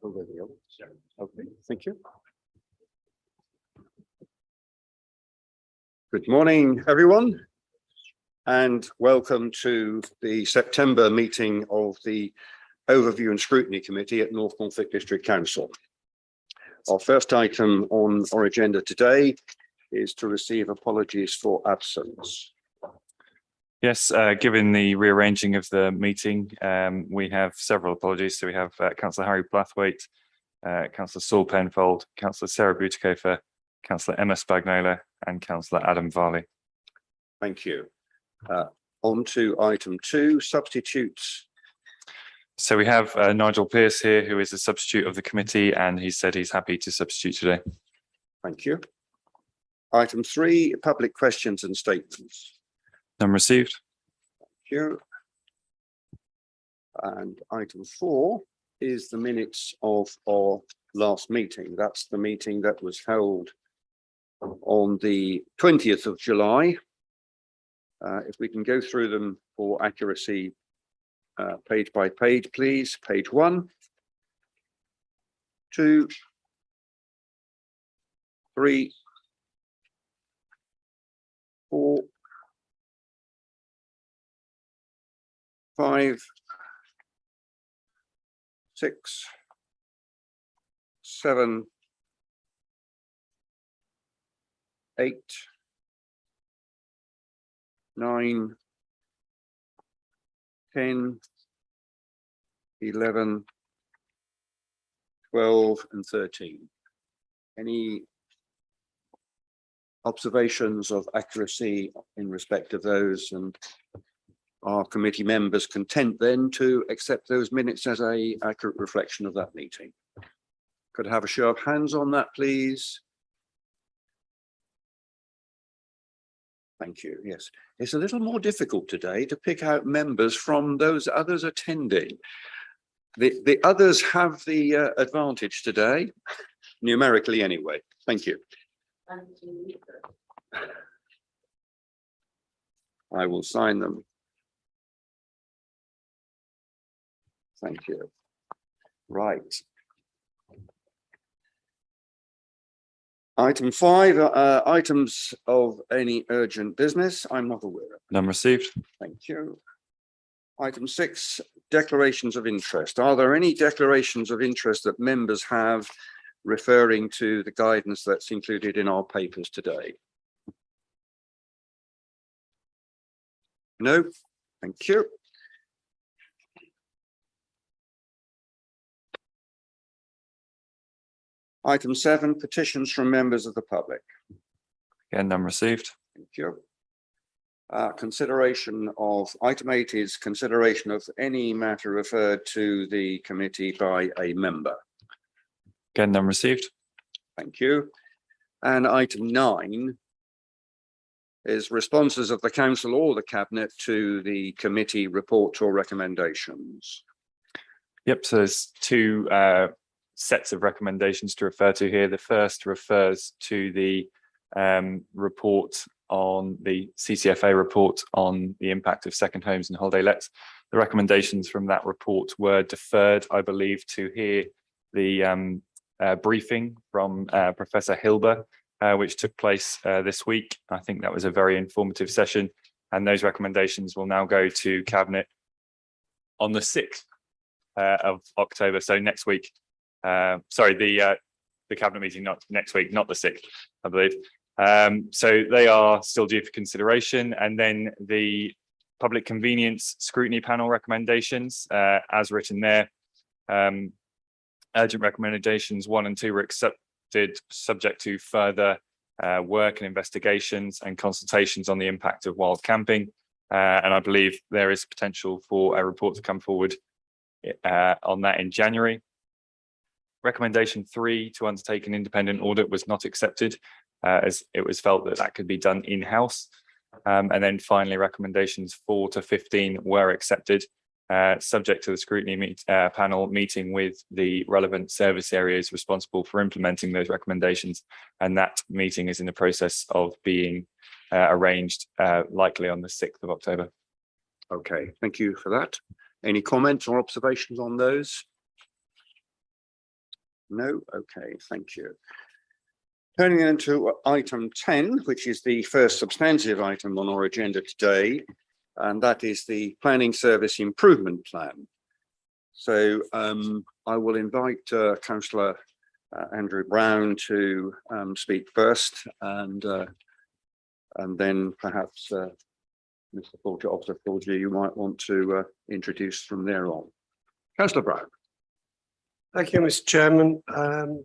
Over the others. Okay, thank you. Good morning, everyone, and welcome to the September meeting of the Overview and Scrutiny Committee at North Norfolk District Council. Our first item on our agenda today is to receive apologies for absence. Yes, given the rearranging of the meeting, we have several apologies. So we have Councillor Harry Blathwaite, Councillor Saul Penfold, Councillor Sarah Butikofer, Councillor Emma Spagnola, and Councillor Adam Varley. Thank you. On to item 2, substitutes. So we have Nigel Pearce here, who is a substitute of the committee, and he said he's happy to substitute today. Thank you. Item 3, public questions and statements. None received. Thank you. And item 4 is the minutes of our last meeting. That's the meeting that was held on the 20th of July. If we can go through them for accuracy, page by page, please. Page 1, 2, 3, 4, 5, 6, 7, 8, 9, 10, 11, 12, and 13. Any observations of accuracy in respect of those, and are committee members content then to accept those minutes as an accurate reflection of that meeting? Could I have a show of hands on that, please? Thank you. Yes, it's a little more difficult today to pick out members from those others attending. The others have the advantage today, numerically anyway. Thank you. I will sign them. Thank you. Right. Item 5, items of any urgent business. I'm not aware of. None received. Thank you. Item 6, declarations of interest. Are there any declarations of interest that members have referring to the guidance that's included in our papers today? No. Thank you. Item 7, petitions from members of the public. Again, none received. Thank you. Consideration of item 8 is consideration of any matter referred to the committee by a member. Again, none received. Thank you. And item 9 is responses of the council or the cabinet to the committee report or recommendations. Yep, so there's 2 sets of recommendations to refer to here. The first refers to the report on the CCFA report on the impact of second homes and holiday lets. The recommendations from that report were deferred, I believe, to hear the briefing from Professor Hilber, which took place this week. I think that was a very informative session, and those recommendations will now go to Cabinet on the 6th of October, so next week. Sorry, the Cabinet meeting, not next week, not the 6th, I believe. So they are still due for consideration, and then the public convenience scrutiny panel recommendations, as written there. Urgent recommendations 1 and 2 were accepted, subject to further work and investigations and consultations on the impact of wild camping. And I believe there is potential for a report to come forward on that in January. Recommendation 3 to undertake an independent audit was not accepted, as it was felt that that could be done in-house. And then finally, recommendations 4 to 15 were accepted, subject to the scrutiny panel meeting with the relevant service areas responsible for implementing those recommendations. And that meeting is in the process of being arranged, likely on the 6th of October. Okay, thank you for that. Any comments or observations on those? No, okay, thank you. Turning then to item 10, which is the first substantive item on our agenda today, and that is the Planning Service Improvement Plan. So I will invite Councillor Andrew Brown to speak first, and then perhaps Mr. Fulger, Officer Fulger, you might want to introduce from there on. Councillor Brown. Thank you, Mr. Chairman.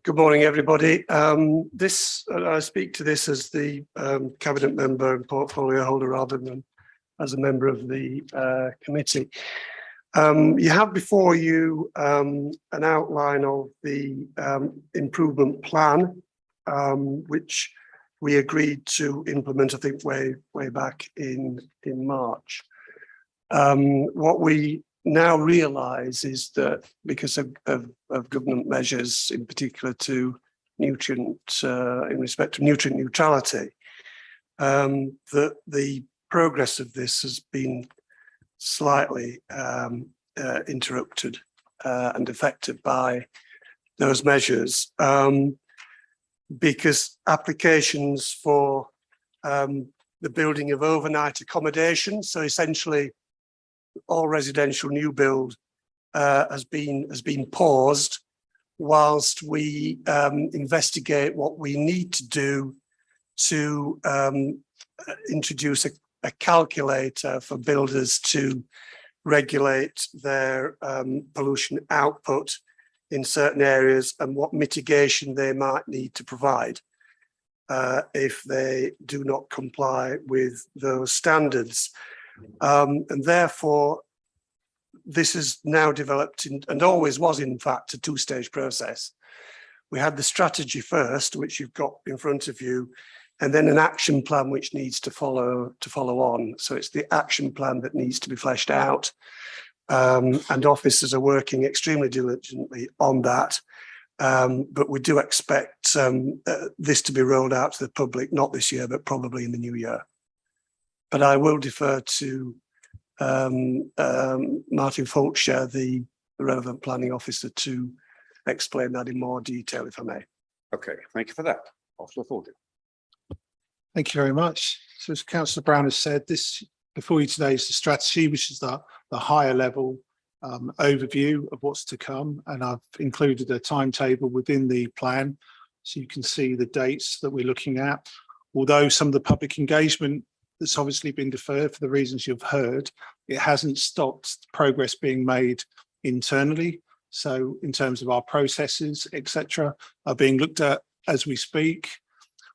Good morning, everybody. I speak to this as the cabinet member and portfolio holder rather than as a member of the committee. You have before you an outline of the improvement plan, which we agreed to implement, I think, way back in March. What we now realise is that because of government measures, in particular to nutrient, in respect of nutrient neutrality, that the progress of this has been slightly interrupted and affected by those measures, because applications for the building of overnight accommodation, so essentially all residential new build, has been paused whilst we investigate what we need to do to introduce a calculator for builders to regulate their pollution output in certain areas and what mitigation they might need to provide if they do not comply with those standards. And therefore, this is now developed and always was, in fact, a two-stage process. We had the strategy first, which you've got in front of you, and then an action plan which needs to follow on. So it's the action plan that needs to be fleshed out, and officers are working extremely diligently on that. But we do expect this to be rolled out to the public, not this year, but probably in the new year. But I will defer to Martin Fulcher, the relevant planning officer, to explain that in more detail, if I may. Okay, thank you for that. Officer Fulger. Thank you very much. So as Councillor Brown has said, this before you today is the strategy, which is the higher level overview of what's to come. And I've included a timetable within the plan, so you can see the dates that we're looking at. Although some of the public engagement that's obviously been deferred for the reasons you've heard, it hasn't stopped progress being made internally. So in terms of our processes, etc., are being looked at as we speak.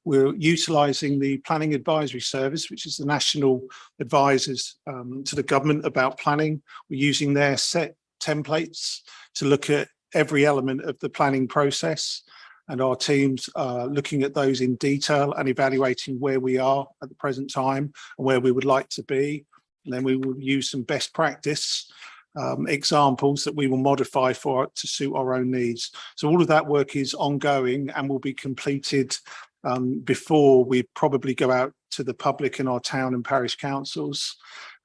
We're utilising the Planning Advisory Service, which is the national advisors to the government about planning. We're using their set templates to look at every element of the planning process. And our teams are looking at those in detail and evaluating where we are at the present time and where we would like to be. And then we will use some best practice examples that we will modify to suit our own needs. So all of that work is ongoing and will be completed before we probably go out to the public in our town and parish councils.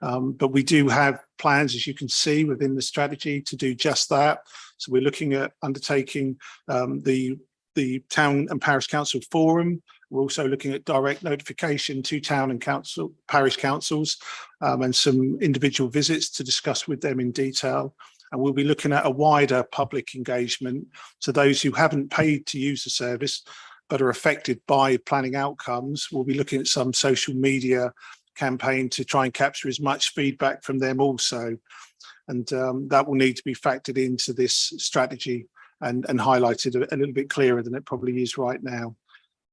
But we do have plans, as you can see, within the strategy to do just that. So we're looking at undertaking the town and parish council forum. We're also looking at direct notification to town and parish councils and some individual visits to discuss with them in detail. And we'll be looking at a wider public engagement to those who haven't paid to use the service but are affected by planning outcomes. We'll be looking at some social media campaign to try and capture as much feedback from them also. And that will need to be factored into this strategy and highlighted a little bit clearer than it probably is right now.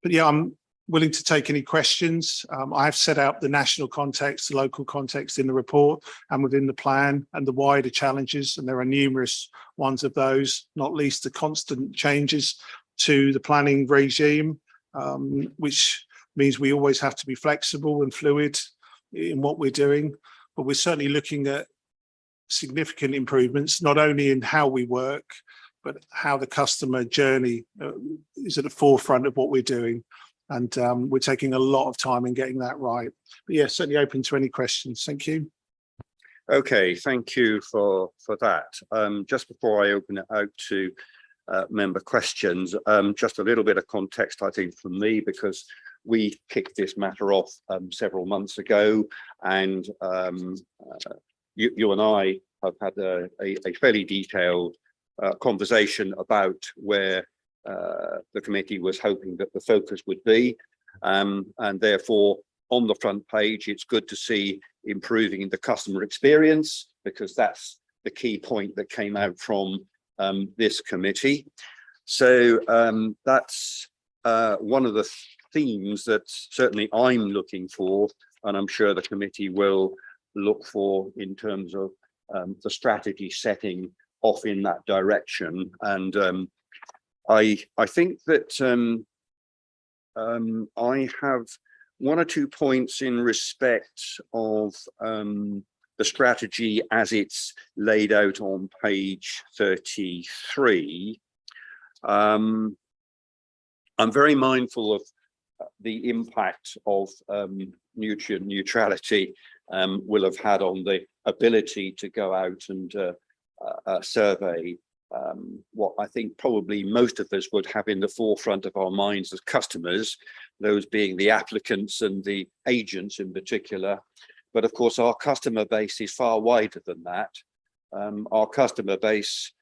But yeah, I'm willing to take any questions. I have set out the national context, the local context in the report and within the plan and the wider challenges, and there are numerous ones of those, not least the constant changes to the planning regime, which means we always have to be flexible and fluid in what we're doing. But we're certainly looking at significant improvements, not only in how we work, but how the customer journey is at the forefront of what we're doing. And we're taking a lot of time in getting that right. But yeah, certainly open to any questions. Thank you. Okay, thank you for that. Just before I open it out to member questions. Just a little bit of context, I think, from me, because we kicked this matter off several months ago, and you and I have had a fairly detailed conversation about where the committee was hoping that the focus would be, and therefore on the front page it's good to see improving the customer experience, because that's the key point that came out from this committee. So that's one of the themes that certainly I'm looking for, and I'm sure the committee will look for in terms of the strategy setting off in that direction. And I think that I have one or two points in respect of the strategy as it's laid out on page 33. I'm very mindful of the impact of nutrient neutrality will have had on the ability to go out and survey what I think probably most of us would have in the forefront of our minds as customers, those being the applicants and the agents in particular. But of course, our customer base is far wider than that. Our customer base,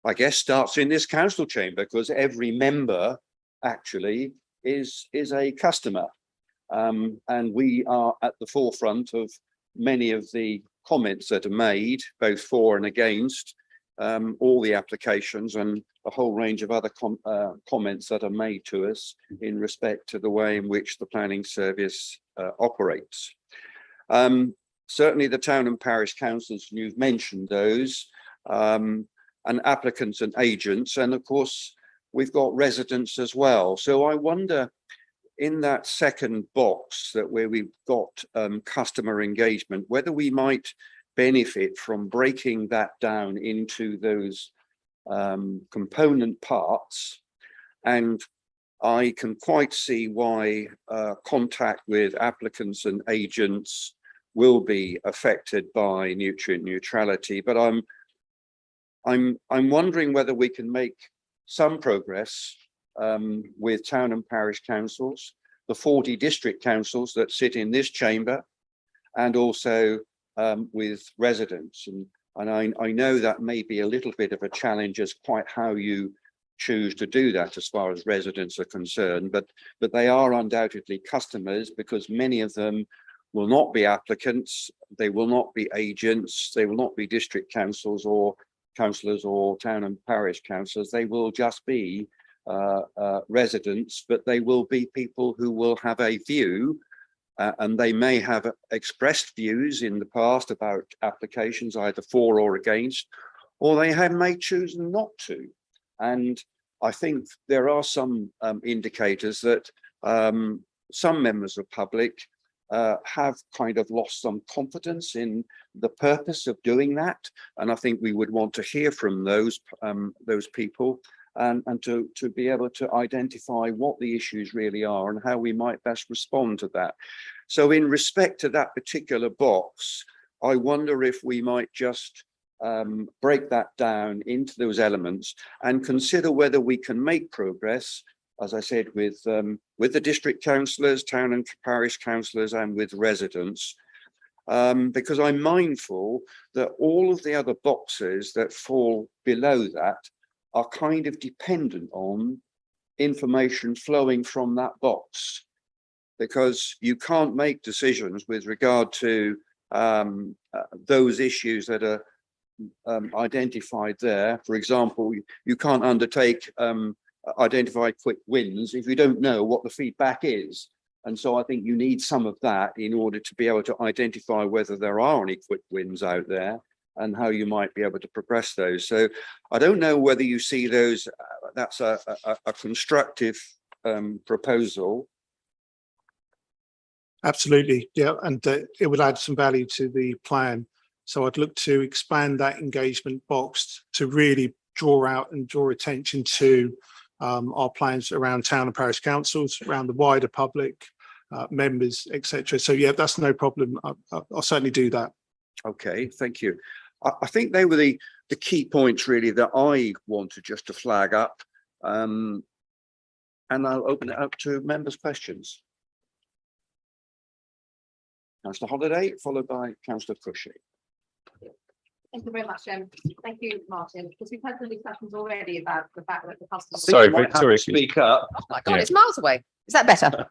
I guess, starts in this council chamber, because every member actually is a customer. And we are at the forefront of many of the comments that are made, both for and against all the applications, and a whole range of other comments that are made to us in respect to the way in which the planning service operates. Certainly the town and parish councils, you've mentioned those, and applicants and agents, and of course we've got residents as well. So I wonder, in that second box that where we've got customer engagement, whether we might benefit from breaking that down into those component parts. And I can quite see why contact with applicants and agents will be affected by nutrient neutrality, but I'm wondering whether we can make some progress with town and parish councils, the 40 district councils that sit in this chamber, and also with residents. And I know that may be a little bit of a challenge as quite how you choose to do that as far as residents are concerned, but they are undoubtedly customers, because many of them will not be applicants, they will not be agents, they will not be district councils or councillors or town and parish councillors. They will just be residents, but they will be people who will have a view, and they may have expressed views in the past about applications either for or against, or they may choose not to. And I think there are some indicators that some members of public have kind of lost some confidence in the purpose of doing that, and I think we would want to hear from those people, and to be able to identify what the issues really are and how we might best respond to that. So in respect to that particular box, I wonder if we might just break that down into those elements and consider whether we can make progress, as I said, with the district councillors, town and parish councillors, and with residents, because I'm mindful that all of the other boxes that fall below that are kind of dependent on information flowing from that box, because you can't make decisions with regard to those issues that are identified there. For example, you can't undertake identify quick wins if you don't know what the feedback is. And so I think you need some of that in order to be able to identify whether there are any quick wins out there and how you might be able to progress those. So I don't know whether you see those, that's a constructive proposal. Absolutely, yeah, and it would add some value to the plan. So I'd look to expand that engagement box to really draw out and draw attention to our plans around town and parish councils, around the wider public, members, etc. So yeah, that's no problem. I'll certainly do that. Okay, thank you. I think they were the key points really that I wanted just to flag up. And I'll open it up to members' questions. Councillor Holiday, followed by Councillor Cushy. Thank you very much. Thank you, Martin, because we've had some discussions already about the fact that the customer. Sorry, You might have to Victoria. speak up. Oh my God, Yeah. it's miles away. Is that better?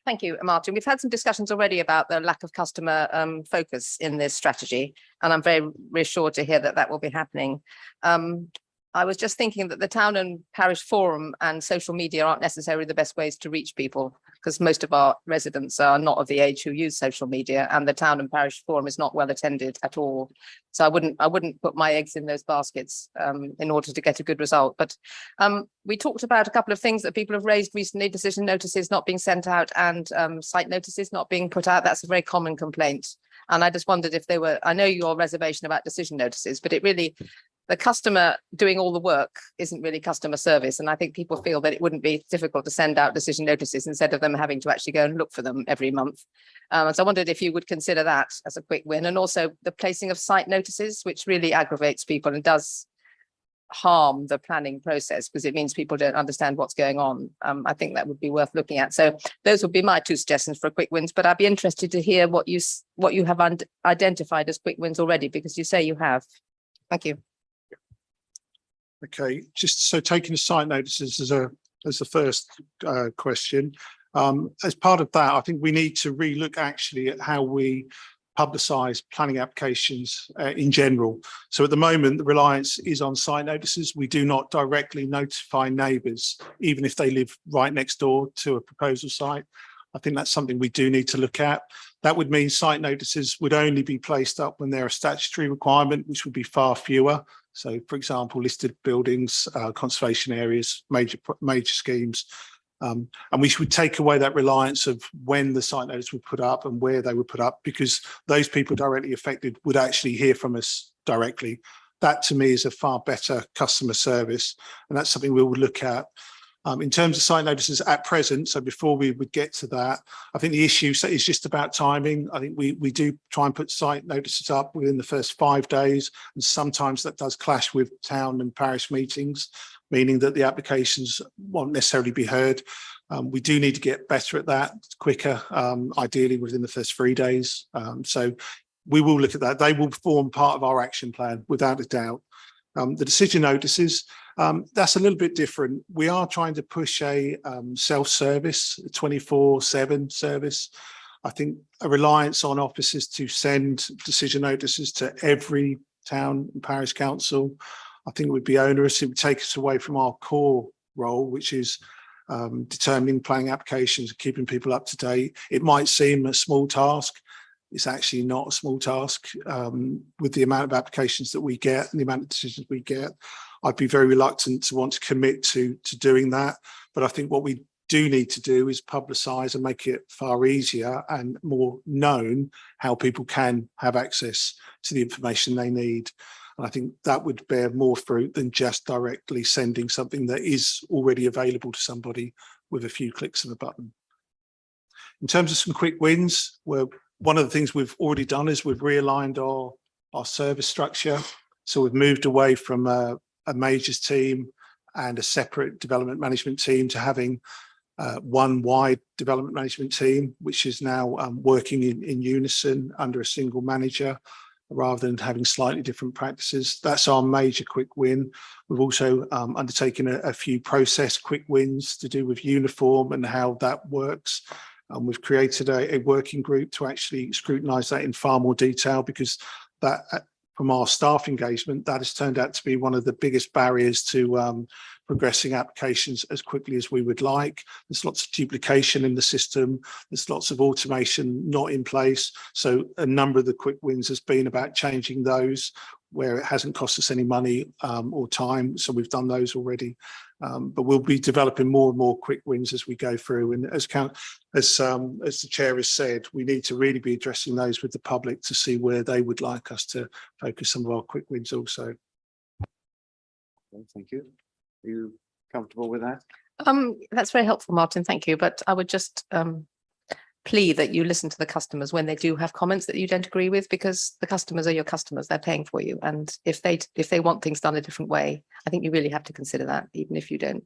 Thank you, Martin. We've had some discussions already about the lack of customer focus in this strategy, and I'm very reassured to hear that that will be happening. I was just thinking that the town and parish forum and social media aren't necessarily the best ways to reach people, because most of our residents are not of the age who use social media, and the town and parish forum is not well attended at all. So I wouldn't put my eggs in those baskets in order to get a good result. But we talked about a couple of things that people have raised recently: decision notices not being sent out and site notices not being put out. That's a very common complaint. And I just wondered if they were, I know your reservation about decision notices, but it really, the customer doing all the work isn't really customer service. And I think people feel that it wouldn't be difficult to send out decision notices instead of them having to actually go and look for them every month. So I wondered if you would consider that as a quick win, and also the placing of site notices, which really aggravates people and does harm the planning process because it means people don't understand what's going on. I think that would be worth looking at. So those would be my two suggestions for quick wins, but I'd be interested to hear what you have identified as quick wins already, because you say you have. Thank you. Okay, just so taking the site notices as the first question. As part of that, I think we need to relook actually at how we publicise planning applications in general. So at the moment, the reliance is on site notices. We do not directly notify neighbours, even if they live right next door to a proposal site. I think that's something we do need to look at. That would mean site notices would only be placed up when they're a statutory requirement, which would be far fewer. So, for example, listed buildings, conservation areas, major schemes. And we should take away that reliance of when the site notice were put up and where they were put up, because those people directly affected would actually hear from us directly. That to me is a far better customer service, and that's something we will look at. In terms of site notices at present, so before we would get to that, I think the issue is just about timing. I think we do try and put site notices up within the first 5 days, and sometimes that does clash with town and parish meetings, meaning that the applications won't necessarily be heard. We do need to get better at that, quicker, ideally within the first 3 days. So we will look at that. They will form part of our action plan, without a doubt. The decision notices, that's a little bit different. We are trying to push a self-service, 24/7 service. I think a reliance on officers to send decision notices to every town and parish council, I think it would be onerous. It would take us away from our core role, which is determining planning applications, keeping people up to date. It might seem a small task. It's actually not a small task. With the amount of applications that we get and the amount of decisions we get, I'd be very reluctant to want to commit to doing that. But I think what we do need to do is publicise and make it far easier and more known how people can have access to the information they need. And I think that would bear more fruit than just directly sending something that is already available to somebody with a few clicks of a button. In terms of some quick wins, one of the things we've already done is we've realigned our service structure. So we've moved away from a majors team and a separate development management team to having one wide development management team, which is now working in unison under a single manager, rather than having slightly different practices. That's our major quick win. We've also undertaken a few process quick wins to do with uniform and how that works. We've created a working group to actually scrutinise that in far more detail, because that, from our staff engagement, that has turned out to be one of the biggest barriers to progressing applications as quickly as we would like. There's lots of duplication in the system. There's lots of automation not in place. So a number of the quick wins has been about changing those where it hasn't cost us any money or time. So we've done those already. But we'll be developing more and more quick wins as we go through. And as the chair has said, we need to really be addressing those with the public to see where they would like us to focus some of our quick wins also. Thank you. Are you comfortable with that? That's very helpful, Martin. Thank you. But I would just plea that you listen to the customers when they do have comments that you don't agree with, because the customers are your customers, they're paying for you. And if they want things done a different way, I think you really have to consider that, even if you don't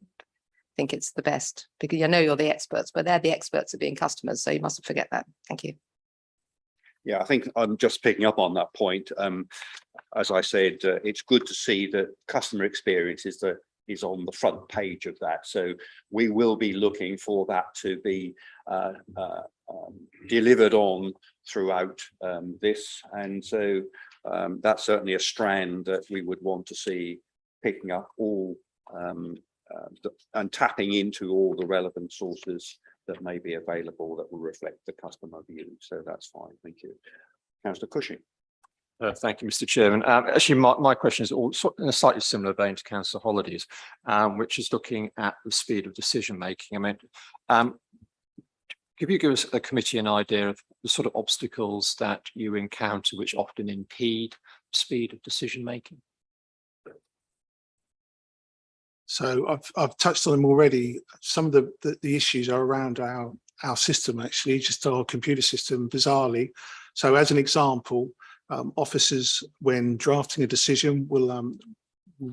think it's the best, because I know you're the experts, but they're the experts at being customers. So you mustn't forget that. Thank you. Yeah, I think I'm just picking up on that point. As I said, it's good to see that customer experience is on the front page of that. So we will be looking for that to be delivered on throughout this. And so that's certainly a strand that we would want to see picking up all and tapping into all the relevant sources that may be available that will reflect the customer view. So that's fine. Thank you. Councillor Cushing. Thank you, Mr. Chairman. Actually, my question is also in a slightly similar vein to Councillor Hollidy's, which is looking at the speed of decision making. I mean, could you give us a committee an idea of the sort of obstacles that you encounter which often impede speed of decision making? So I've touched on them already. Some of the issues are around our system, actually, just our computer system, bizarrely. So as an example, officers, when drafting a decision, will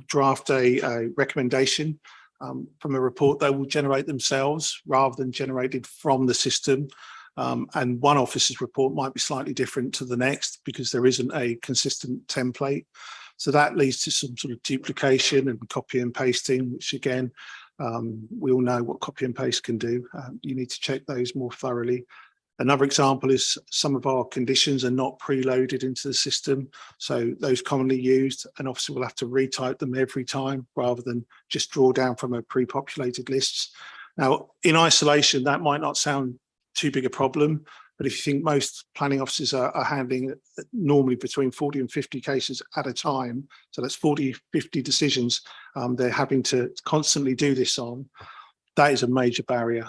draft a recommendation from a report they will generate themselves rather than generated from the system. And one officer's report might be slightly different to the next because there isn't a consistent template. So that leads to some sort of duplication and copy and pasting, which again, we all know what copy and paste can do. You need to check those more thoroughly. Another example is some of our conditions are not preloaded into the system. So those commonly used, an officer will have to retype them every time rather than just draw down from a pre-populated list. Now, in isolation, that might not sound too big a problem, but if you think most planning officers are handling normally between 40 and 50 cases at a time, so that's 40, 50 decisions they're having to constantly do this on, that is a major barrier.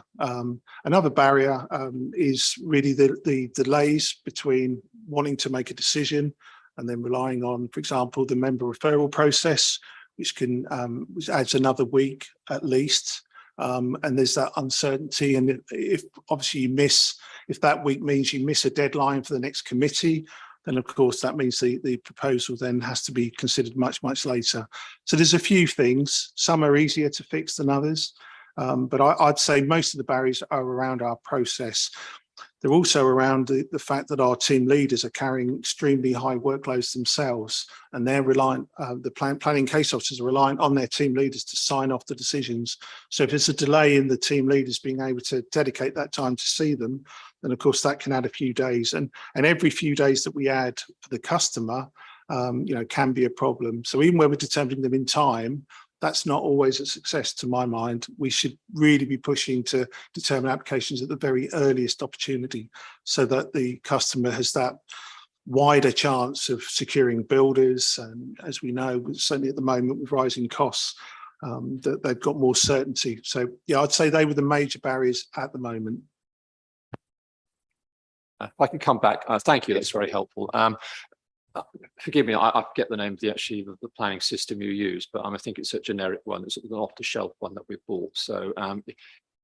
Another barrier is really the delays between wanting to make a decision and then relying on, for example, the member referral process, which adds another week at least. And there's that uncertainty. And if obviously if that week means you miss a deadline for the next committee, then of course that means the proposal then has to be considered much, much later. So there's a few things. Some are easier to fix than others. But I'd say most of the barriers are around our process. They're also around the fact that our team leaders are carrying extremely high workloads themselves, and they're reliant, the planning case officers are reliant on their team leaders to sign off the decisions. So if there's a delay in the team leaders being able to dedicate that time to see them, then of course that can add a few days. And every few days that we add for the customer, can be a problem. So even when we're determining them in time, that's not always a success to my mind. We should really be pushing to determine applications at the very earliest opportunity so that the customer has that wider chance of securing builders. And as we know, certainly at the moment with rising costs, that they've got more certainty. So yeah, I'd say they were the major barriers at the moment. If I can come back, thank you, that's very helpful. Forgive me, I forget the name of the planning system you use, but I think it's a generic one. It's an off-the-shelf one that we bought. So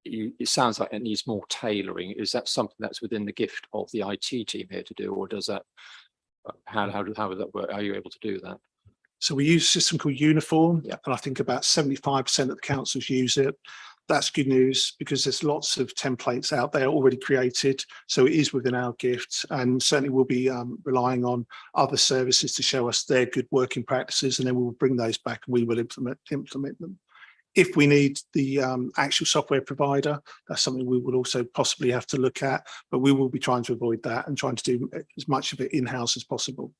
it sounds like it needs more tailoring. Is that something that's within the gift of the IT team here to do, or does that? How would that work? Are you able to do that? So we use a system called Uniform, Yeah. and I think about 75% of the councils use it. That's good news because there's lots of templates out there already created. So it is within our gift, and certainly we'll be relying on other services to show us their good working practices, and then we will bring those back and we will implement them. If we need the actual software provider, that's something we will also possibly have to look at, but we will be trying to avoid that and trying to do as much of it in-house as possible.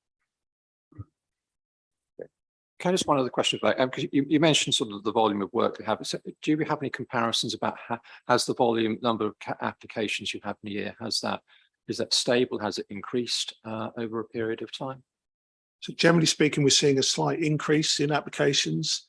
Can I just one other question about, because you mentioned sort of the volume of work you have. Do you have any comparisons about has the number of applications you have in a year, is that stable? Has it increased over a period of time? So generally speaking, we're seeing a slight increase in applications.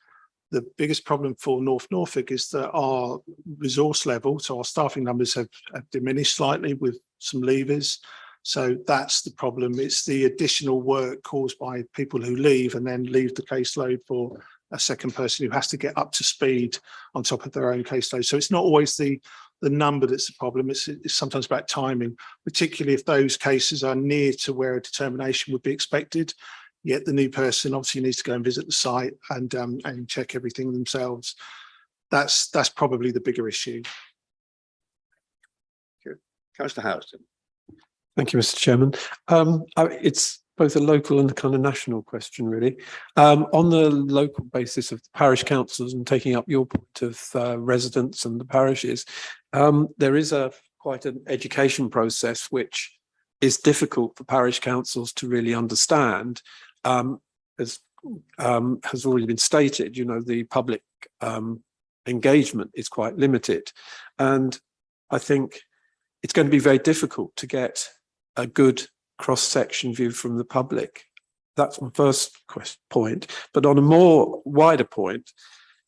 The biggest problem for North Norfolk is that our resource level, so our staffing numbers have diminished slightly with some leavers. So that's the problem. It's the additional work caused by people who leave and then leave the caseload for a second person who has to get up to speed on top of their own caseload. So it's not always the the number that's the problem. It's sometimes about timing, particularly if those cases are near to where a determination would be expected. Yet the new person obviously needs to go and visit the site and check everything themselves. That's probably the bigger issue. Councillor Houston. Thank you, Mr. Chairman. It's both a local and a kind of national question, really. On the local basis of the parish councils and taking up your point of residents and the parishes, there is quite an education process which is difficult for parish councils to really understand. As has already been stated, you know, the public engagement is quite limited, and I think it's going to be very difficult to get a good cross-section view from the public. That's my first point. But on a more wider point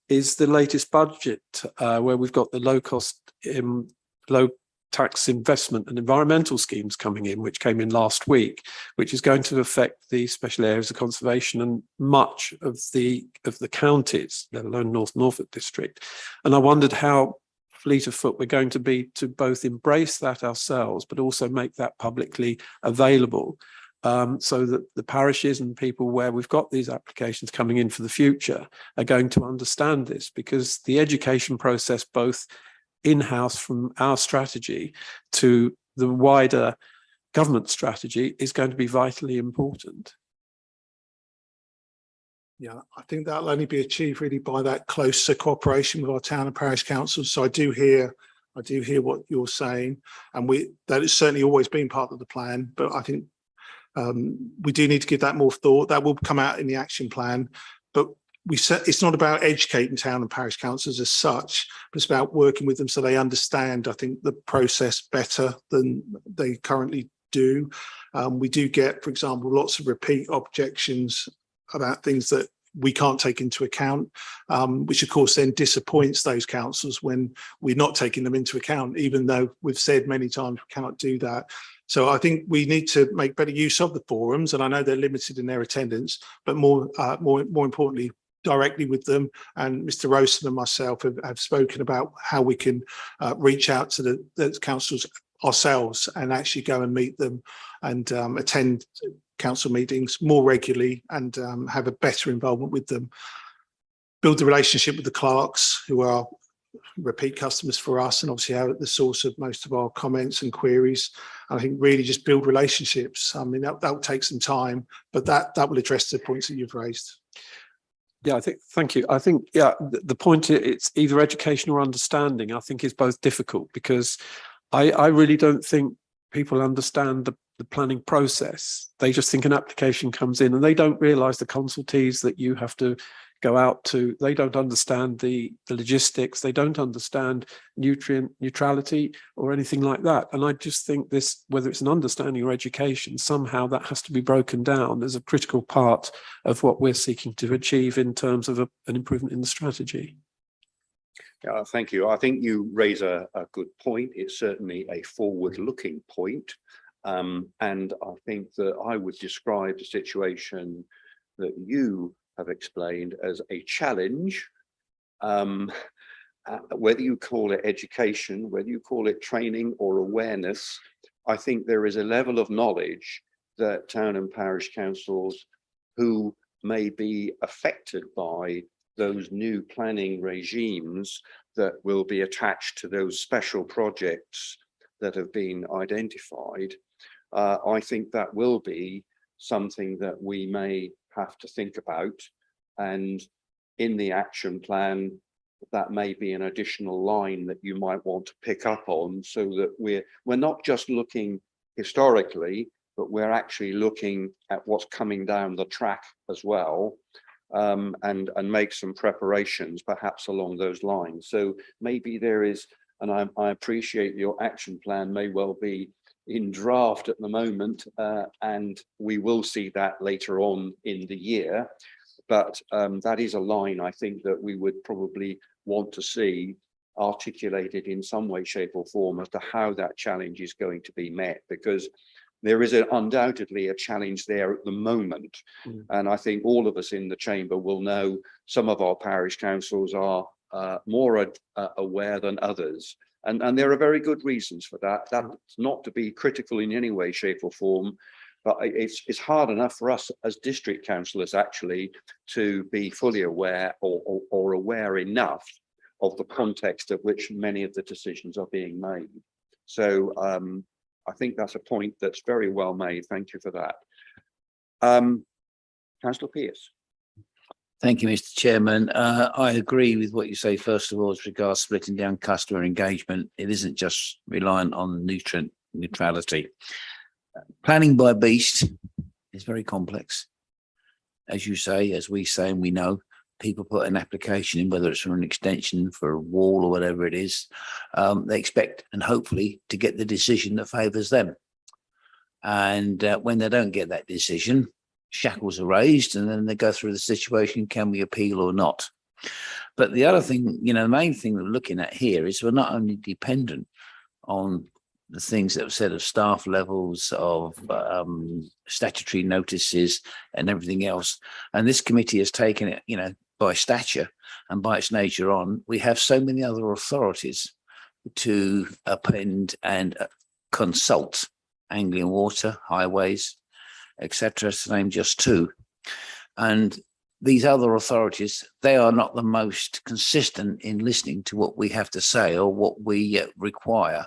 is the latest budget, where we've got the low tax investment and environmental schemes coming in, which came in last week, which is going to affect the special areas of conservation and much of the counties, let alone North Norfolk district. And I wondered how fleet of foot we're going to be to both embrace that ourselves, but also make that publicly available, so that the parishes and people where we've got these applications coming in for the future are going to understand this, because the education process, both in-house from our strategy to the wider government strategy, is going to be vitally important. Yeah, I think that'll only be achieved really by that closer cooperation with our town and parish councils. So I do hear what you're saying, and that has certainly always been part of the plan. But I think we do need to give that more thought. That will come out in the action plan. But it's not about educating town and parish councils as such, but it's about working with them so they understand, I think, the process better than they currently do. We do get, for example, lots of repeat objections about things that we can't take into account, which of course then disappoints those councils when we're not taking them into account, even though we've said many times we cannot do that. So I think we need to make better use of the forums, and I know they're limited in their attendance, but more importantly, directly with them. And Mr. Rosen and myself have spoken about how we can reach out to the councils ourselves and actually go and meet them and attend council meetings more regularly and have a better involvement with them. Build the relationship with the clerks, who are repeat customers for us and obviously are at the source of most of our comments and queries. And I think really just build relationships. I mean, that will take some time, but that will address the points that you've raised. Yeah, thank you. I think, yeah, the point, it's either education or understanding, I think, is both difficult, because I really don't think people understand the planning process. They just think an application comes in and they don't realise the consultees that you have to go out to. They don't understand the logistics. They don't understand nutrient neutrality or anything like that. And I just think this, whether it's an understanding or education, somehow that has to be broken down as a critical part of what we're seeking to achieve in terms of an improvement in the strategy. Yeah, thank you. I think you raise a good point. It's certainly a forward-looking point. And I think that I would describe the situation that you have explained as a challenge. Whether you call it education, whether you call it training or awareness, I think there is a level of knowledge that town and parish councils who may be affected by those new planning regimes that will be attached to those special projects that have been identified. I think that will be something that we may have to think about, and in the action plan that may be an additional line that you might want to pick up on, so that we're not just looking historically, but we're actually looking at what's coming down the track as well, and make some preparations perhaps along those lines. So maybe there is, and I appreciate your action plan may well be in draft at the moment, and we will see that later on in the year. But that is a line I think that we would probably want to see articulated in some way, shape or form as to how that challenge is going to be met, because there is undoubtedly a challenge there at the moment. And I think all of us in the chamber will know some of our parish councils are more aware than others And there are very good reasons for that. That's not to be critical in any way, shape or form, but it's hard enough for us as district councillors actually to be fully aware or aware enough of the context of which many of the decisions are being made. So I think that's a point that's very well made. Thank you for that. Councillor Pearce. Thank you, Mr. Chairman. I agree with what you say, first of all, as regards splitting down customer engagement. It isn't just reliant on nutrient neutrality. Planning by beast is very complex. As you say, as we say, and we know, people put an application in, whether it's for an extension, for a wall or whatever it is, they expect and hopefully to get the decision that favours them. And when they don't get that decision, shackles are raised, and then they go through the situation, can we appeal or not? But the other thing, you know, the main thing that we're looking at here is we're not only dependent on the things that were said of staff levels, of statutory notices and everything else. And this committee has taken it, you know, by stature and by its nature on. We have so many other authorities to append and consult: Anglian Water, Highways, etc., to name just two. And these other authorities, they are not the most consistent in listening to what we have to say or what we require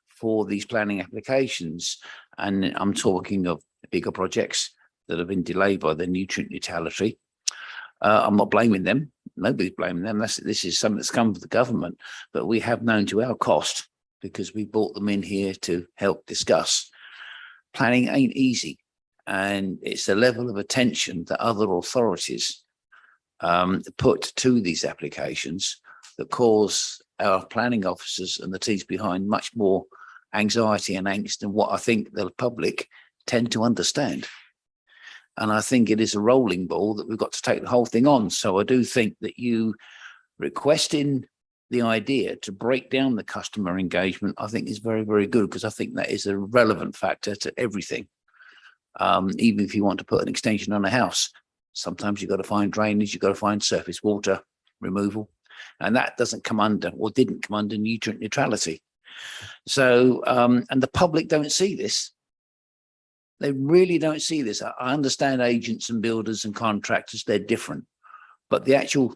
for these planning applications. And I'm talking of bigger projects that have been delayed by the nutrient neutrality. I'm not blaming them. Nobody's blaming them. This is something that's come from the government, but we have known to our cost, because we brought them in here to help discuss. Planning ain't easy. And it's the level of attention that other authorities put to these applications that cause our planning officers and the teams behind much more anxiety and angst than what I think the public tend to understand. And I think it is a rolling ball that we've got to take the whole thing on. So I do think that you requesting the idea to break down the customer engagement, I think is very, very good, because I think that is a relevant factor to everything. Even if you want to put an extension on a house, sometimes you've got to find drainage, you've got to find surface water removal, and that doesn't come under, or didn't come under, nutrient neutrality. So, and the public don't see this. They really don't see this. I understand agents and builders and contractors, they're different, but the actual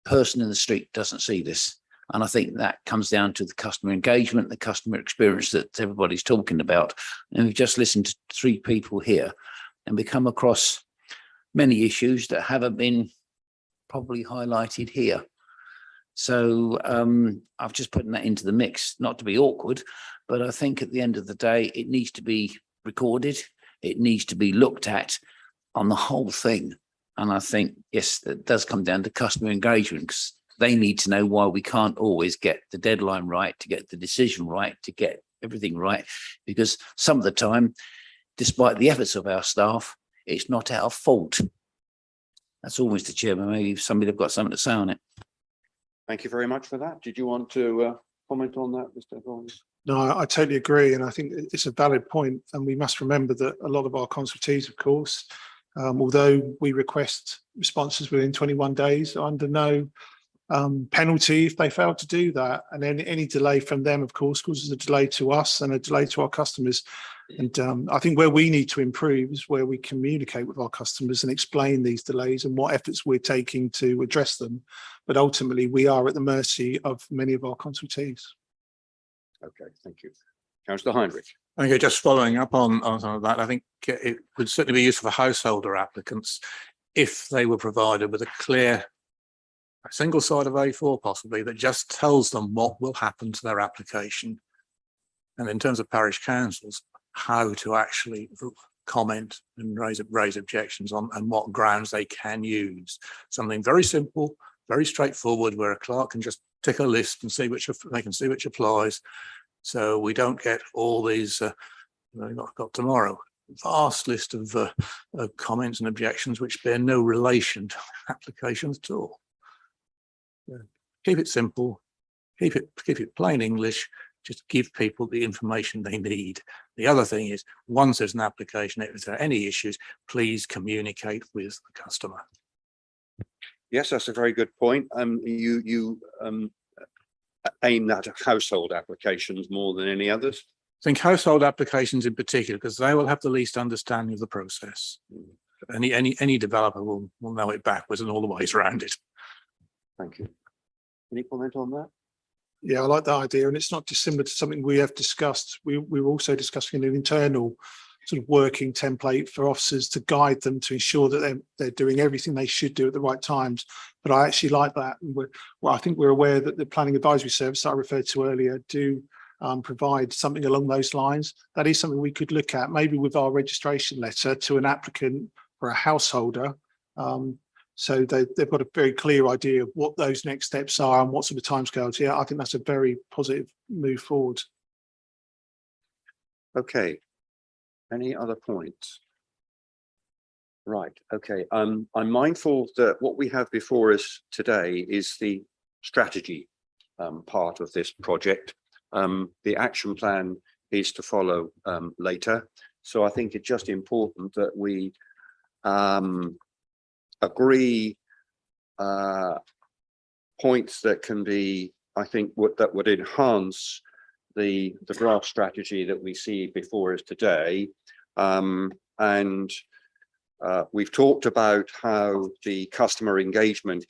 person in the street doesn't see this. And I think that comes down to the customer engagement, the customer experience that everybody's talking about. And we've just listened to three people here, and we come across many issues that haven't been probably highlighted here. So I've just put that into the mix, not to be awkward, but I think at the end of the day, it needs to be recorded. It needs to be looked at on the whole thing. And I think, yes, that does come down to customer engagement, because they need to know why we can't always get the deadline right, to get the decision right, to get everything right. Because some of the time, despite the efforts of our staff, it's not our fault. That's all, Mr. Chairman. Maybe somebody have got something to say on it. Thank you very much for that. Did you want to comment on that, Mr. Vines? No, I totally agree. And I think it's a valid point. And we must remember that a lot of our consultees, of course, although we request responses within 21 days, are under no penalty if they fail to do that. And then any delay from them, of course, causes a delay to us and a delay to our customers. And I think where we need to improve is where we communicate with our customers and explain these delays and what efforts we're taking to address them. But ultimately, we are at the mercy of many of our consultees. Okay, thank you. Councillor Heinrich. Okay, just following up on some of that, I think it would certainly be useful for householder applicants if they were provided with a clear, a single side of A4 possibly, that just tells them what will happen to their application. And in terms of parish councils, how to actually comment and raise objections on, and what grounds they can use. Something very simple, very straightforward, where a clerk can just tick a list and see which they can see which applies. So we don't get all these got tomorrow vast list of comments and objections which bear no relation to applications at all. Keep it simple, keep it plain English. Just give people the information they need. The other thing is, once there's an application, if there are any issues, please communicate with the customer. Yes, that's a very good point. You aimed at household applications more than any others? I think household applications in particular, because they will have the least understanding of the process. Any developer will know it backwards and all the ways around it. Thank you. Any comment on that? Yeah, I like that idea, and it's not dissimilar to something we have discussed. We were also discussing an internal sort of working template for officers to guide them to ensure that they're doing everything they should do at the right times. But I actually like that. And I think we're aware that the planning advisory service that I referred to earlier do provide something along those lines. That is something we could look at, maybe with our registration letter to an applicant for a householder. So they've got a very clear idea of what those next steps are and what sort of timescales. Yeah, I think that's a very positive move forward. Okay. Any other points? Right. Okay. I'm mindful that what we have before us today is the strategy part of this project. The action plan is to follow later. So I think it's just important that we agree points that can be, I think, that would enhance the draft strategy that we see before us today. We've talked about how the customer engagement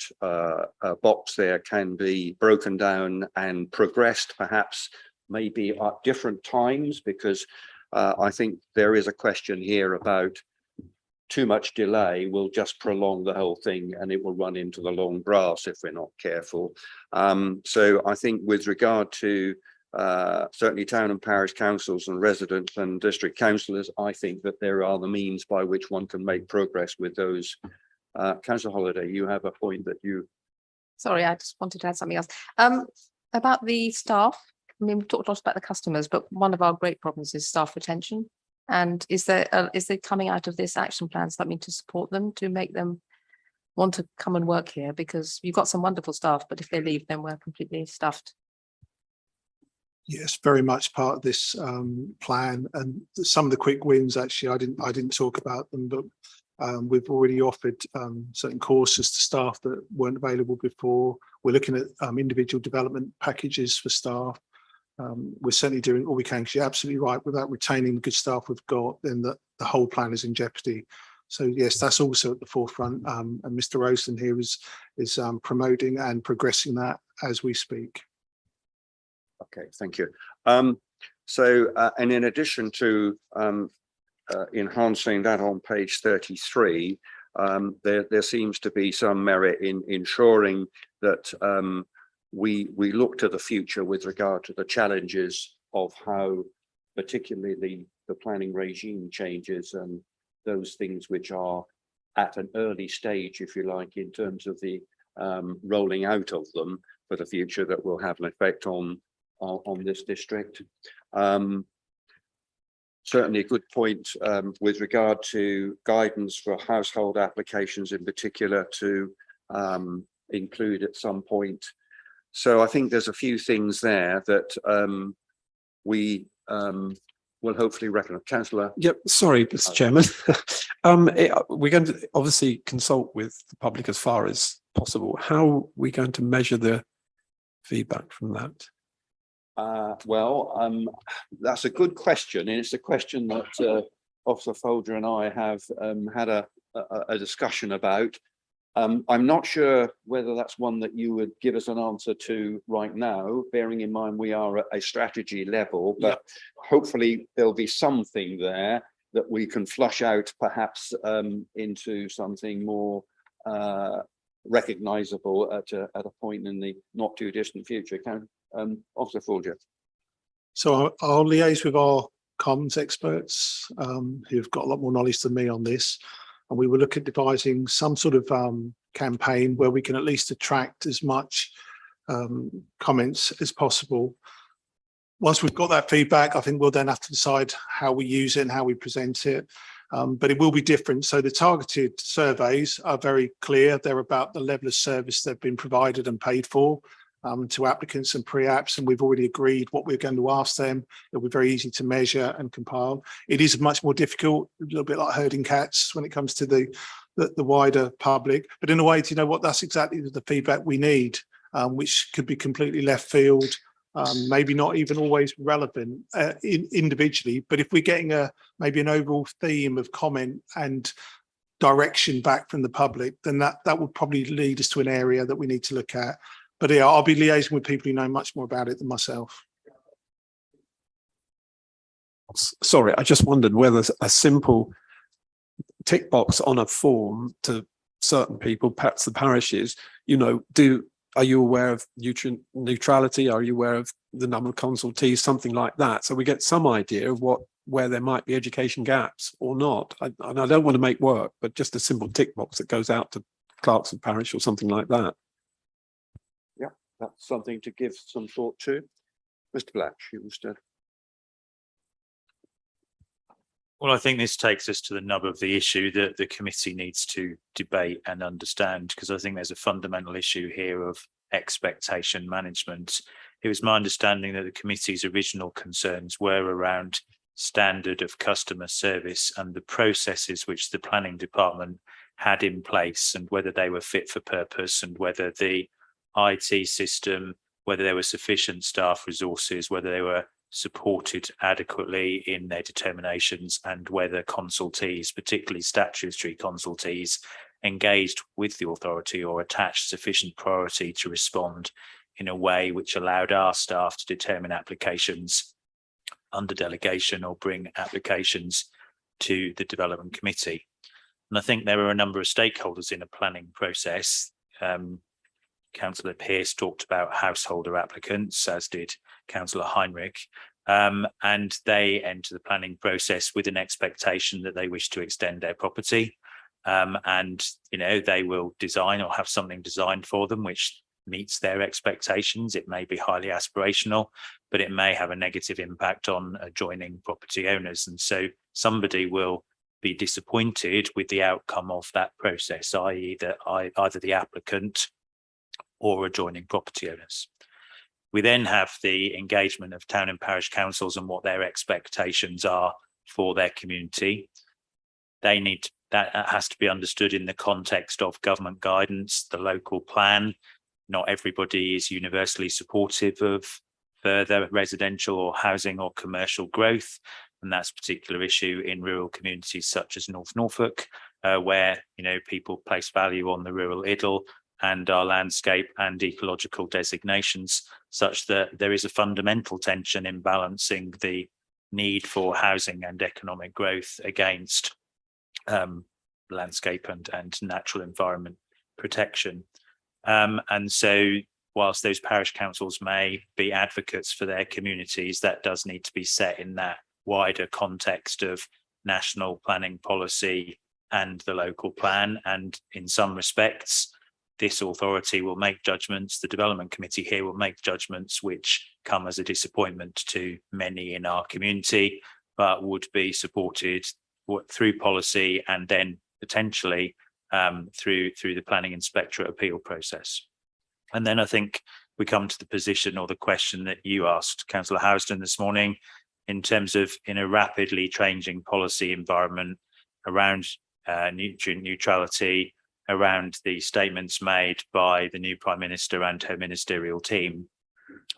box there can be broken down and progressed, perhaps maybe at different times, because I think there is a question here about too much delay will just prolong the whole thing and it will run into the long grass if we're not careful. So I think with regard to certainly town and parish councils and residents and district councillors, I think that there are the means by which one can make progress with those. Councillor Holliday, you have a point that you... Sorry, I just wanted to add something else. About the staff. I mean, we've talked a lot about the customers, but one of our great problems is staff retention. And is there coming out of this action plan something to support them, to make them want to come and work here? Because you've got some wonderful staff, but if they leave, then we're completely stuffed. Yes, very much part of this plan, and some of the quick wins. Actually, I didn't talk about them, but we've already offered certain courses to staff that weren't available before. We're looking at individual development packages for staff. We're certainly doing all we can, because you're absolutely right. Without retaining the good staff we've got, then the whole plan is in jeopardy. So yes, that's also at the forefront, and Mr. Rosen here is promoting and progressing that as we speak. Okay, thank you. And in addition to enhancing that on page 33, there seems to be some merit in ensuring that we look to the future with regard to the challenges of how particularly the planning regime changes and those things which are at an early stage, if you like, in terms of the rolling out of them for the future, that will have an effect on this district. Certainly a good point with regard to guidance for household applications in particular to include at some point. So I think there's a few things there that we will hopefully recognise. Councillor. Yep, sorry, Mr. Chairman. We're going to obviously consult with the public as far as possible. How are we going to measure the feedback from that? Well, that's a good question, and it's a question that Officer Folger and I have had a discussion about. I'm not sure whether that's one that you would give us an answer to right now, bearing in mind we are at a strategy level, but hopefully there'll be something there that we can flush out perhaps into something more recognizable at a point in the not too distant future. Officer Folger. So I'll liaise with our comms experts who've got a lot more knowledge than me on this, and we will look at devising some sort of campaign where we can at least attract as much comments as possible. Once we've got that feedback, I think we'll then have to decide how we use it and how we present it. But it will be different. So the targeted surveys are very clear. They're about the level of service they've been provided and paid for to applicants and pre-apps, and we've already agreed what we're going to ask them. It'll be very easy to measure and compile. It is much more difficult, a little bit like herding cats when it comes to the wider public, but in a way, you know what, that's exactly the feedback we need. which could be completely left field, maybe not even always relevant individually. But if we're getting maybe an overall theme of comment and direction back from the public, then that would probably lead us to an area that we need to look at. But yeah, I'll be liaising with people who know much more about it than myself. Sorry, I just wondered whether a simple tick box on a form to certain people, perhaps the parishes, are you aware of nutrient neutrality? Are you aware of the number of consultees, something like that? So we get some idea of where there might be education gaps or not. And I don't want to make work, but just a simple tick box that goes out to clerks of parish or something like that. Yeah, that's something to give some thought to. Mr. Black, you instead. Well, I think this takes us to the nub of the issue that the committee needs to debate and understand, because I think there's a fundamental issue here of expectation management. It was my understanding that the committee's original concerns were around standard of customer service and the processes which the planning department had in place, and whether they were fit for purpose, and whether the IT system, whether there were sufficient staff resources, whether they were supported adequately in their determinations, and whether consultees, particularly statutory consultees, engaged with the authority or attached sufficient priority to respond in a way which allowed our staff to determine applications under delegation or bring applications to the development committee. And I think there are a number of stakeholders in a planning process. Councillor Pearce talked about householder applicants, as did Councillor Heinrich, and they enter the planning process with an expectation that they wish to extend their property, and they will design or have something designed for them which meets their expectations. It may be highly aspirational, but it may have a negative impact on adjoining property owners, and so somebody will be disappointed with the outcome of that process, i.e. that either the applicant or adjoining property owners. We then have the engagement of town and parish councils and what their expectations are for their community. That has to be understood in the context of government guidance, the local plan. Not everybody is universally supportive of further residential or housing or commercial growth, and that's a particular issue in rural communities such as North Norfolk, where people place value on the rural idyll and our landscape and ecological designations, such that there is a fundamental tension in balancing the need for housing and economic growth against landscape and natural environment protection. And so whilst those parish councils may be advocates for their communities, that does need to be set in that wider context of national planning policy and the local plan. And in some respects, this authority will make judgments, the development committee here will make judgments which come as a disappointment to many in our community, but would be supported through policy and then potentially through the planning inspectorate appeal process. And then I think we come to the position or the question that you asked, Councillor Housden, this morning, in terms of in a rapidly changing policy environment around nutrient neutrality, around the statements made by the new Prime Minister and her ministerial team,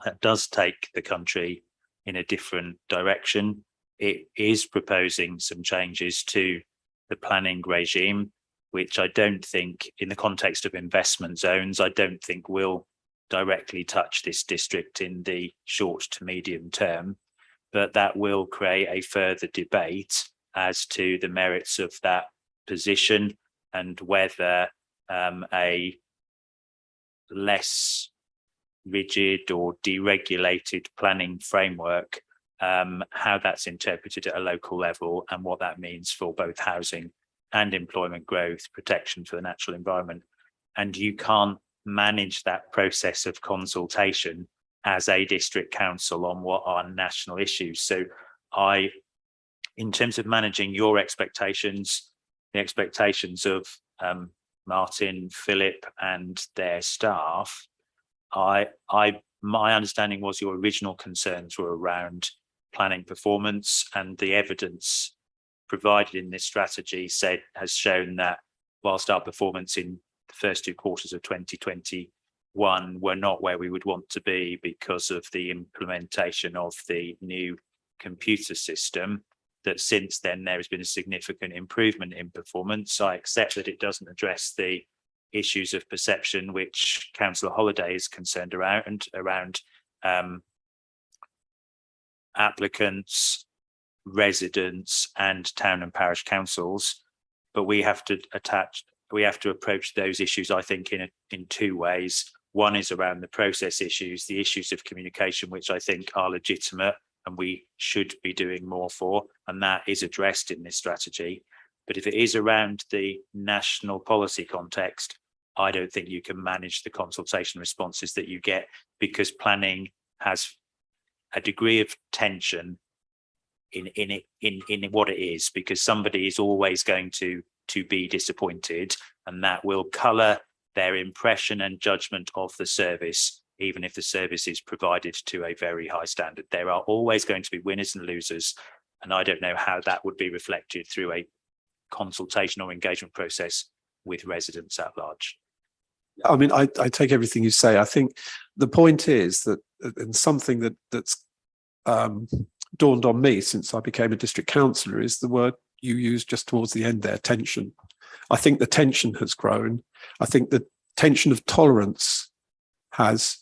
that does take the country in a different direction. It is proposing some changes to the planning regime, which I don't think, in the context of investment zones, I don't think will directly touch this district in the short to medium term, but that will create a further debate as to the merits of that position and whether a less rigid or deregulated planning framework, how that's interpreted at a local level and what that means for both housing and employment growth, protection for the natural environment. And you can't manage that process of consultation as a district council on what are national issues. So in terms of managing your expectations, the expectations of Martin, Philip and their staff, my understanding was your original concerns were around planning performance, and the evidence provided in this strategy has shown that whilst our performance in the first 2 quarters of 2023 one, we're not where we would want to be because of the implementation of the new computer system, that since then there has been a significant improvement in performance. I accept that it doesn't address the issues of perception which Councillor Holliday is concerned around applicants, residents and town and parish councils, but we have to approach those issues, I think, in two ways. One is around the process issues, the issues of communication, which I think are legitimate and we should be doing more for, and that is addressed in this strategy. But if it is around the national policy context, I don't think you can manage the consultation responses that you get, because planning has a degree of tension in what it is, because somebody is always going to be disappointed, and that will colour their impression and judgment of the service, even if the service is provided to a very high standard. There are always going to be winners and losers, and I don't know how that would be reflected through a consultation or engagement process with residents at large. I mean, I take everything you say. I think the point is that, and something that's dawned on me since I became a district councillor, is the word you used just towards the end there, tension. I think the tension has grown. I think the tension of tolerance has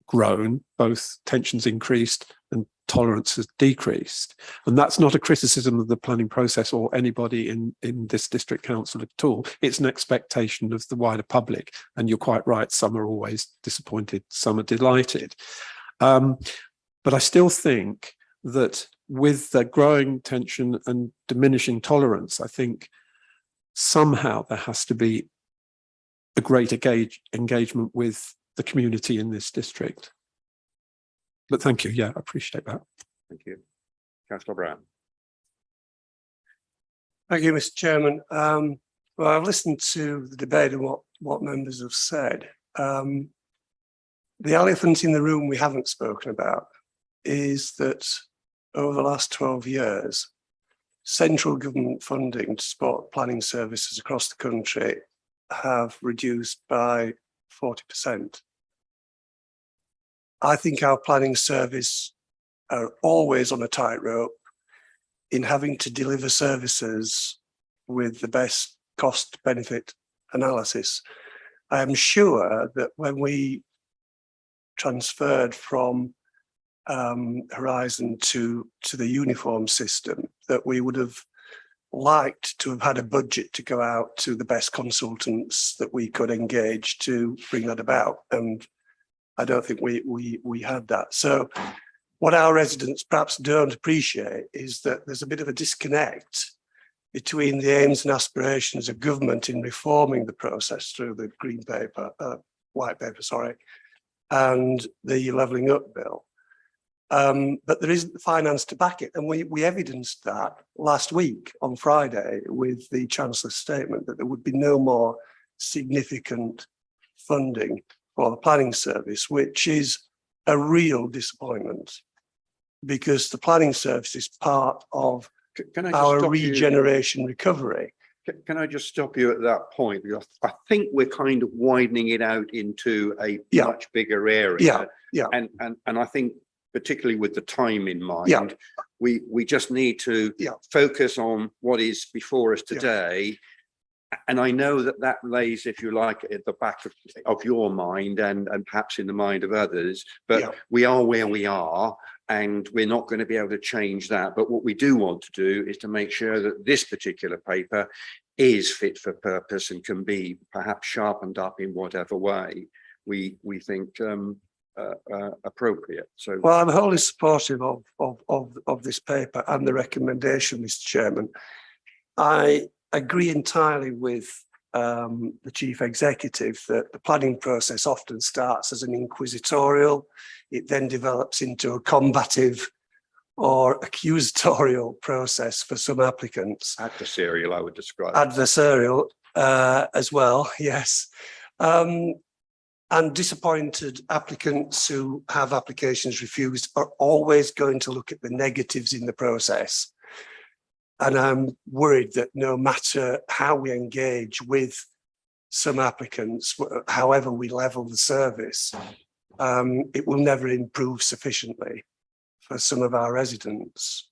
grown, both tensions increased and tolerance has decreased. And that's not a criticism of the planning process or anybody in this district council at all. It's an expectation of the wider public. And you're quite right, some are always disappointed, some are delighted. But I still think that with the growing tension and diminishing tolerance, I think somehow there has to be a great engagement with the community in this district. But thank you. Yeah, I appreciate that. Thank you. Councillor Brown. Thank you, Mr. Chairman. Well, I've listened to the debate and what members have said. The elephant in the room we haven't spoken about is that over the last 12 years, central government funding to support planning services across the country have reduced by 40%. I think our planning service are always on a tightrope in having to deliver services with the best cost benefit analysis. I am sure that when we transferred from Horizon to the uniform system, that we would have liked to have had a budget to go out to the best consultants that we could engage to bring that about, and I don't think we had that. So what our residents perhaps don't appreciate is that there's a bit of a disconnect between the aims and aspirations of government in reforming the process through the white paper, sorry, and the levelling up bill. But there isn't the finance to back it. And we evidenced that last week on Friday with the Chancellor's statement that there would be no more significant funding for the planning service, which is a real disappointment, because the planning service is part of our regeneration recovery. Can I just stop you at that point? Because I think we're kind of widening it out into a much bigger area. And I think, particularly with the time in mind, we just need to focus on what is before us today. And I know that lays, if you like, at the back of your mind and perhaps in the mind of others, but we are where we are and we're not going to be able to change that. But what we do want to do is to make sure that this particular paper is fit for purpose and can be perhaps sharpened up in whatever way we think appropriate. So, well, I'm wholly supportive of this paper and the recommendation, Mr. Chairman. I agree entirely with the Chief Executive that the planning process often starts as an inquisitorial. It then develops into a combative or accusatorial process for some applicants. Adversarial, I would describe. Adversarial as well, yes. And disappointed applicants who have applications refused are always going to look at the negatives in the process. And I'm worried that no matter how we engage with some applicants, however we level the service, it will never improve sufficiently for some of our residents.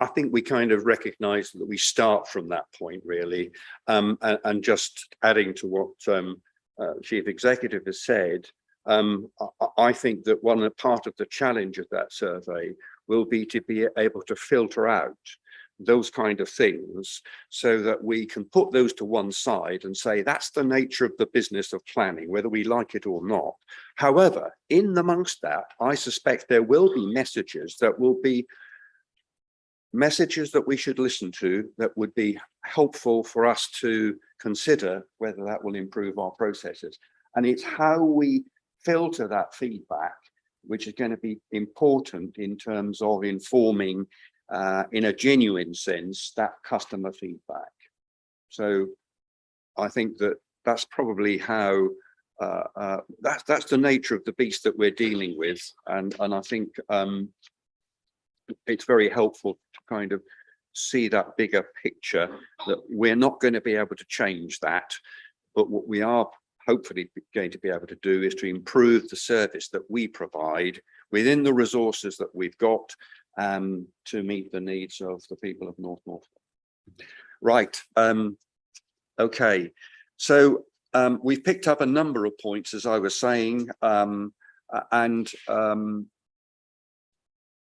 I think we kind of recognise that we start from that point really, and just adding to what Chief Executive has said, I think that part of the challenge of that survey will be to be able to filter out those kind of things so that we can put those to one side and say that's the nature of the business of planning, whether we like it or not. However, in amongst that, I suspect there will be messages that we should listen to that would be helpful for us to consider whether that will improve our processes. And it's how we filter that feedback, which is going to be important in terms of informing in a genuine sense that customer feedback. So I think that that's probably how that's the nature of the beast that we're dealing with, and I think it's very helpful to kind of see that bigger picture, that we're not going to be able to change that, but what we are hopefully going to be able to do is to improve the service that we provide within the resources that we've got to meet the needs of the people of North Norfolk. Right. Okay. So we've picked up a number of points, as I was saying, and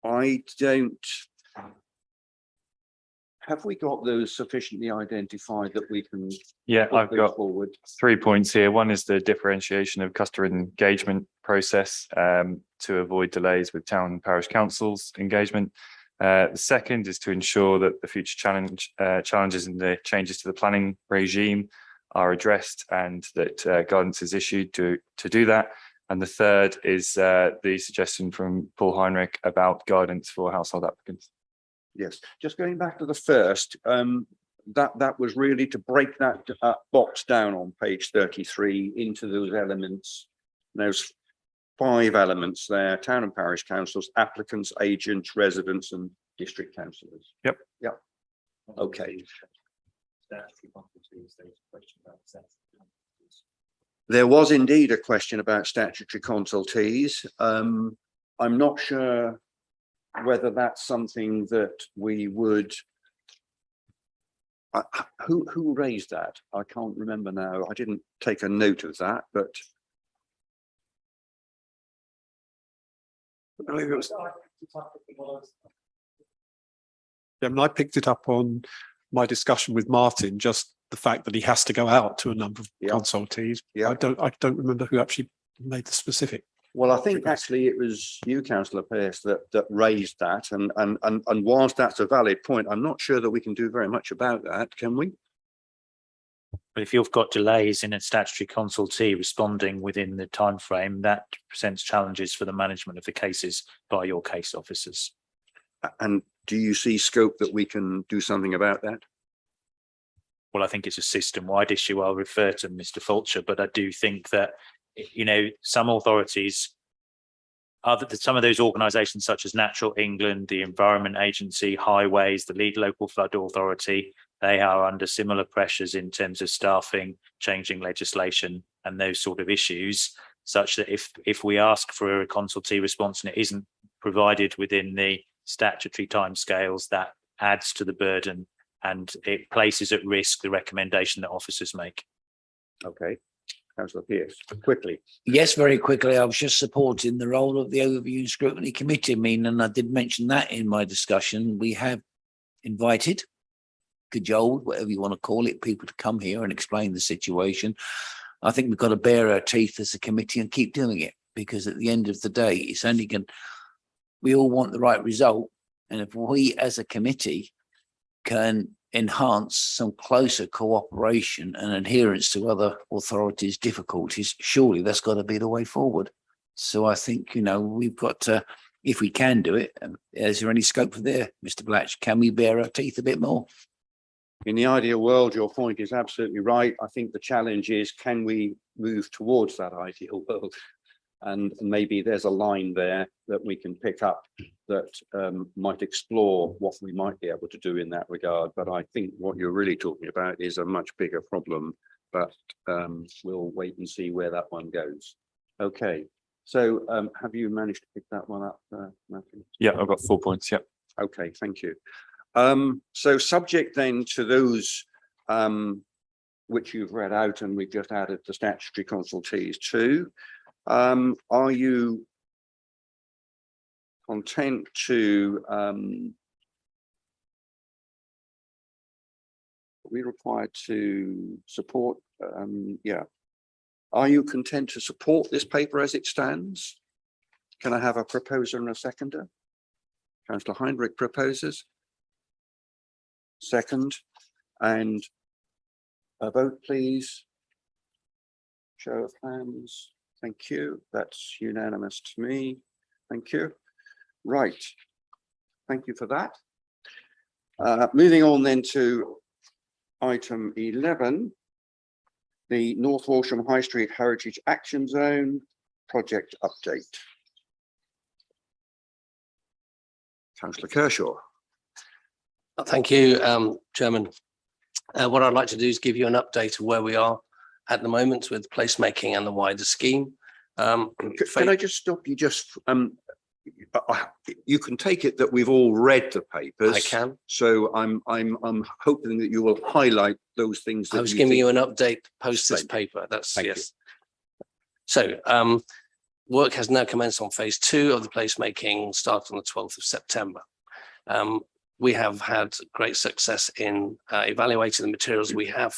I don't. Have we got those sufficiently identified that we can? Yeah, put I've those got forward? 3 points here. One is the differentiation of customer engagement process to avoid delays with town and parish councils engagement. The second is to ensure that the future challenges and the changes to the planning regime are addressed and that guidance is issued to do that. And the third is the suggestion from Paul Heinrich about guidance for household applicants. Yes, just going back to the first, that was really to break that box down on page 33 into those elements. There's 5 elements there: town and parish councils, applicants, agents, residents, and district councillors. Yep. Yep. Okay. There was indeed a question about statutory consultees. I'm not sure whether that's something that we would. Who raised that? I can't remember now. I didn't take a note of that, but I believe it was. I picked it up on my discussion with Martin, just the fact that he has to go out to a number of consultees. Yeah. I don't remember who actually made the specific. well, I think actually it was you, Councillor Pearce, that raised that, and whilst that's a valid point, I'm not sure that we can do very much about that, can we? But if you've got delays in a statutory consultee responding within the time frame, that presents challenges for the management of the cases by your case officers. And do you see scope that we can do something about that? Well, I think it's a system-wide issue. I'll refer to Mr. Fulcher, but I do think that, you know, some authorities, some of those organisations such as Natural England, the Environment Agency, Highways, the Lead Local Flood Authority, they are under similar pressures in terms of staffing, changing legislation and those sort of issues, such that if we ask for a consultee response and it isn't provided within the statutory timescales, that adds to the burden and it places at risk the recommendation that officers make. Okay, Councillor Pearce, quickly. Yes, very quickly. I was just supporting the role of the Overview and Scrutiny Committee. I mean, and I did mention that in my discussion. We have invited, cajoled, whatever you want to call it, people to come here and explain the situation. I think we've got to bare our teeth as a committee and keep doing it, because at the end of the day, it's only going. We all want the right result, and if we as a committee can enhance some closer cooperation and adherence to other authorities' difficulties, surely that's got to be the way forward. So I think, you know, we've got to, if we can do it, is there any scope for there, Mr. Blatch? Can we bare our teeth a bit more? In the ideal world, your point is absolutely right. I think the challenge is, can we move towards that ideal world? And maybe there's a line there that we can pick up that might explore what we might be able to do in that regard. But I think what you're really talking about is a much bigger problem but we'll wait and see where that one goes. Okay, so have you managed to pick that one up, Matthew? Yeah, I've got 4 points. Yeah. Okay, thank you. So subject then to those which you've read out, and we've just added the statutory consultees too. Are you content to are we required to support are you content to support this paper as it stands? Can I have a proposer and a seconder? Councillor Heinrich proposes. Second, and a vote please. Show of hands. Thank you. That's unanimous to me. Thank you. Right. Thank you for that. Moving on then to item 11, the North Walsham High Street Heritage Action Zone project update. Councillor Kershaw. Thank you, Chairman. What I'd like to do is give you an update of where we are at the moment with placemaking and the wider scheme. Can I just stop you? Just you can take it that we've all read the papers. I can. So I'm hoping that you will highlight those things. That I was giving you think- an update post this Splendid. paper. That's Thank yes. So work has now commenced on phase 2 of the placemaking, starting on the 12th of September. We have had great success in evaluating the materials we have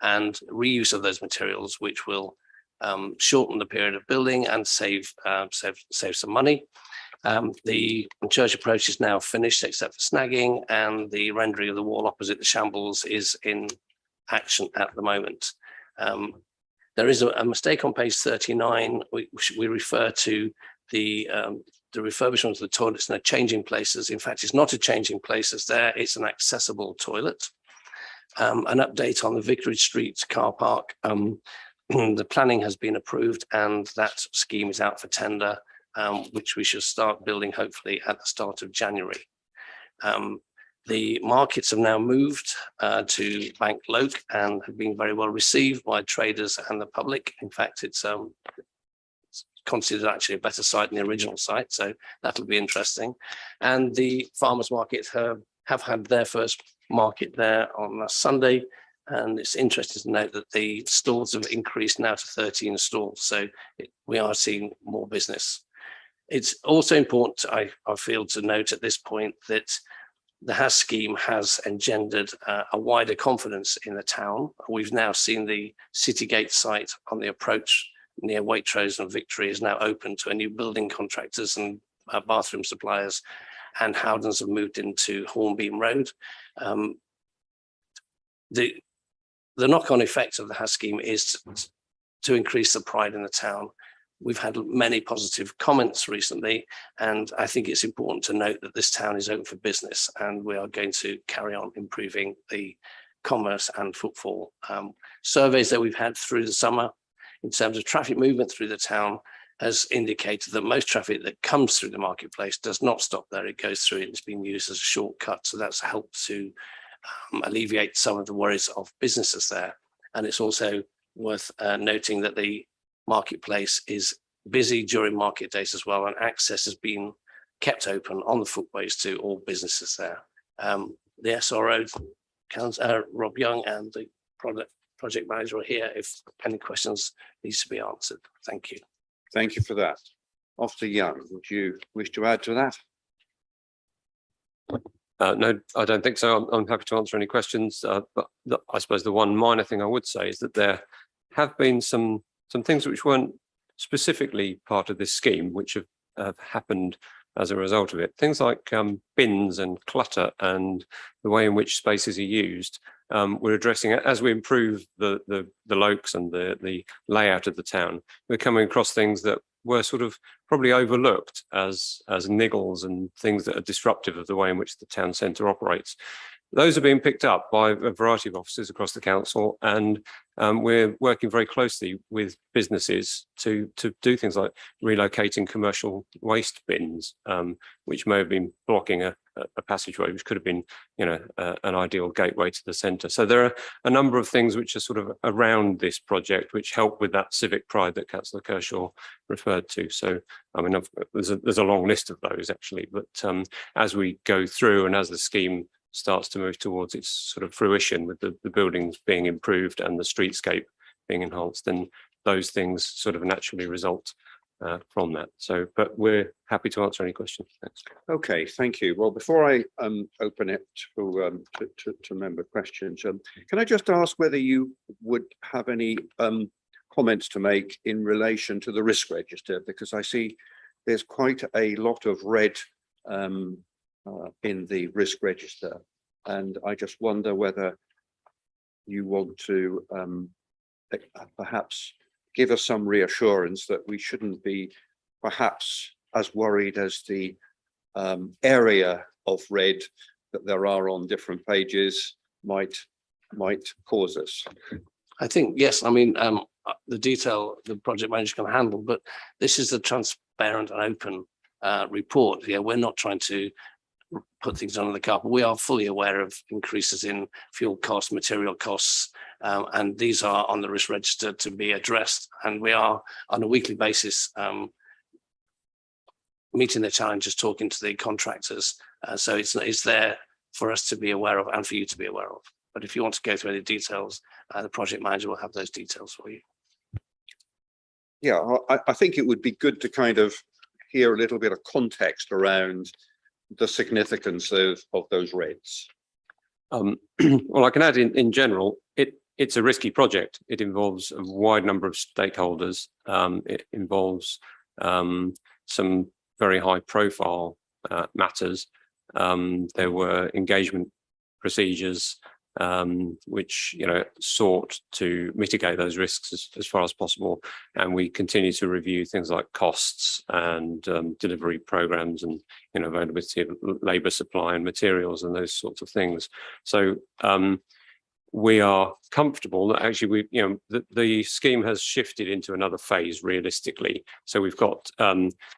and reuse of those materials, which will shorten the period of building and save some money. The church approach is now finished except for snagging, and the rendering of the wall opposite the shambles is in action at the moment. There is a mistake on page 39. We refer to the refurbishment of the toilets and the changing places. In fact, it's not a changing places there, it's an accessible toilet. An update on the Vicarage Street car park. The planning has been approved and that scheme is out for tender, which we should start building hopefully at the start of January. The markets have now moved to Bank Loke and have been very well received by traders and the public. In fact, it's considered actually a better site than the original site, so that'll be interesting. And the farmers market have had their first market there on last Sunday, and it's interesting to note that the stalls have increased now to 13 stalls, so we are seeing more business. It's also important, I feel, to note at this point that the HAS scheme has engendered a wider confidence in the town. We've now seen the Citygate site on the approach near Waitrose and Victory is now open to a new building contractors and bathroom suppliers, and Howdens have moved into Hornbeam Road. The knock-on effect of the HAS scheme is to increase the pride in the town. We've had many positive comments recently, and I think it's important to note that this town is open for business and we are going to carry on improving the commerce and footfall. Surveys that we've had through the summer in terms of traffic movement through the town has indicated that most traffic that comes through the marketplace does not stop there. It goes through and it's been used as a shortcut. So that's helped to alleviate some of the worries of businesses there. And it's also worth noting that the marketplace is busy during market days as well, and access has been kept open on the footways to all businesses there. The SRO, Rob Young, and the project manager are here if any questions needs to be answered. Thank you. Thank you for that. Officer Young, would you wish to add to that? No, I don't think so. I'm happy to answer any questions, but I suppose the one minor thing I would say is that there have been some things which weren't specifically part of this scheme, which have happened as a result of it. Things like bins and clutter and the way in which spaces are used. We're addressing it as we improve the lokes and the layout of the town. We're coming across things that were sort of probably overlooked as niggles and things that are disruptive of the way in which the town centre operates. those are being picked up by a variety of offices across the council, and we're working very closely with businesses to do things like relocating commercial waste bins, which may have been blocking a passageway, which could have been, an ideal gateway to the centre. So there are a number of things which are sort of around this project, which help with that civic pride that Councillor Kershaw referred to. So, I mean, there's a long list of those actually, but as we go through and as the scheme starts to move towards its sort of fruition, with the buildings being improved and the streetscape being enhanced, then those things sort of naturally result from that. So, but we're happy to answer any questions. Thanks. Okay, thank you. Well, before I open it to member questions, can I just ask whether you would have any comments to make in relation to the risk register, because I see there's quite a lot of red in the risk register, and I just wonder whether you want to perhaps give us some reassurance that we shouldn't be perhaps as worried as the area of red that there are on different pages might cause us. I think, yes, I mean, the detail the project manager can handle, but this is a transparent and open report. Yeah, we're not trying to put things under the carpet. We are fully aware of increases in fuel costs, material costs, and these are on the risk register to be addressed. And we are on a weekly basis meeting the challenges, talking to the contractors. So it's there for us to be aware of and for you to be aware of. But if you want to go through any details, the project manager will have those details for you. Yeah, I think it would be good to kind of hear a little bit of context around the significance of those reds. Well, I can add in general, it's a risky project. It involves a wide number of stakeholders. It involves some very high profile matters. There were engagement procedures which sought to mitigate those risks as far as possible, and we continue to review things like costs and delivery programs and availability of labour supply and materials and those sorts of things. So we are comfortable that actually the scheme has shifted into another phase realistically. So we've got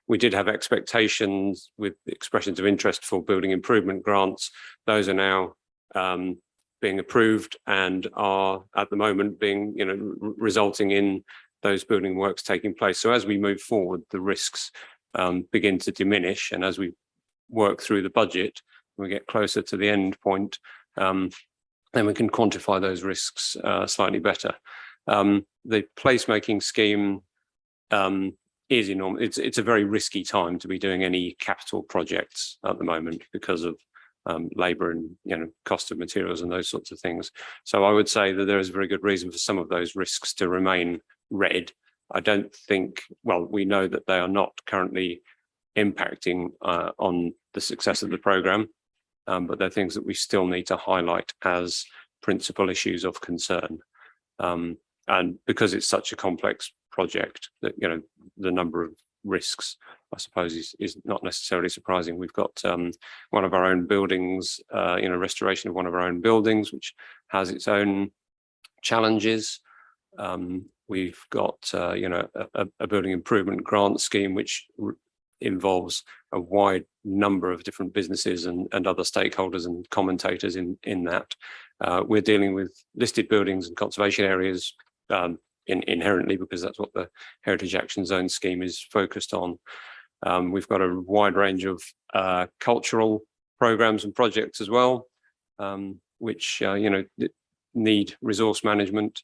we did have expectations with expressions of interest for building improvement grants. Those are now being approved and are at the moment being resulting in those building works taking place. So as we move forward, the risks begin to diminish, and as we work through the budget, we get closer to the end point, then we can quantify those risks slightly better. The placemaking scheme is enormous. It's a very risky time to be doing any capital projects at the moment because of labour and cost of materials and those sorts of things. So I would say that there is a very good reason for some of those risks to remain red. I don't think, well, we know that they are not currently impacting on the success of the programme, but they're things that we still need to highlight as principal issues of concern. And because it's such a complex project, that the number of risks, I suppose, is not necessarily surprising. We've got one of our own buildings, restoration of one of our own buildings, which has its own challenges. We've got a building improvement grant scheme, which involves a wide number of different businesses and other stakeholders and commentators in that. We're dealing with listed buildings and conservation areas inherently, because that's what the Heritage Action Zone scheme is focused on. We've got a wide range of cultural programs and projects as well, which need resource management.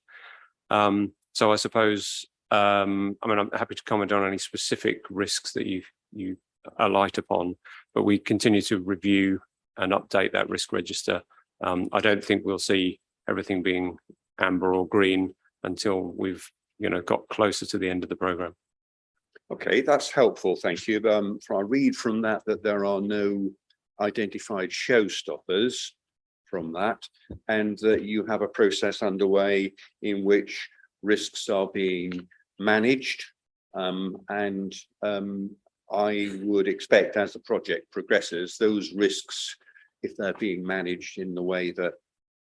So I suppose, I'm happy to comment on any specific risks that you alight upon, but we continue to review and update that risk register. I don't think we'll see everything being amber or green until we've got closer to the end of the programme. Okay, that's helpful, thank you. I read from that there are no identified showstoppers from that, and that you have a process underway in which risks are being managed, and I would expect, as the project progresses, those risks if they're being managed in the way that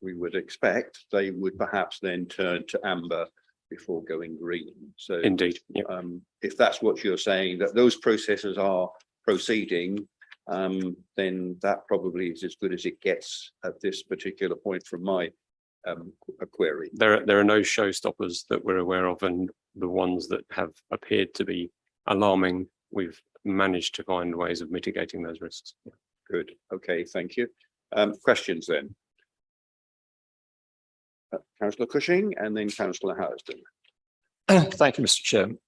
we would expect, they would perhaps then turn to amber before going green. So Indeed, yeah. if that's what you're saying, that those processes are proceeding, then that probably is as good as it gets at this particular point from my query. There are no showstoppers that we're aware of, and the ones that have appeared to be alarming, we've managed to find ways of mitigating those risks. Good. Okay, thank you. Questions then? Councillor Cushing and then Councillor Howsden. Thank you, Mr. Chairman.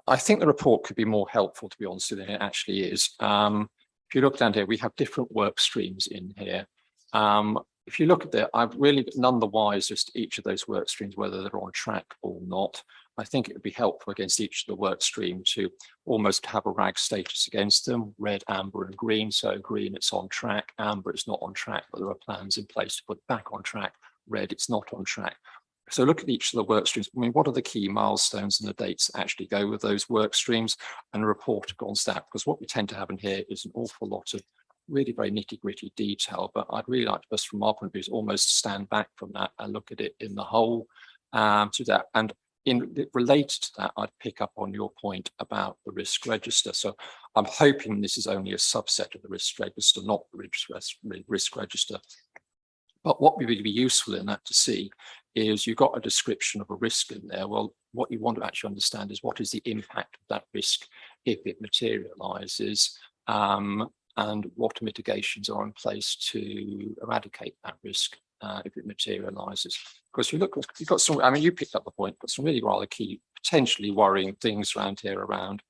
I think the report could be more helpful, to be honest, than it actually is. If you look down here, we have different work streams in here. If you look at that, I've really none the wiser as to each of those work streams, whether they're on track or not. I think it would be helpful against each of the work stream to almost have a RAG status against them, red, amber and green. So green, it's on track, amber, it's not on track, but there are plans in place to put it back on track, red, it's not on track. So look at each of the work streams. I mean, what are the key milestones and the dates that actually go with those work streams, and report on that? Because what we tend to have in here is an awful lot of really very nitty gritty detail, but I'd really like to, just from our point of view, is almost stand back from that and look at it in the whole to that. And related to that, I'd pick up on your point about the risk register. So I'm hoping this is only a subset of the risk register, not the risk register. But what would really be useful in that to see is you've got a description of a risk in there. Well, what you want to actually understand is what is the impact of that risk if it materializes, and what mitigations are in place to eradicate that risk if it materializes. Because you look, you've got some, I mean, you picked up the point, but some really rather key, potentially worrying things around here around.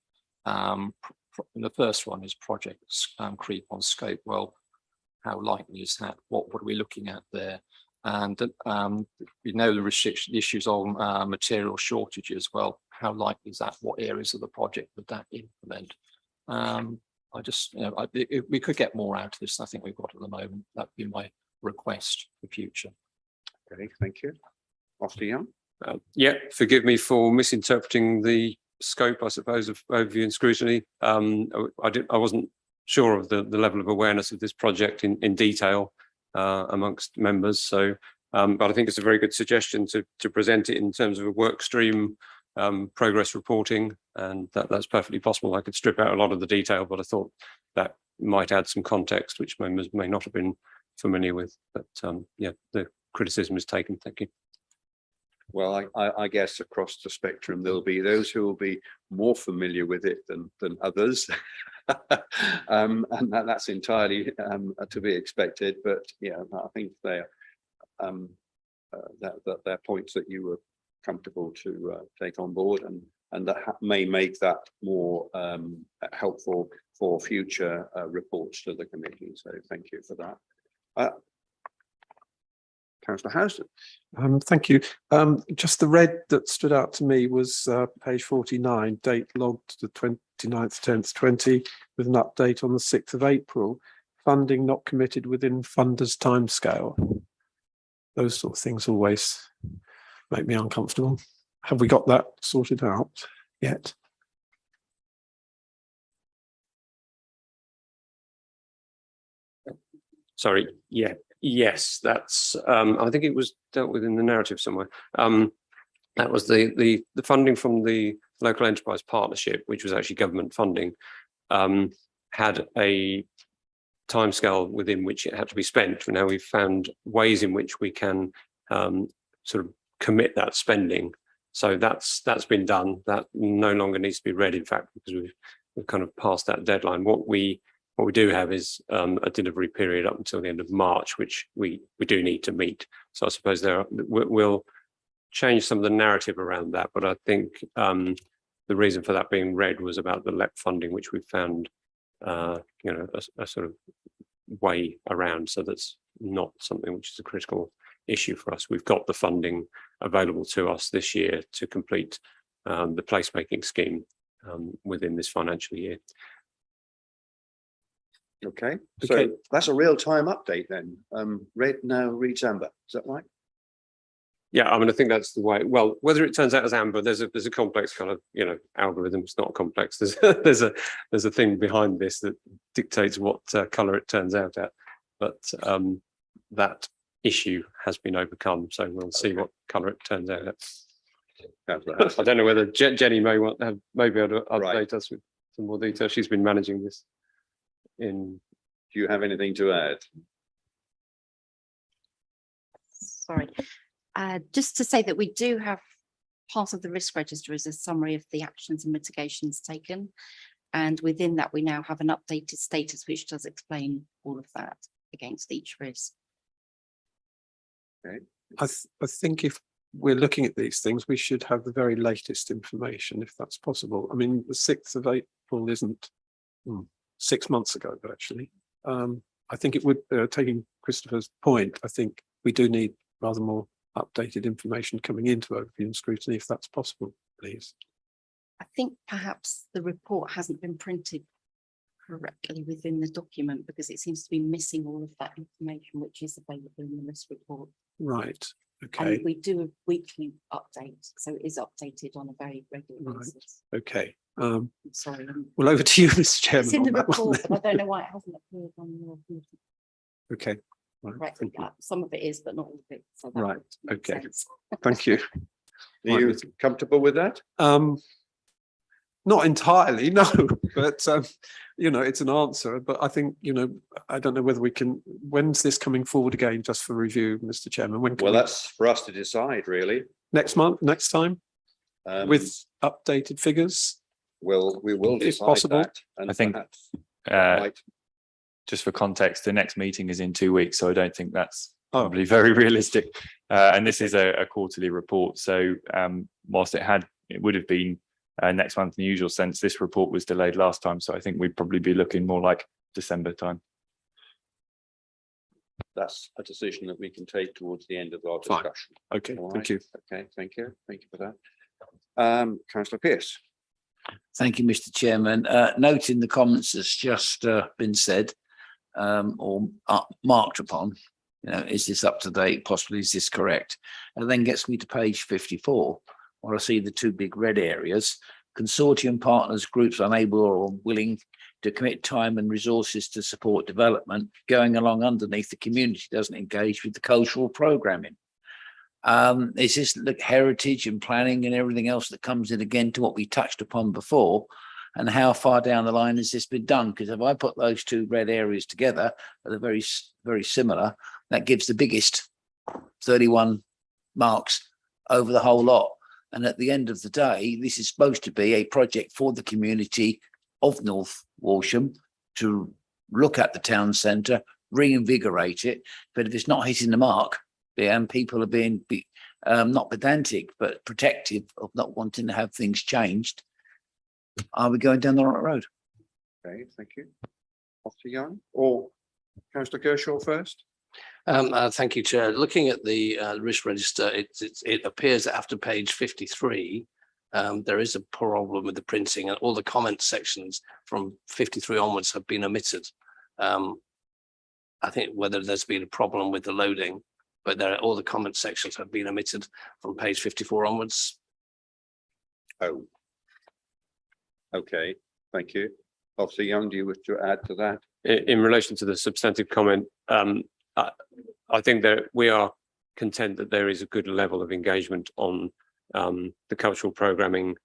The first one is projects creep on scope. Well, how likely is that? What are we looking at there? And we know the restriction issues on material shortages. Well, how likely is that? What areas of the project would that implement? I just, you know, if we could get more out of this, I think we've got at the moment. That'd be my request for future. Okay, thank you. Officer Young. Yeah, forgive me for misinterpreting the scope, I suppose, of overview and scrutiny. I wasn't sure of the level of awareness of this project in detail amongst members. So, but I think it's a very good suggestion to present it in terms of a work stream progress reporting, and that's perfectly possible. I could strip out a lot of the detail, but I thought that might add some context which members may not have been familiar with. But yeah, the criticism is taken. Thank you. Well, I guess across the spectrum, there'll be those who will be more familiar with it than others. And that's entirely to be expected. But yeah, I think they're points that you were comfortable to take on board, and that may make that more helpful for future reports to the committee. So thank you for that. Councillor Howsden. Thank you. Just the red that stood out to me was page 49, date logged the 29th, 10th, 20, with an update on the 6th of April. Funding not committed within funders' timescale. Those sort of things always make me uncomfortable. Have we got that sorted out yet? Sorry. Yeah. Yes, that's. I think it was dealt with in the narrative somewhere. That was the funding from the local enterprise partnership, which was actually government funding, had a timescale within which it had to be spent. Now we've found ways in which we can sort of commit that spending. So that's been done. That no longer needs to be read, in fact, because we've kind of passed that deadline. What we do have is a delivery period up until the end of March, which we do need to meet. So I suppose we'll change some of the narrative around that. But I think the reason for that being read was about the LEP funding, which we found, a sort of way around. So that's not something which is a critical issue for us. We've got the funding available to us this year to complete the placemaking scheme within this financial year. Okay, so that's a real-time update then. Red now reads amber. Is that right? Yeah, I mean, I think that's the way. Well, whether it turns out as amber, there's a complex kind of, algorithm. It's not complex. There's a thing behind this that dictates what color it turns out at. But that issue has been overcome. So we'll see what color it turns out at. I don't know whether Jenny may be able to update us with some more detail. She's been managing this. Do you have anything to add? Sorry. Just to say that we do have part of the risk register is a summary of the actions and mitigations taken. And within that, we now have an updated status, which does explain all of that against each risk. Okay. I think if we're looking at these things, we should have the very latest information, if that's possible. I mean, the 6th of April isn't 6 months ago, but actually, I think it would, taking Christopher's point, I think we do need rather more updated information coming into overview and scrutiny, if that's possible, please. I think perhaps the report hasn't been printed correctly within the document because it seems to be missing all of that information which is available in the risk report. Right. Okay. And we do a weekly update, so it is updated on a very regular basis. Okay. I'm sorry. Well, over to you, Mr. Chairman. It's in the on that one report, but I then. don't know why it hasn't appeared on your committee. Okay. Right. Thank you. Some of it is, but not all of it. So that Right. would make Okay. sense. Thank you. Are you comfortable with that? Not entirely, no, but it's an answer. But I think, I don't know whether we can. When's this coming forward again, just for review, Mr. Chairman? When? Well, that's for us to decide, really. Next month, next time, with updated figures. Well, we will if decide possible. that. And I think, perhaps, just for context, the next meeting is in 2 weeks, so I don't think that's probably very realistic. And this is a quarterly report, so whilst it would have been next month in the usual sense, this report was delayed last time, so I think we'd probably be looking more like December time. that's a decision that we can take towards the end of our discussion. Okay, All thank right. you. Okay, thank you for that. Councillor Pearce. Thank you, Mr. Chairman. Noting the comments that's just been said or marked upon, is this up to date? Possibly, is this correct? And then gets me to page 54, where I see the two big red areas: consortium partners, groups unable or unwilling to commit time and resources to support development. Going along underneath, the community doesn't engage with the cultural programming. Is this heritage and planning and everything else that comes in again to what we touched upon before? And how far down the line has this been done? Because if I put those two red areas together, they're very, very similar. That gives the biggest 31 marks over the whole lot. And at the end of the day, this is supposed to be a project for the community of North Walsham to look at the town centre, reinvigorate it. But if it's not hitting the mark, and people are being not pedantic, but protective of not wanting to have things changed, are we going down the right road? Okay, thank you. Officer Young or Councillor Kershaw first? Thank you, Chair. Looking at the risk register, it appears that after page 53, there is a problem with the printing, and all the comment sections from 53 onwards have been omitted. I think whether there's been a problem with the loading, but all the comment sections have been omitted from page 54 onwards. Oh. Okay, thank you. Officer Young, do you wish to add to that? In relation to the substantive comment, I think that we are content that there is a good level of engagement on the cultural programming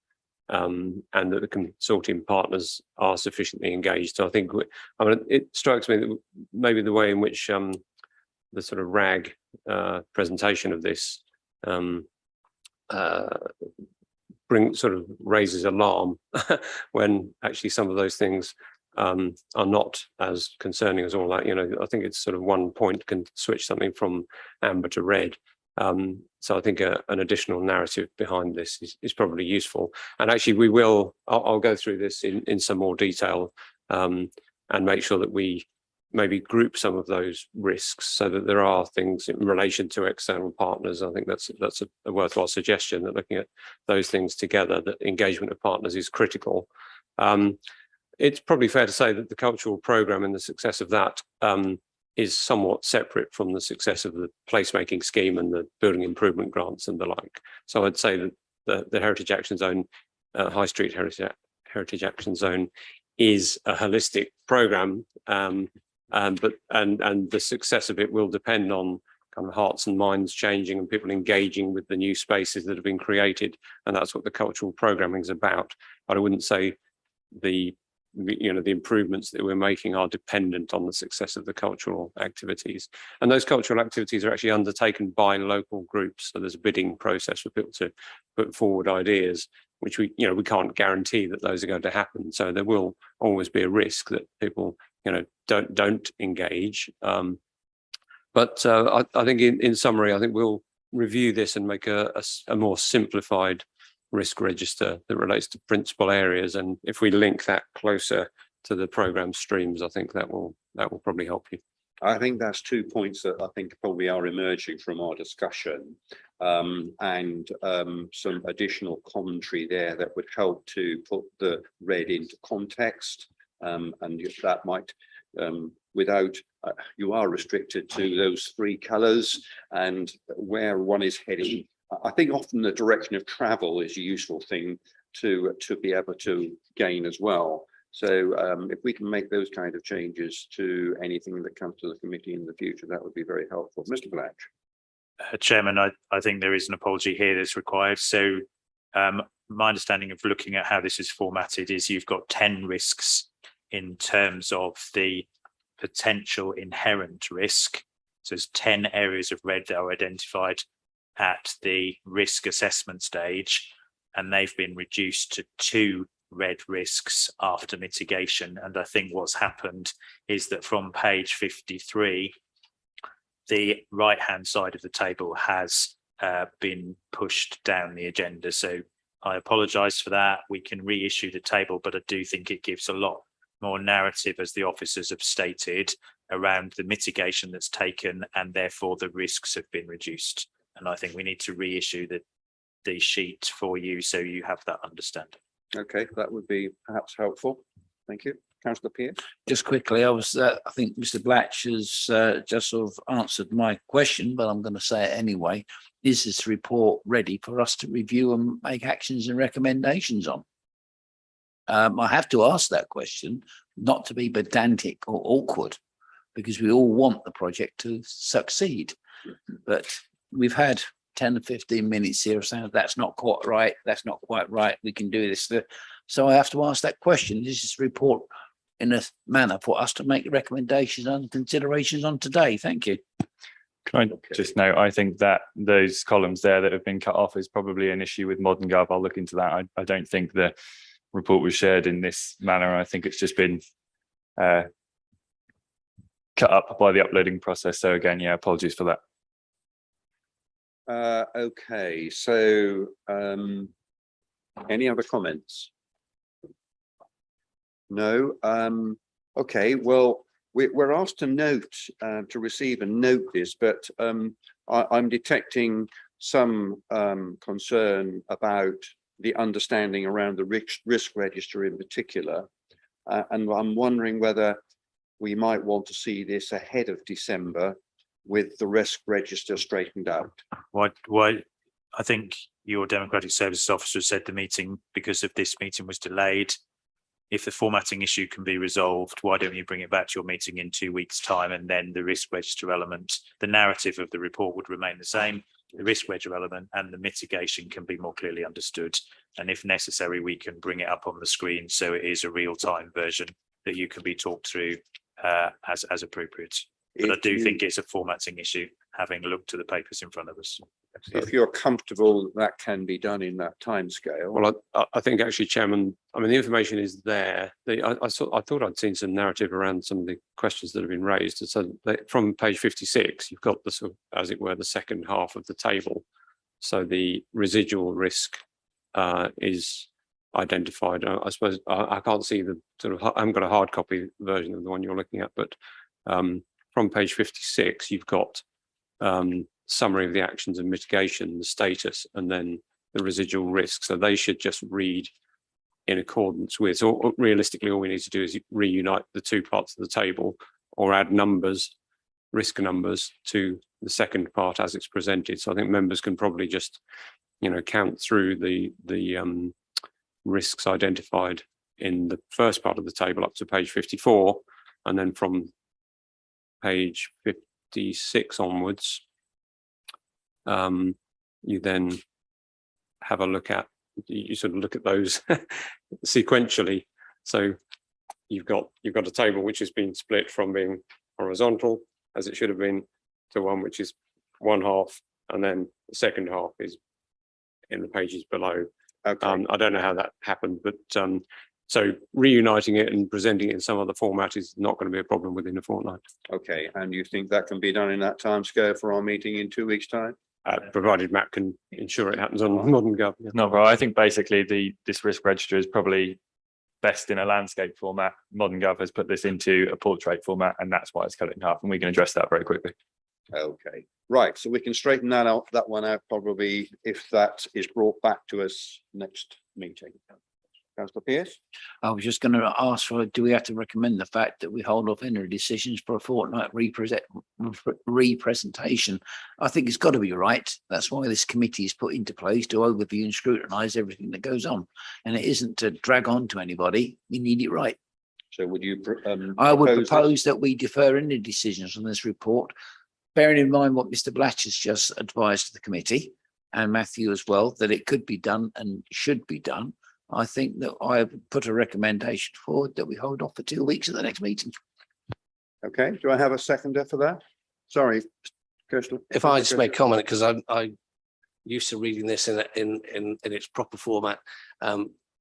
and that the consortium partners are sufficiently engaged. So I think, it strikes me that maybe the way in which the sort of RAG presentation of this raises alarm when actually some of those things are not as concerning as all that. I think it's sort of one point can switch something from amber to red. So I think an additional narrative behind this is probably useful. And actually I'll go through this in some more detail and make sure that we maybe group some of those risks so that there are things in relation to external partners. I think that's a worthwhile suggestion, that looking at those things together, that engagement of partners is critical. It's probably fair to say that the cultural programme and the success of that is somewhat separate from the success of the placemaking scheme and the building improvement grants and the like. So I'd say that the Heritage Action Zone, High Street Heritage Action Zone, is a holistic programme, but the success of it will depend on kind of hearts and minds changing and people engaging with the new spaces that have been created, and that's what the cultural programming is about. But I wouldn't say the improvements that we're making are dependent on the success of the cultural activities, and those cultural activities are actually undertaken by local groups. So there's a bidding process for people to put forward ideas, which we can't guarantee that those are going to happen. So there will always be a risk that people don't engage. But I think in summary, I think we'll review this and make a more simplified risk register that relates to principal areas. And if we link that closer to the programme streams, I think that will probably help you. I think that's 2 points that I think probably are emerging from our discussion, and some additional commentary there that would help to put the red into context, and that might, without, you are restricted to those 3 colours and where one is heading. I think often the direction of travel is a useful thing to be able to gain as well. So if we can make those kind of changes to anything that comes to the committee in the future, that would be very helpful. Mr. Blatch. Chairman, I think there is an apology here that's required. So my understanding of looking at how this is formatted is you've got 10 risks in terms of the potential inherent risk. So there's 10 areas of red that are identified at the risk assessment stage, and they've been reduced to 2 red risks after mitigation. And I think what's happened is that from page 53, the right hand side of the table has been pushed down the agenda. So I apologise for that. We can reissue the table, but I do think it gives a lot more narrative, as the officers have stated, around the mitigation that's taken, and therefore the risks have been reduced. And I think we need to reissue the sheet for you so you have that understanding. Okay, that would be perhaps helpful. Thank you. Councillor Pearce. Just quickly, I think Mr. Blatch has just sort of answered my question, but I'm going to say it anyway. Is this report ready for us to review and make actions and recommendations on? I have to ask that question, not to be pedantic or awkward, because we all want the project to succeed. But we've had 10 or 15 minutes here of saying that's not quite right, that's not quite right, we can do this. So I have to ask that question. Is this report in a manner for us to make recommendations and considerations on today? Thank you. Can I just note, I think that those columns there that have been cut off is probably an issue with Modern Gov. I'll look into that. I don't think the report was shared in this manner. I think it's just been cut up by the uploading process. So again, yeah, apologies for that. Okay, so any other comments? No. Okay, well, we're asked to note, to receive and note this, but I'm detecting some concern about the understanding around the risk register in particular, and I'm wondering whether we might want to see this ahead of December with the risk register straightened out. Why? I think your Democratic Services Officer said the meeting, because of this meeting was delayed. If the formatting issue can be resolved, why don't you bring it back to your meeting in 2 weeks' time, and then the risk register element, the narrative of the report would remain the same. The risk register element and the mitigation can be more clearly understood. And if necessary, we can bring it up on the screen so it is a real-time version that you can be talked through as appropriate. But I do think it's a formatting issue, having looked to the papers in front of us. If you're comfortable that can be done in that timescale. Well, I think actually, Chairman, I mean, the information is there. I thought I'd seen some narrative around some of the questions that have been raised. And so from page 56, you've got the sort of, as it were, the second half of the table. So the residual risk is identified. I suppose I can't see the sort of, I haven't got a hard copy version of the one you're looking at, but from page 56, you've got summary of the actions and mitigation, the status, and then the residual risk. So they should just read in accordance with, so realistically, all we need to do is reunite the 2 parts of the table or add numbers risk numbers to the second part as it's presented. So I think members can probably just, count through the risks identified in the first part of the table up to page 54, and then from page 56 onwards, you then have a look at, you sort of look at those sequentially. So you've got a table which has been split from being horizontal, as it should have been, to one which is one half, and then the second half is in the pages below. Okay. I don't know how that happened, but so reuniting it and presenting it in some other format is not going to be a problem within a fortnight. Okay, and you think that can be done in that time scale for our meeting in 2 weeks' time? Provided Matt can ensure it happens on modern gov. Yeah. No, well, I think basically this risk register is probably best in a landscape format. Modern Gov has put this into a portrait format, and that's why it's cut it in half, and we can address that very quickly. Okay, right, so we can straighten that one out probably if that is brought back to us next meeting. Councillor Pearce? I was just going to ask for, do we have to recommend the fact that we hold off any decisions for a fortnight representation? I think it's got to be right. That's why this committee is put into place, to overview and scrutinise everything that goes on. And it isn't to drag on to anybody. We need it right. So would you? I would propose that we defer any decisions on this report, bearing in mind what Mr. Blatch has just advised to the committee, and Matthew as well, that it could be done and should be done. I think that I have put a recommendation forward that we hold off for 2 weeks at the next meeting. Okay, do I have a seconder for that? Sorry, Kirsten. If I just make comment, because I used to reading this in its proper format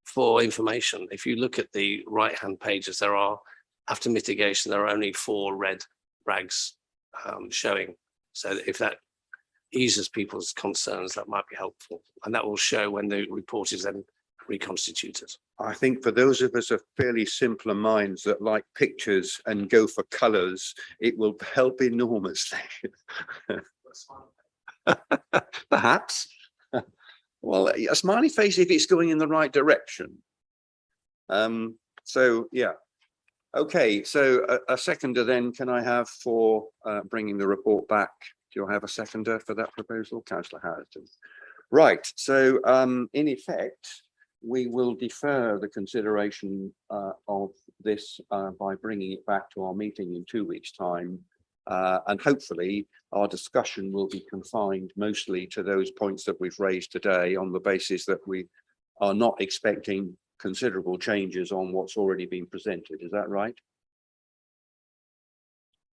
for information. If you look at the right-hand pages, there are, after mitigation, there are only 4 red rags showing. So if that eases people's concerns, that might be helpful. And that will show when the report is then reconstituted. I think for those of us of fairly simpler minds that like pictures and go for colours, it will help enormously. Perhaps. Well, a smiley face if it's going in the right direction. So yeah. Okay, so a seconder then can I have for bringing the report back? Do I have a seconder for that proposal? Councillor Harrington. Right, so in effect, we will defer the consideration of this by bringing it back to our meeting in 2 weeks' time. And hopefully our discussion will be confined mostly to those points that we've raised today, on the basis that we are not expecting considerable changes on what's already been presented. Is that right?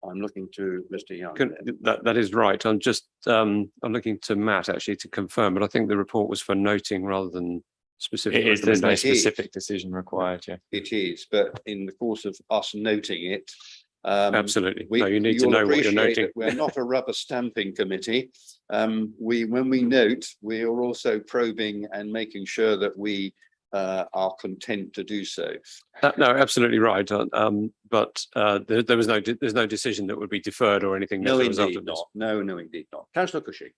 I'm looking to Mr. Young. That is right. I'm just I'm looking to Matt actually to confirm, but I think the report was for noting rather than specific. It is, there's no recommendation. specific decision required, yeah. It is, but in the course of us noting it, Absolutely. No, you need to know what you're noting. We're not a rubber stamping committee. When we note, we are also probing and making sure that we are content to do so. No, absolutely right. But there's no decision that would be deferred or anything. No, as a result indeed of this. not. No, indeed not. Councillor Cushing.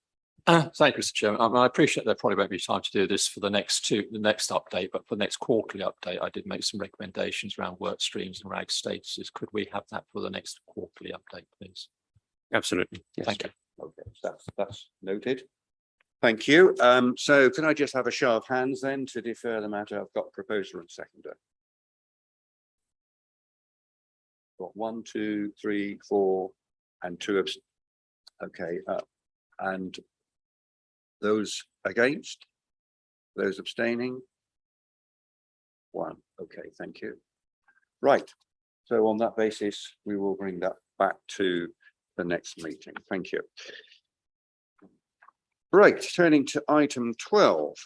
Thank you, Mr. Chairman. I appreciate there probably won't be time to do this for the next update, but for the next quarterly update, I did make some recommendations around work streams and RAG statuses. Could we have that for the next quarterly update, please? Absolutely. Yes. Thank you. Okay, that's noted. Thank you. So can I just have a show of hands then to defer the matter? I've got proposer and seconder. Got 1, 2, 3, 4, and 2. Okay, and those against? Those abstaining? 1. Okay, thank you. Right. So on that basis, we will bring that back to the next meeting. Thank you. Right, turning to item 12.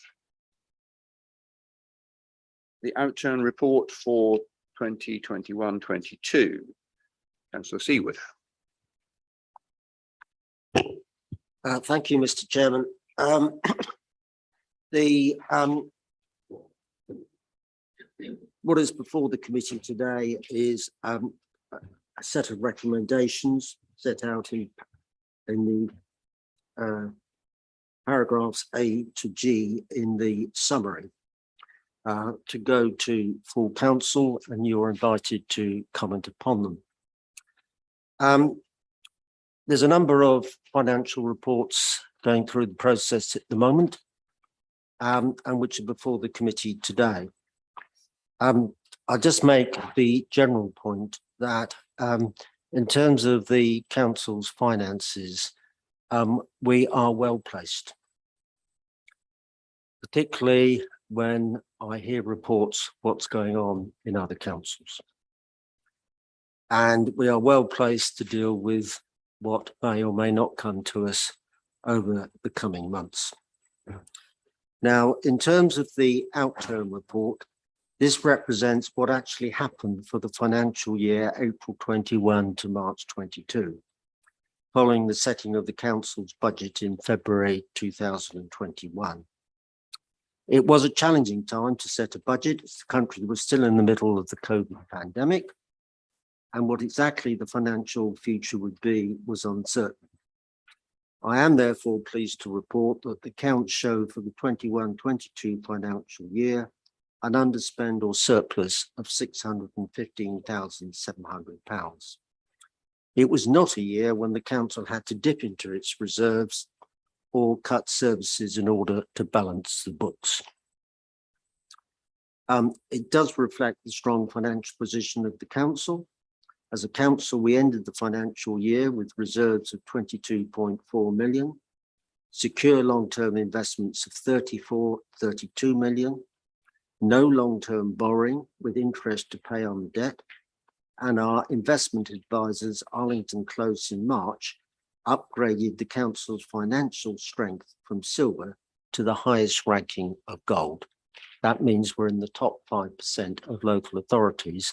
The outturn report for 2021-22. Councillor Seawood. Thank you, Mr. Chairman. What is before the committee today is a set of recommendations set out in the paragraphs A to G in the summary to go to full council, and you're invited to comment upon them. There's a number of financial reports going through the process at the moment, and which are before the committee today. I'll just make the general point that in terms of the council's finances, we are well placed, particularly when I hear reports what's going on in other councils. And we are well placed to deal with what may or may not come to us over the coming months. Now, in terms of the outturn report, this represents what actually happened for the financial year April 21 to March 22, following the setting of the council's budget in February 2021. It was a challenging time to set a budget as the country was still in the middle of the COVID pandemic, and what exactly the financial future would be was uncertain. I am therefore pleased to report that the accounts show for the 21-22 financial year an underspend or surplus of £615,700. It was not a year when the council had to dip into its reserves or cut services in order to balance the books. It does reflect the strong financial position of the council. As a council, we ended the financial year with reserves of 22.4 million, secure long-term investments of 32 million, no long-term borrowing with interest to pay on the debt, and our investment advisors, Arlington Close in March, upgraded the council's financial strength from silver to the highest ranking of gold. That means we're in the top 5% of local authorities,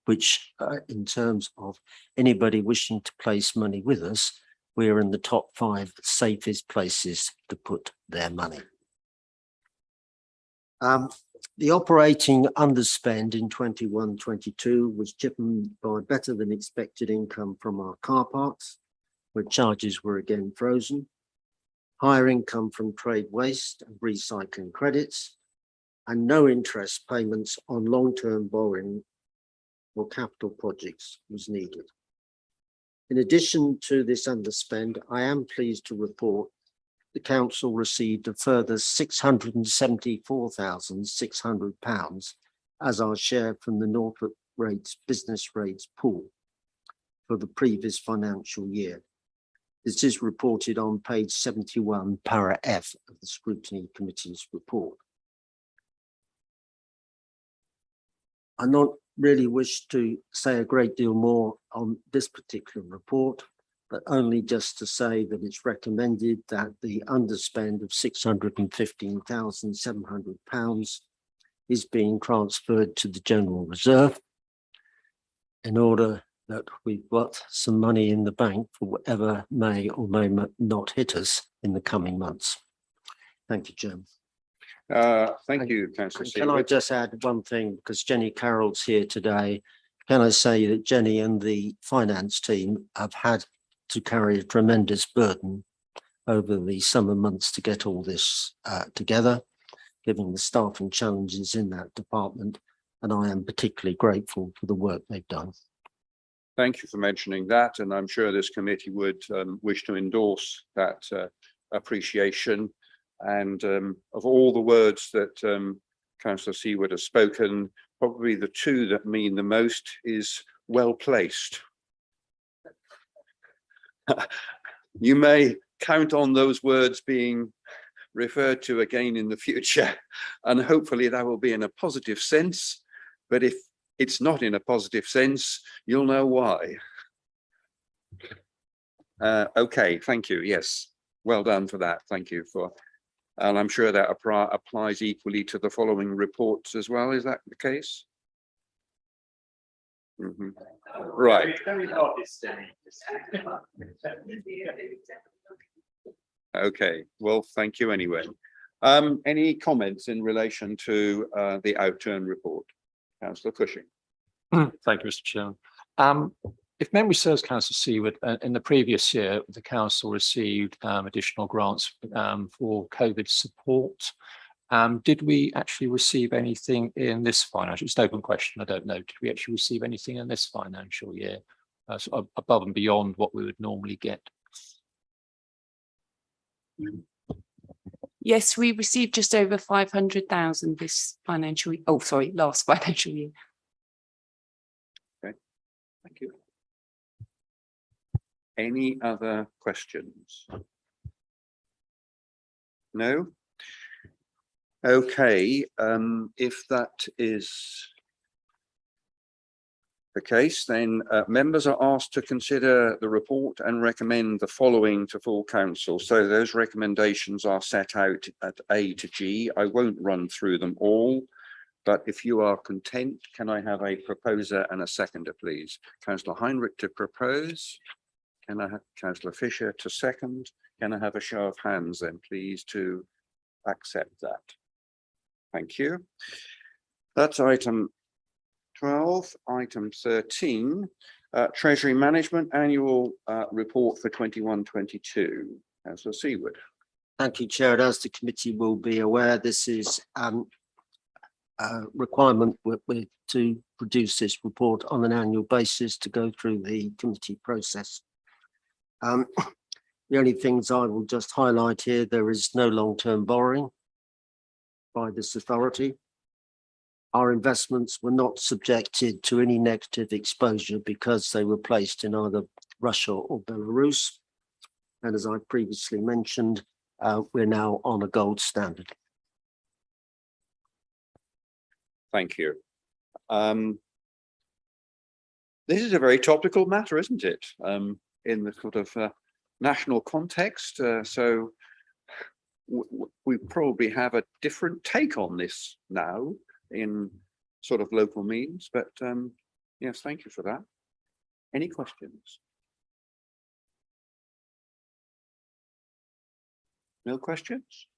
which in terms of anybody wishing to place money with us, we're in the top 5 safest places to put their money. The operating underspend in 21-22 was driven by better than expected income from our car parks, where charges were again frozen, higher income from trade waste and recycling credits, and no interest payments on long-term borrowing or capital projects was needed. In addition to this underspend, I am pleased to report the council received a further £674,600 as our share from the Norfolk Rates Business Rates pool for the previous financial year. This is reported on page 71, para F of the Scrutiny Committee's report. I not really wish to say a great deal more on this particular report, but only just to say that it's recommended that the underspend of £615,700 is being transferred to the General Reserve in order that we've got some money in the bank for whatever may or may not hit us in the coming months. Thank you, Chairman. Thank you, Councillor Can I just add one thing, because Jenny Carroll's here today? Can I say that Jenny and the finance team have had to carry a tremendous burden over the summer months to get all this together, given the staffing challenges in that department, and I am particularly grateful for the work they've done. Thank you for mentioning that, and I'm sure this committee would wish to endorse that appreciation. And of all the words that Councillor Seward has spoken, probably the two that mean the most is well placed. You may count on those words being referred to again in the future, and hopefully that will be in a positive sense. But if it's not in a positive sense, you'll know why. Okay, thank you. Yes, well done for that. Thank you for, and I'm sure that applies equally to the following reports as well. Is that the case? Mm-hmm. Right. Okay, well, thank you anyway. Any comments in relation to the outturn report? Councillor Cushing. Thank you, Mr. Chairman. If memory serves, Councillor Seward, in the previous year, the council received additional grants for COVID support. Did we actually receive anything in this financial? It's an open question. I don't know. Did we actually receive anything in this financial year above and beyond what we would normally get Yes, we received just over 500,000 this financial, last financial year. Thank you. Any other questions? No? Okay, if that is the case, then members are asked to consider the report and recommend the following to full council. So those recommendations are set out at A to G. I won't run through them all, but if you are content, can I have a proposer and a seconder, please? Councillor Heinrich to propose. Can I have Councillor Fisher to second? Can I have a show of hands then, please, to accept that? Thank you. That's item 12. Item 13, Treasury Management Annual Report for 21-22. Councillor Seawood. Thank you, Chair. As the committee will be aware, this is a requirement to produce this report on an annual basis to go through the committee process. The only things I will just highlight here, there is no long-term borrowing by this authority. Our investments were not subjected to any negative exposure because they were placed in either Russia or Belarus. And as I previously mentioned, we're now on a gold standard. Thank you. This is a very topical matter, isn't it? In the sort of national context. So we probably have a different take on this now in sort of local means, but yes, thank you for that. Any questions? No questions?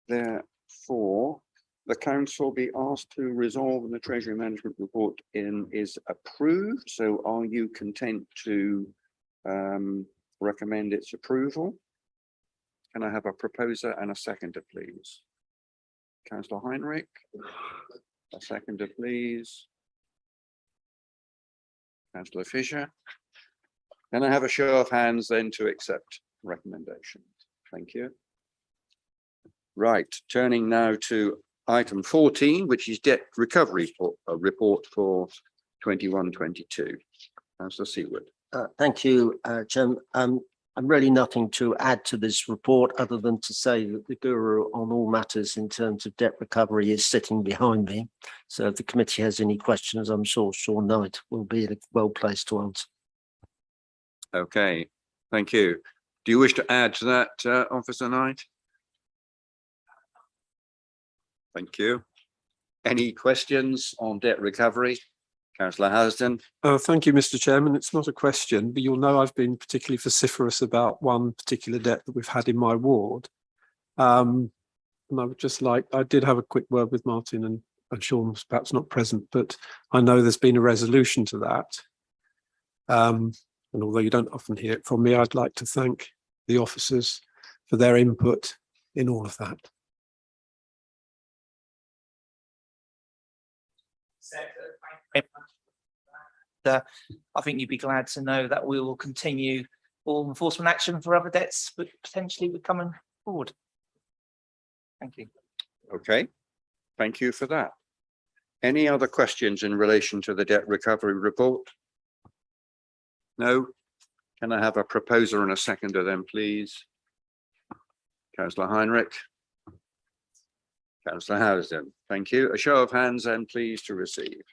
Therefore, the council be asked to resolve and the Treasury Management Report is approved. So are you content to recommend its approval? Can I have a proposer and a seconder, please? Councillor Heinrich, a seconder, please. Councillor Fisher. Can I have a show of hands then to accept recommendations? Thank you. Right, turning now to item 14, which is debt recovery report for 21-22. Councillor Seawood. Thank you, Chairman. I'm really nothing to add to this report other than to say that the guru on all matters in terms of debt recovery is sitting behind me. So if the committee has any questions, I'm sure Sean Knight will be well placed to answer. Okay, thank you. Do you wish to add to that, Officer Knight? Thank you. Any questions on debt recovery? Councillor Housden. Thank you, Mr. Chairman. It's not a question, but you'll know I've been particularly vociferous about one particular debt that we've had in my ward. And I would just like, I did have a quick word with Martin and Sean was perhaps not present, but I know there's been a resolution to that. And although you don't often hear it from me, I'd like to thank the officers for their input in all of that. I think you'd be glad to know that we will continue all enforcement action for other debts, but potentially we're coming forward. Thank you. Okay, thank you for that. Any other questions in relation to the debt recovery report? No? Can I have a proposer and a seconder then, please? Councillor Heinrich. Councillor Housden, thank you. A show of hands then, please, to receive.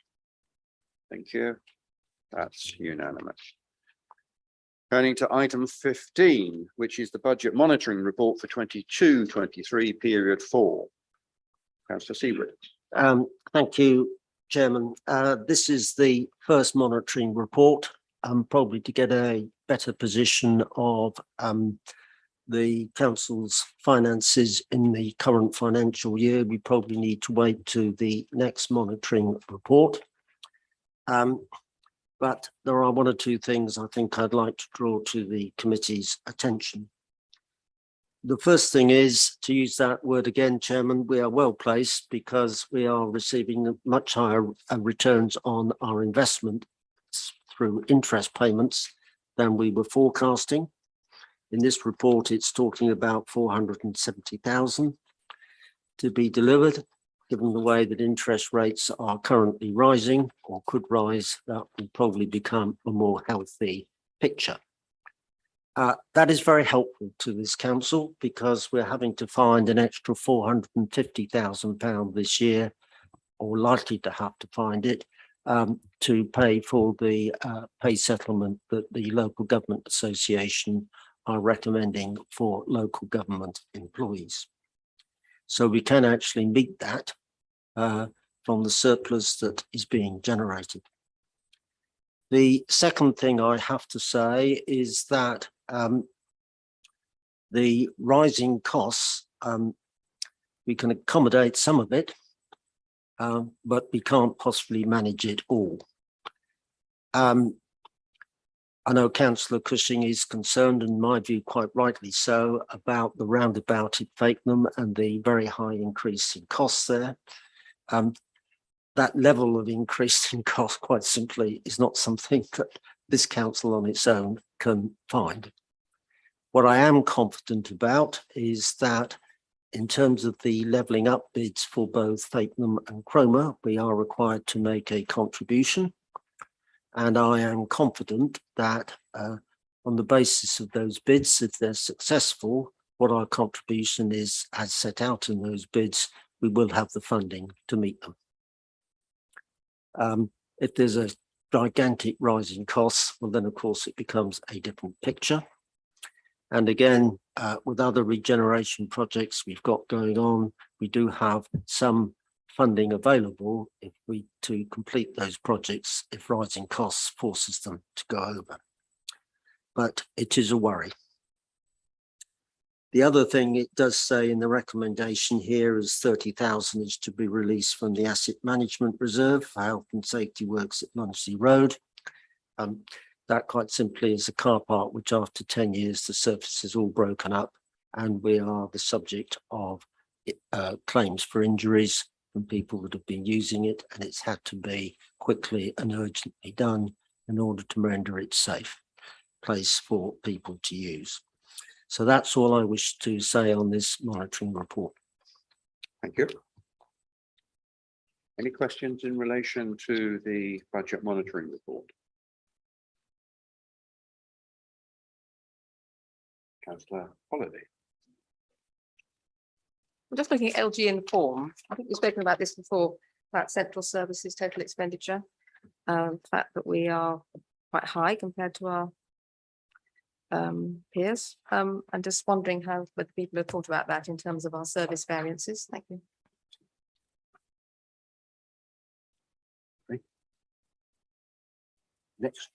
Thank you. That's unanimous. Turning to item 15, which is the budget monitoring report for 22-23 period 4. Councillor Seawood. Thank you, Chairman. This is the first monitoring report, probably to get a better position of the council's finances in the current financial year. We probably need to wait to the next monitoring report. But there are one or two things I think I'd like to draw to the committee's attention. The first thing is, to use that word again, Chairman, we are well placed because we are receiving much higher returns on our investment through interest payments than we were forecasting. In this report, it's talking about 470,000 to be delivered. Given the way that interest rates are currently rising or could rise, that will probably become a more healthy picture. That is very helpful to this council because we're having to find an extra £450,000 this year, or likely to have to find it, to pay for the pay settlement that the Local Government Association are recommending for local government employees. So we can actually meet that from the surplus that is being generated. The second thing I have to say is that the rising costs, we can accommodate some of it, but we can't possibly manage it all. I know Councillor Cushing is concerned, in my view quite rightly so, about the roundabout at Fakenham and the very high increase in costs there. That level of increase in cost, quite simply, is not something that this council on its own can find. What I am confident about is that in terms of the levelling up bids for both Fakenham and Cromer, we are required to make a contribution. And I am confident that on the basis of those bids, if they're successful, what our contribution is as set out in those bids, we will have the funding to meet them. If there's a gigantic rise in costs, well, then of course it becomes a different picture. And again, with other regeneration projects we've got going on, we do have some funding available if we to complete those projects if rising costs forces them to go over. But it is a worry. The other thing it does say in the recommendation here is 30,000 is to be released from the asset management reserve for health and safety works at Muncie Road. That quite simply is a car park which after 10 years the surface is all broken up and we are the subject of claims for injuries from people that have been using it, and it's had to be quickly and urgently done in order to render it safe place for people to use. So that's all I wish to say on this monitoring report. Thank you. Any questions in relation to the budget monitoring report? Councillor Holiday. I'm just looking at LG Inform. I think we've spoken about this before, about central services total expenditure. The fact that we are quite high compared to our peers. I'm just wondering how whether people have thought about that in terms of our service variances. Thank you. Okay. Next.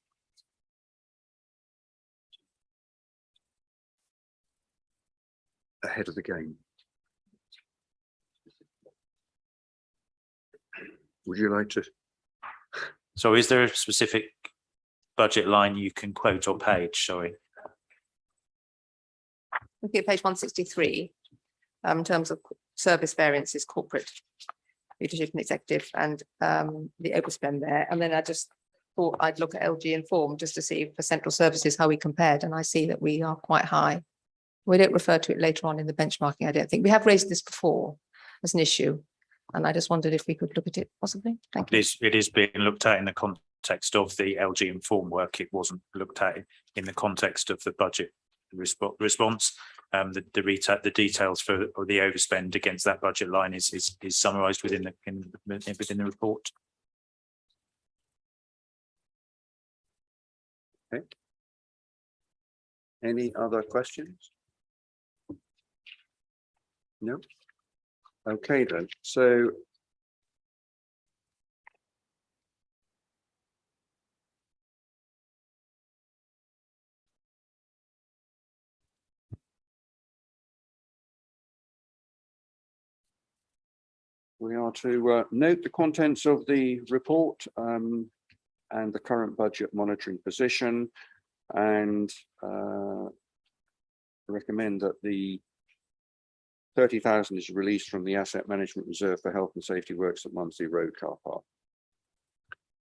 Ahead of the game. Would you like to? So is there a specific budget line you can quote or page? Sorry. Looking at page 163, in terms of service variances, corporate leadership and executive, and the overspend there. And then I just thought I'd look at LG Inform just to see for central services how we compared, and I see that we are quite high. We don't refer to it later on in the benchmarking, I don't think. We have raised this before as an issue, and I just wondered if we could look at it possibly. Thank you. It is being looked at in the context of the LG Inform work. It wasn't looked at in the context of the budget response. The details for the overspend against that budget line is summarised within the report. Okay. Any other questions? No. Okay then. So we are to note the contents of the report and the current budget monitoring position, and recommend that the 30,000 is released from the asset management reserve for health and safety works at Muncie Road car park.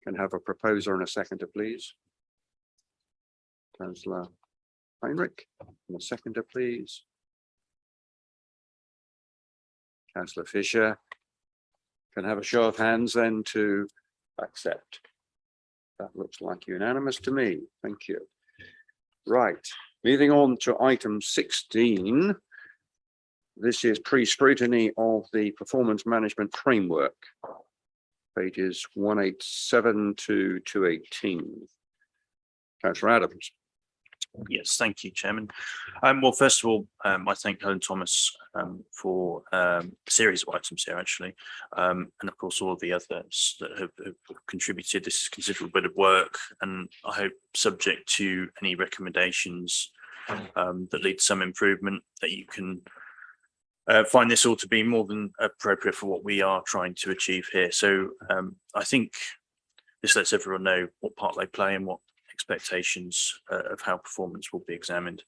Can have a proposer and a seconder, please. Councillor Heinrich, and a seconder, please. Councillor Fisher. Can I have a show of hands then to accept? That looks like unanimous to me. Thank you. Right, moving on to item 16. This is pre-scrutiny of the performance management framework. Pages 187 to 218. Councillor Adams. Yes, thank you, Chairman. Well, first of all, I thank Helen Thomas for a series of items here, actually, and of course all of the others that have contributed. This is a considerable bit of work, and I hope, subject to any recommendations that lead to some improvement, that you can find this all to be more than appropriate for what we are trying to achieve here. So I think this lets everyone know what part they play and what expectations of how performance will be examined.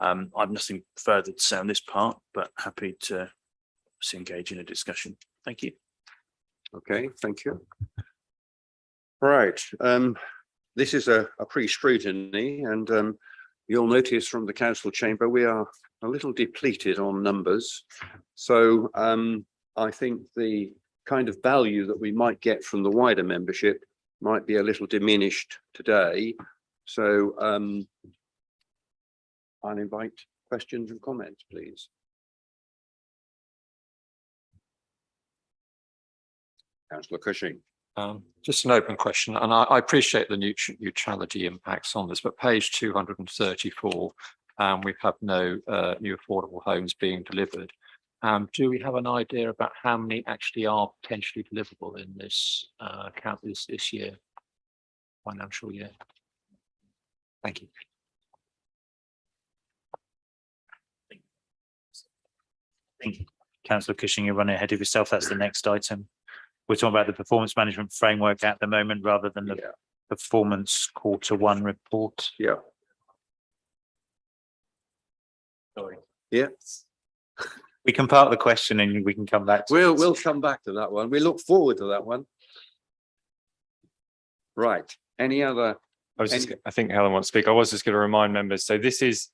I've nothing further to say on this part, but happy to engage in a discussion. Thank you. Okay, thank you. Right, this is a pre-scrutiny, and you'll notice from the council chamber we are a little depleted on numbers. So I think the kind of value that we might get from the wider membership might be a little diminished today. So I'll invite questions and comments, please. Councillor Cushing. Just an open question, and I appreciate the neutrality impacts on this, but page 234, we have no new affordable homes being delivered. Do we have an idea about how many actually are potentially deliverable in this count this year, financial year? Thank you. Thank you. Councillor Cushing, you're running ahead of yourself. That's the next item. We're talking about the performance management framework at the moment rather than the performance Q1 report. Yeah. Sorry. Yeah. We can park the question and we can come back to it. We'll come back to that one. We look forward to that one. Right. Any other? I think Helen wants to speak. I was just going to remind members. So this is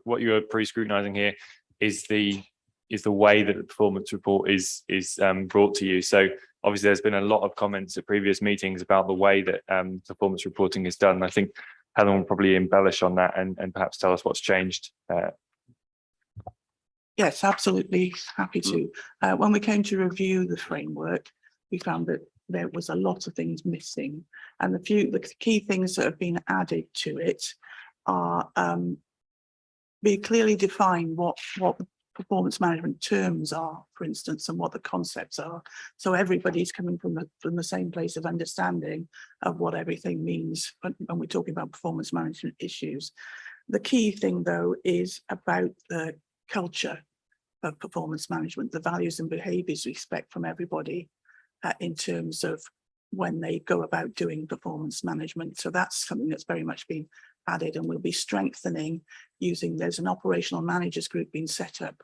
what you are pre-scrutinizing here is the way that the performance report is brought to you. So obviously there's been a lot of comments at previous meetings about the way that performance reporting is done. I think Helen will probably embellish on that and perhaps tell us what's changed. Yes, absolutely. Happy to. When we came to review the framework, we found that there was a lot of things missing, and the key things that have been added to it are we clearly define what the performance management terms are, for instance, and what the concepts are. So everybody's coming from the same place of understanding of what everything means when we're talking about performance management issues. The key thing, though, is about the culture of performance management, the values and behaviours we expect from everybody in terms of when they go about doing performance management. So that's something that's very much been added, and we'll be strengthening using, there's an operational managers group being set up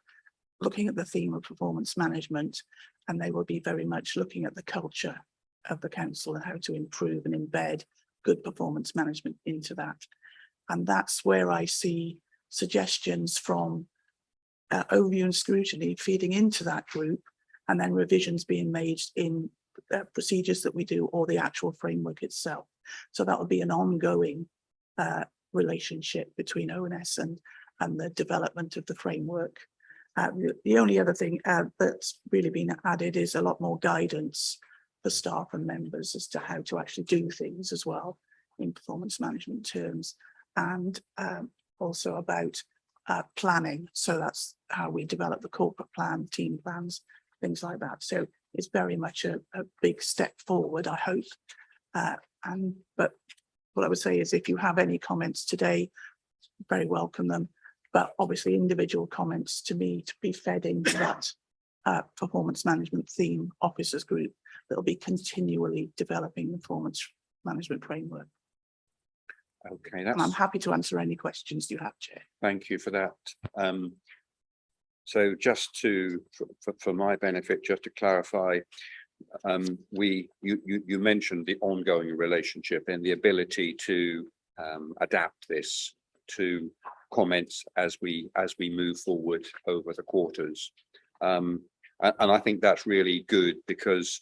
looking at the theme of performance management, and they will be very much looking at the culture of the council and how to improve and embed good performance management into that. And that's where I see suggestions from overview and scrutiny feeding into that group, and then revisions being made in procedures that we do or the actual framework itself. So that will be an ongoing relationship between ONS and the development of the framework. The only other thing that's really been added is a lot more guidance for staff and members as to how to actually do things as well in performance management terms, and also about planning. So that's how we develop the corporate plan, team plans, things like that. So it's very much a big step forward, I hope. But what I would say is, if you have any comments today, very welcome them. But obviously individual comments to me to be fed into that performance management theme officers group that will be continually developing the performance management framework. Okay, and I'm happy to answer any questions you have, Chair. Thank you for that. So just for my benefit, just to clarify, you mentioned the ongoing relationship and the ability to adapt this to comments as we move forward over the quarters. And I think that's really good because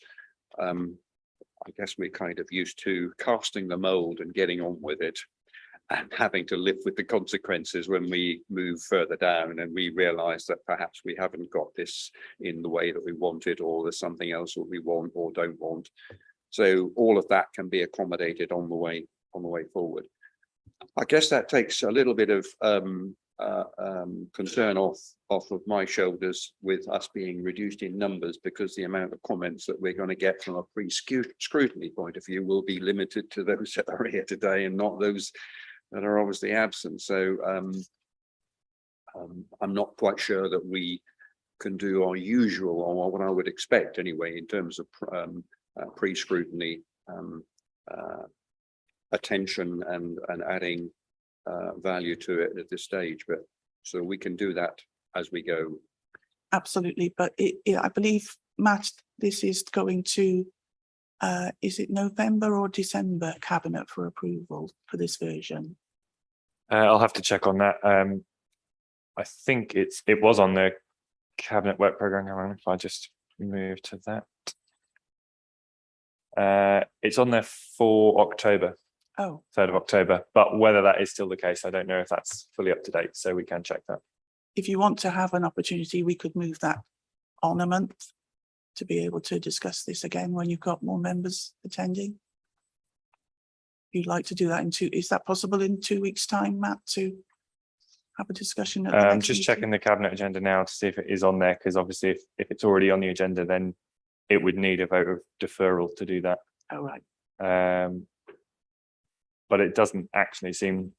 I guess we're kind of used to casting the mold and getting on with it and having to live with the consequences when we move further down and we realize that perhaps we haven't got this in the way that we wanted, or there's something else that we want or don't want. So all of that can be accommodated on the way forward. I guess that takes a little bit of concern off of my shoulders with us being reduced in numbers, because the amount of comments that we're going to get from a pre-scrutiny point of view will be limited to those that are here today and not those that are obviously absent. So I'm not quite sure that we can do our usual, or what I would expect anyway, in terms of pre-scrutiny attention and adding value to it at this stage. But so we can do that as we go. Absolutely, but I believe, Matt, this is going to, is it November or December cabinet for approval for this version? I'll have to check on that. I think it was on the cabinet work program. If I just move to that, it's on there for October. Oh, 3rd of October, but whether that is still the case, I don't know if that's fully up to date, so we can check that. if you want to have an opportunity, we could move that on a month to be able to discuss this again when you've got more members attending. You'd like to do that in is that possible in 2 weeks' time, Matt, to have a discussion? I'm just checking the cabinet agenda now to see if it is on there, because obviously if it's already on the agenda, then it would need a vote of deferral to do that. Oh, right. But it doesn't actually seem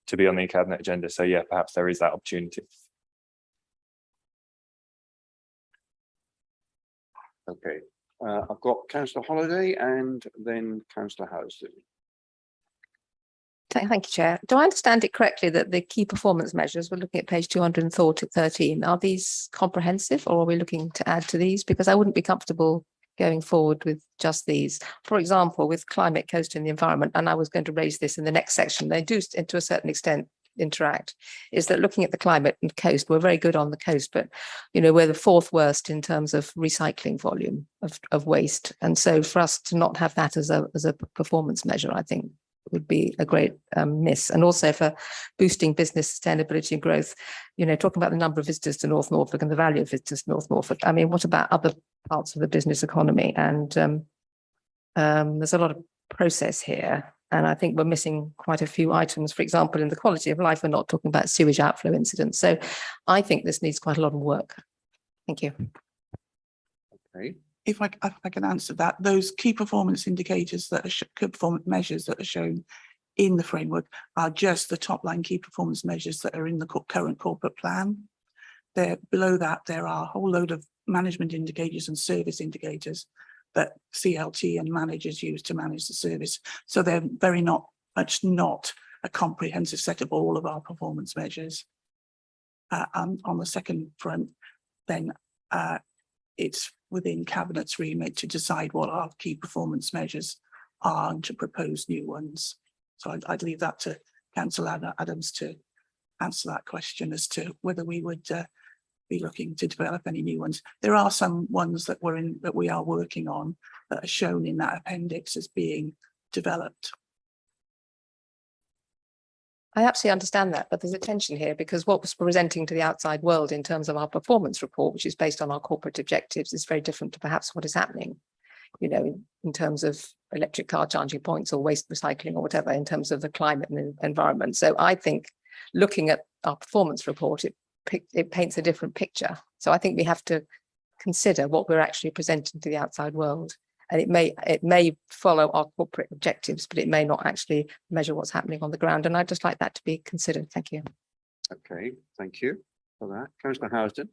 to be on the cabinet agenda. So yeah, perhaps there is that opportunity. Okay, I've got Councillor Holliday and then Councillor Housden. Thank you, Chair. Do I understand it correctly that the key performance measures, we're looking at page 213, are these comprehensive, or are we looking to add to these? Because I wouldn't be comfortable going forward with just these. For example, with climate, coast and the environment, and I was going to raise this in the next section, they do to a certain extent interact, is that looking at the climate and coast, we're very good on the coast, but you know, we're the 4th worst in terms of recycling volume of waste. And so for us to not have that as a performance measure, I think would be a great miss. And also for boosting business sustainability and growth, you know, talking about the number of visitors to North Norfolk and the value of visitors to North Norfolk. I mean, what about other parts of the business economy? And there's a lot of process here. And I think we're missing quite a few items. For example, in the quality of life, we're not talking about sewage outflow incidents. So I think this needs quite a lot of work. Thank you. Okay. If I can answer that, those key performance indicators that are key performance measures that are shown in the framework are just the top line key performance measures that are in the current corporate plan. There below that, there are a whole load of management indicators and service indicators that CLT and managers use to manage the service. So they're very much not a comprehensive set of all of our performance measures. On the second front, then it's within Cabinet's remit to decide what our key performance measures are and to propose new ones. So I'd leave that to Councillor Adams to answer that question as to whether we would be looking to develop any new ones. There are some ones that we are working on that are shown in that appendix as being developed. I absolutely understand that, but there's a tension here because what we're presenting to the outside world in terms of our performance report, which is based on our corporate objectives, is very different to perhaps what is happening, you know, in terms of electric car charging points or waste recycling or whatever, in terms of the climate and the environment. So I think looking at our performance report, it paints a different picture. So I think we have to consider what we're actually presenting to the outside world. And it may follow our corporate objectives, but it may not actually measure what's happening on the ground. And I'd just like that to be considered. Thank you. Okay, thank you for that. Councillor Housden.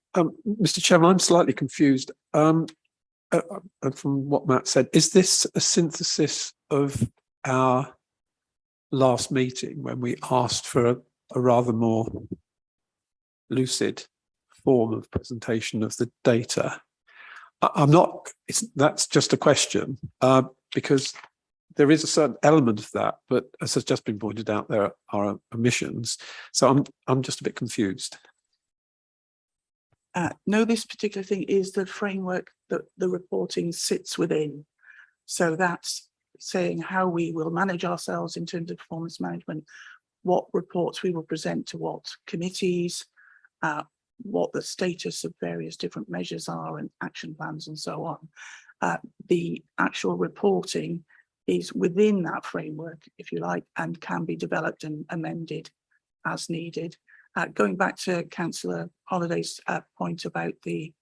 Mr. Chairman, I'm slightly confused. From what Matt said, is this a synthesis of our last meeting when we asked for a rather more lucid form of presentation of the data? I'm not, that's just a question, because there is a certain element of that, but as has just been pointed out, there are omissions. So I'm just a bit confused. No, this particular thing is the framework that the reporting sits within. So that's saying how we will manage ourselves in terms of performance management, what reports we will present to what committees, what the status of various different measures are and action plans and so on. The actual reporting is within that framework, if you like, and can be developed and amended as needed. Going back to Councillor Holliday's point about the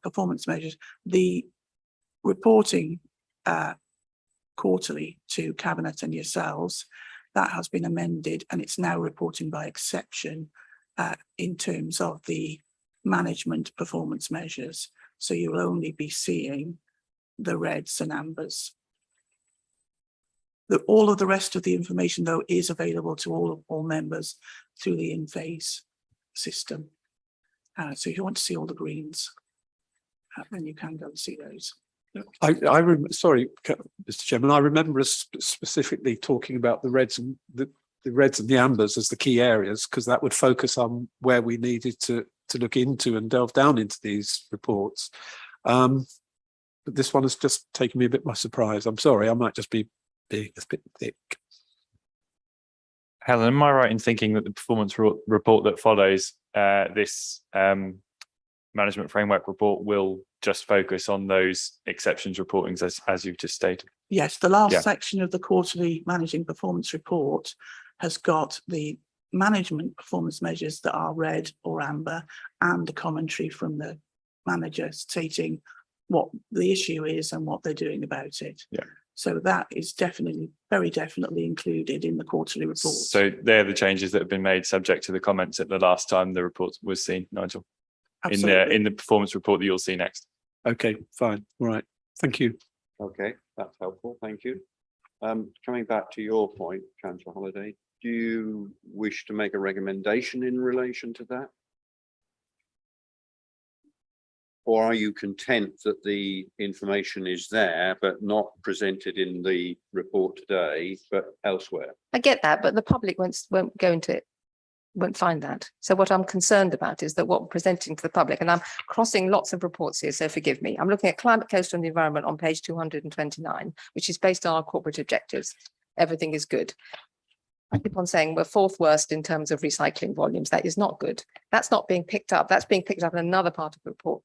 performance measures, the reporting quarterly to Cabinet and yourselves, that has been amended and it's now reporting by exception in terms of the management performance measures. So you'll only be seeing the reds and ambers. All of the rest of the information, though, is available to all members through the in-phase system. So if you want to see all the greens, then you can go and see those. Sorry, Mr. Chairman, I remember us specifically talking about the reds and the reds and the ambers as the key areas, because that would focus on where we needed to look into and delve down into these reports. But this one has just taken me a bit by surprise. I'm sorry, I might just be being a bit thick. Helen, am I right in thinking that the performance report that follows this management framework report will just focus on those exceptions reportings as you've just stated? Yes, the last section of the quarterly managing performance report has got the management performance measures that are red or amber and the commentary from the manager stating what the issue is and what they're doing about it. Yeah. So that is definitely, very definitely included in the quarterly report. So they're the changes that have been made subject to the comments at the last time the report was seen, Nigel? Absolutely. In the performance report that you'll see next. Okay, fine. All right. Thank you. Okay, that's helpful. Thank you. Coming back to your point, Councillor Holliday, do you wish to make a recommendation in relation to that? Or are you content that the information is there, but not presented in the report today, but elsewhere? I get that, but the public won't go into it, won't find that. So what I'm concerned about is that what we're presenting to the public, and I'm crossing lots of reports here, so forgive me. I'm looking at climate, coastal and the environment on page 229, which is based on our corporate objectives. Everything is good. I keep on saying we're fourth worst in terms of recycling volumes. That is not good. That's not being picked up. That's being picked up in another part of the report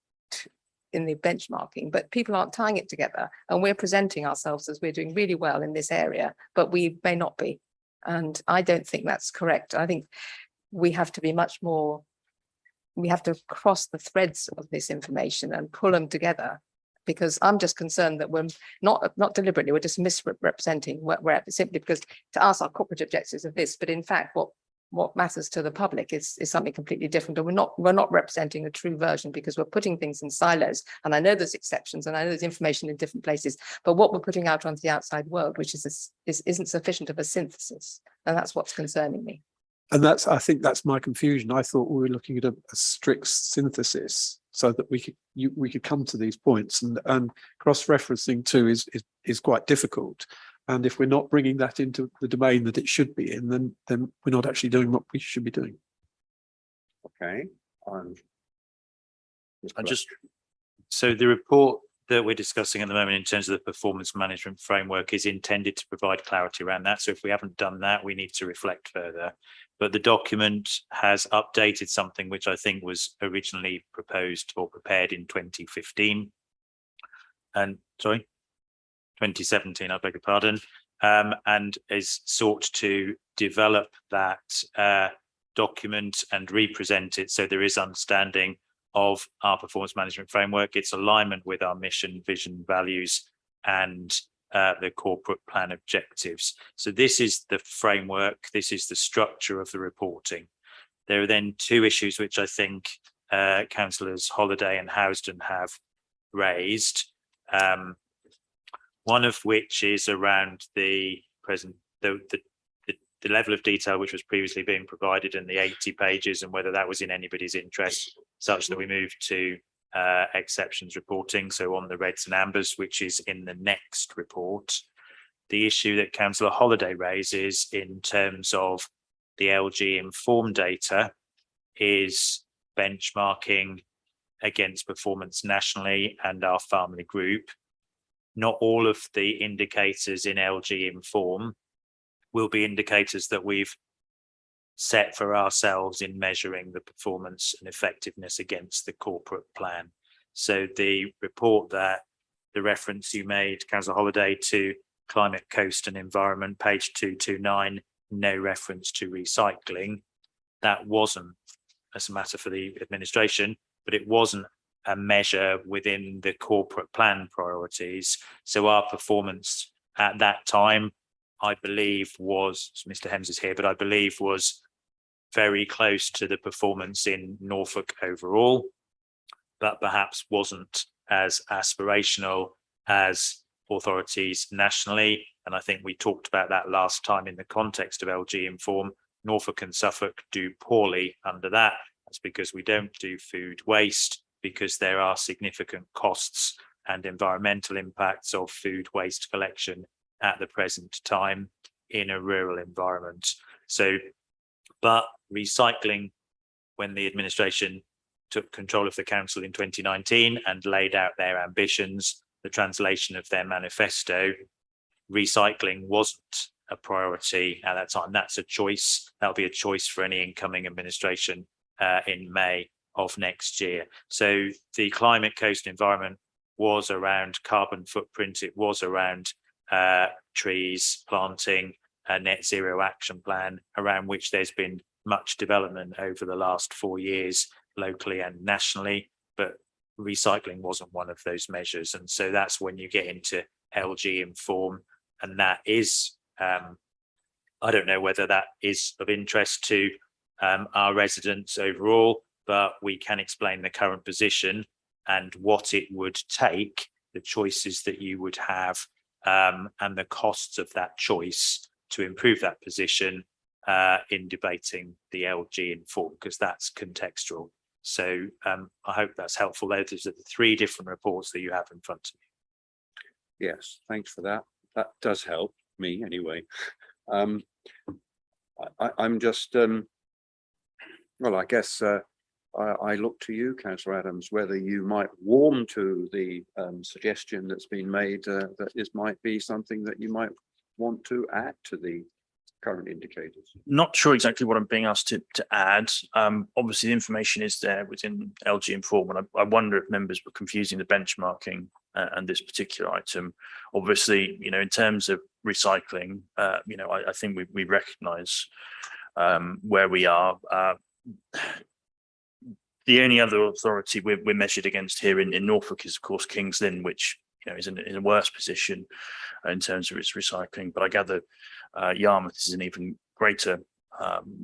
in the benchmarking, but people aren't tying it together, and we're presenting ourselves as we're doing really well in this area, but we may not be. And I don't think that's correct. I think we have to be much more, we have to cross the threads of this information and pull them together, because I'm just concerned that we're not deliberately, we're just misrepresenting what we're at, simply because to us our corporate objectives are this, but in fact what matters to the public is something completely different, and we're not representing a true version, because we're putting things in silos. And I know there's exceptions and I know there's information in different places, but what we're putting out onto the outside world, which isn't sufficient of a synthesis, and that's what's concerning me. And I think that's my confusion. I thought we were looking at a strict synthesis so that we could come to these points, and cross-referencing too is quite difficult. And if we're not bringing that into the domain that it should be in, then we're not actually doing what we should be doing. Okay. So the report that we're discussing at the moment in terms of the performance management framework is intended to provide clarity around that. So if we haven't done that, we need to reflect further. But the document has updated something which I think was originally proposed or prepared in 2015. And sorry, 2017, I beg your pardon, and is sought to develop that document and represent it so there is understanding of our performance management framework, its alignment with our mission, vision, values, and the corporate plan objectives. So this is the framework, this is the structure of the reporting. There are then two issues which I think Councillors Holliday and Housden have raised. One of which is around the level of detail which was previously being provided in the 80 pages, and whether that was in anybody's interest, such that we moved to exceptions reporting, so on the reds and ambers, which is in the next report. the issue that Councillor Holliday raises in terms of the LG Inform data is benchmarking against performance nationally and our family group. Not all of the indicators in LG Inform will be indicators that we've set for ourselves in measuring the performance and effectiveness against the corporate plan. So the report that the reference you made, Councillor Holliday, to climate, coast and environment, page 229, no reference to recycling. That wasn't, as a matter for the administration, but it wasn't a measure within the corporate plan priorities. So our performance at that time, I believe was, Mr. Hems is here, but I believe was very close to the performance in Norfolk overall, but perhaps wasn't as aspirational as authorities nationally. And I think we talked about that last time in the context of LG Inform. Norfolk and Suffolk do poorly under that. That's because we don't do food waste, because there are significant costs and environmental impacts of food waste collection at the present time in a rural environment. So, but recycling, when the administration took control of the council in 2019 and laid out their ambitions, the translation of their manifesto, recycling wasn't a priority at that time. That's a choice. That'll be a choice for any incoming administration in May of next year. So the climate, coast, environment was around carbon footprint. It was around trees, planting, a net zero action plan, around which there's been much development over the last 4 years, locally and nationally, but recycling wasn't one of those measures. And so that's when you get into LG Inform, and that is, I don't know whether that is of interest to our residents overall, but we can explain the current position and what it would take, the choices that you would have, and the costs of that choice to improve that position in debating the LG Inform, because that's contextual. So I hope that's helpful. Those are the 3 different reports that you have in front of you. Yes, thanks for that. That does help me anyway. I'm just, well, I guess I look to you, Councillor Adams, whether you might warm to the suggestion that's been made that this might be something that you might want to add to the current indicators. Not sure exactly what I'm being asked to add. Obviously, the information is there within LG Inform, and I wonder if members were confusing the benchmarking and this particular item. Obviously, you know, in terms of recycling, you know, I think we recognise where we are. The only other authority we're measured against here in Norfolk is, of course, King's Lynn, which, you know, is in a worse position in terms of its recycling. But I gather Yarmouth is in even greater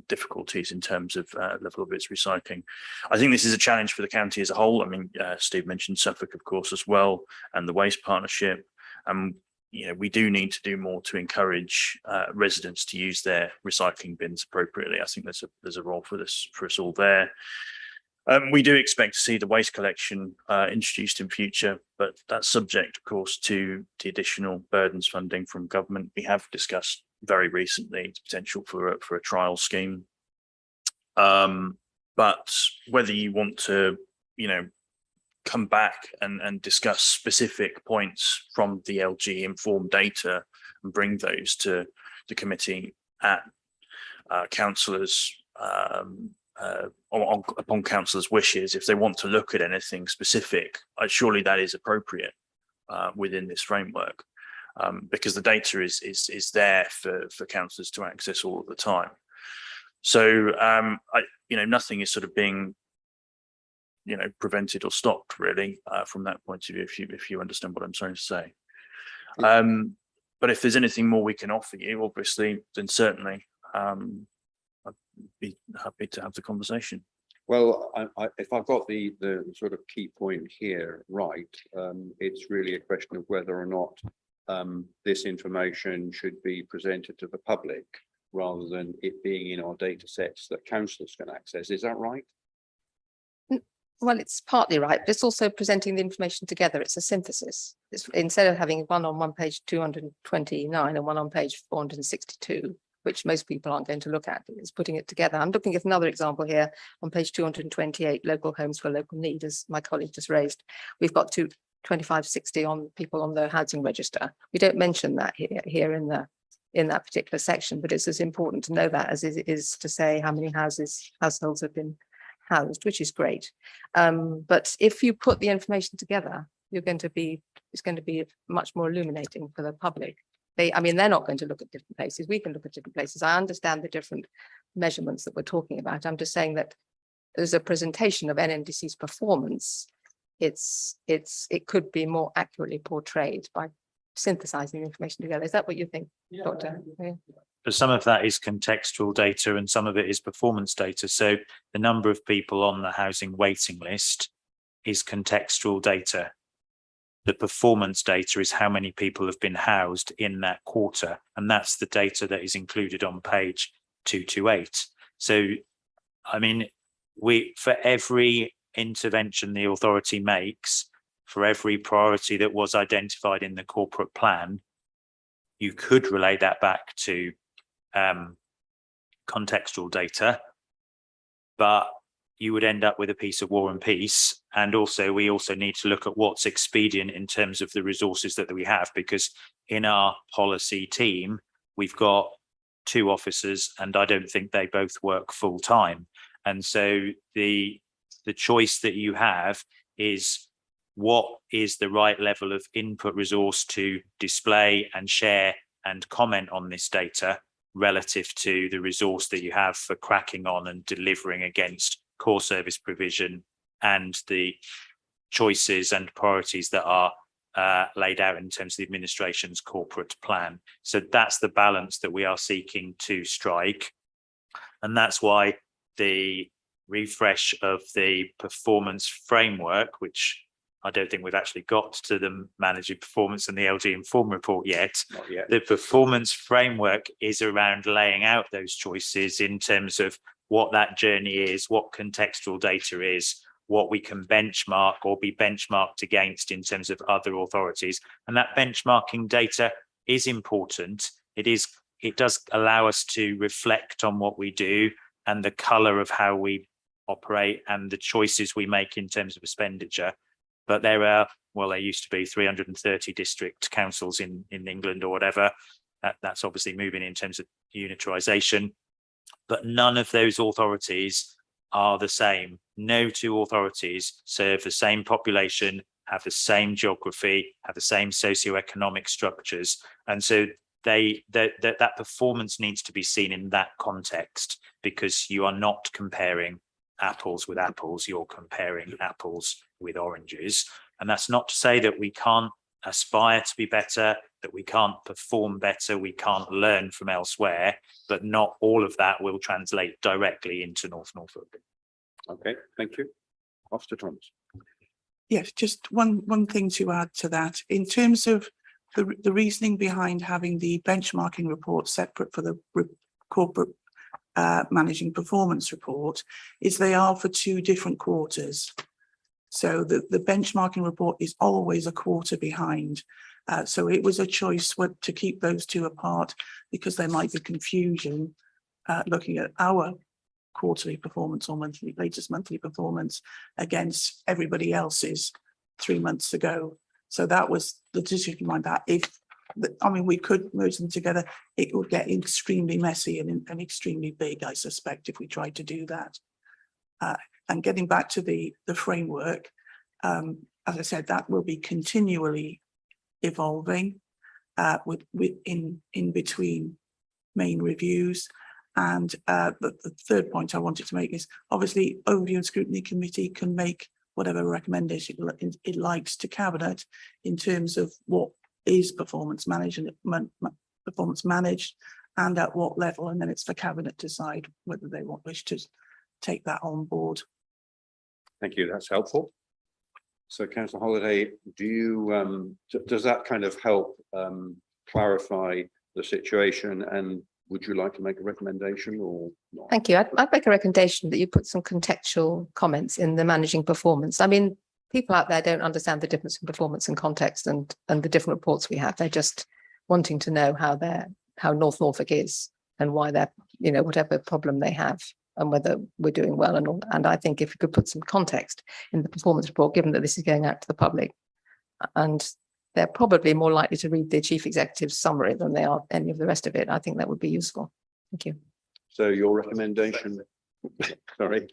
difficulties in terms of level of its recycling. I think this is a challenge for the county as a whole. I mean, Steve mentioned Suffolk, of course, as well, and the waste partnership. You know, we do need to do more to encourage residents to use their recycling bins appropriately. I think there's a role for us all there. We do expect to see the waste collection introduced in future, but that's subject, of course, to the additional burdens funding from government. We have discussed very recently the potential for a trial scheme. But whether you want to, you know, come back and discuss specific points from the LG Inform data and bring those to the committee at councillors' upon councillors' wishes, if they want to look at anything specific, surely that is appropriate within this framework, because the data is there for councillors to access all of the time. So you know, nothing is sort of being, you know, prevented or stopped really from that point of view, if you understand what I'm trying to say. But if there's anything more we can offer you, obviously, then certainly I'd be happy to have the conversation. Well, if I've got the sort of key point here right, it's really a question of whether or not this information should be presented to the public rather than it being in our data sets that councillors can access. Is that right? Well, it's partly right, but it's also presenting the information together. It's a synthesis. It's instead of having one on one page 229 and one on page 462, which most people aren't going to look at, it's putting it together. I'm looking at another example here on page 228, local homes for local need, as my colleague just raised. We've got 2560 on people on the housing register. We don't mention that here in that particular section, but it's as important to know that as it is to say how many households have been housed, which is great. But if you put the information together, it's going to be much more illuminating for the public. They're not going to look at different places. We can look at different places. I understand the different measurements that we're talking about. I'm just saying that as a presentation of NNDC's performance, it could be more accurately portrayed by synthesizing the information together. Is that what you think, Doctor? Yeah. But some of that is contextual data and some of it is performance data. So the number of people on the housing waiting list is contextual data. The performance data is how many people have been housed in that quarter. And that's the data that is included on page 228. So, for every intervention the authority makes, for every priority that was identified in the corporate plan, you could relate that back to contextual data, but you would end up with a piece of War and Peace. And also, we also need to look at what's expedient in terms of the resources that we have, because in our policy team, we've got 2 officers and I don't think they both work full time. And so the choice that you have is what is the right level of input resource to display and share and comment on this data relative to the resource that you have for cracking on and delivering against core service provision and the choices and priorities that are laid out in terms of the administration's corporate plan. So that's the balance that we are seeking to strike. And that's why the refresh of the performance framework, which I don't think we've actually got to the managing performance and the LG Inform report yet. Not yet. The performance framework is around laying out those choices in terms of what that journey is, what contextual data is, what we can benchmark or be benchmarked against in terms of other authorities. And that benchmarking data is important. It does allow us to reflect on what we do and the colour of how we operate and the choices we make in terms of expenditure. But there used to be 330 district councils in England or whatever. That's obviously moving in terms of unitarisation. But none of those authorities are the same. No 2 authorities serve the same population, have the same geography, have the same socioeconomic structures. And so that performance needs to be seen in that context, because you are not comparing apples with apples, you're comparing apples with oranges. And that's not to say that we can't aspire to be better, that we can't perform better, we can't learn from elsewhere, but not all of that will translate directly into North Norfolk. Okay, thank you. Officer Thomas. Yes, just one thing to add to that. In terms of the reasoning behind having the benchmarking report separate for the corporate managing performance report is they are for 2 different quarters. So the benchmarking report is always a quarter behind. So it was a choice to keep those 2 apart, because there might be confusion looking at our quarterly performance or latest monthly performance against everybody else's 3 months ago. So that was the decision behind that. We could merge them together. It would get extremely messy and extremely big, I suspect, if we tried to do that. And getting back to the framework, as I said, that will be continually evolving in between main reviews. And the third point I wanted to make is, obviously, Overview and Scrutiny Committee can make whatever recommendation it likes to Cabinet in terms of what is performance managed and at what level, and then it's for Cabinet to decide whether they wish to take that on board. Thank you, that's helpful. So Councillor Holliday, do you does that kind of help clarify the situation and would you like to make a recommendation or not? Thank you. I'd make a recommendation that you put some contextual comments in the managing performance. I mean, people out there don't understand the difference in performance and context and the different reports we have. They're just wanting to know how North Norfolk is and why they're, you know, whatever problem they have and whether we're doing well and all. And I think if you could put some context in the performance report, given that this is going out to the public, and they're probably more likely to read the chief executive's summary than they are any of the rest of it. I think that would be useful. Thank you. So your recommendation, sorry.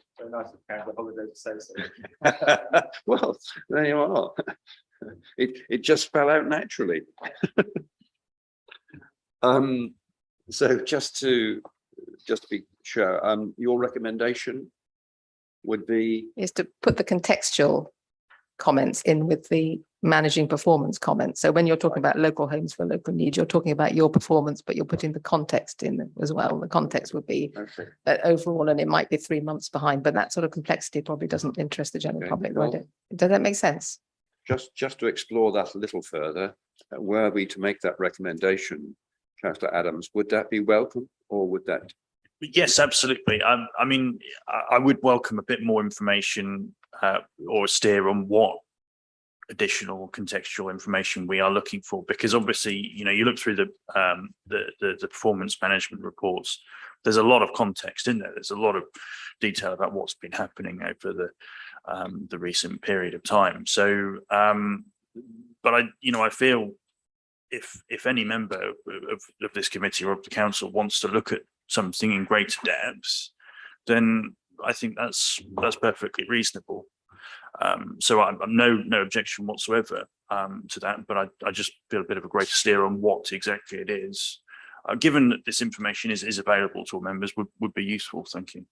Well, there you are. It just fell out naturally. So just to be sure, your recommendation would be Is to put the contextual comments in with the managing performance comments. So when you're talking about local homes for local needs, you're talking about your performance, but you're putting the context in as well. The context would be that overall, and it might be 3 months behind, but that sort of complexity probably doesn't interest the general public. Well, does that make sense? just to explore that a little further, were we to make that recommendation, Councillor Adams, would that be welcome or would that? Yes, absolutely. I mean, I would welcome a bit more information or a steer on what additional contextual information we are looking for, because obviously, you know, you look through the performance management reports, there's a lot of context in there. There's a lot of detail about what's been happening over the recent period of time. So, but I feel if any member of this committee or of the council wants to look at something in greater depth, then I think that's perfectly reasonable. So I'm no objection whatsoever to that, but I just feel a bit of a greater steer on what exactly it is. Given that this information is available to all members, would be useful. Thank you.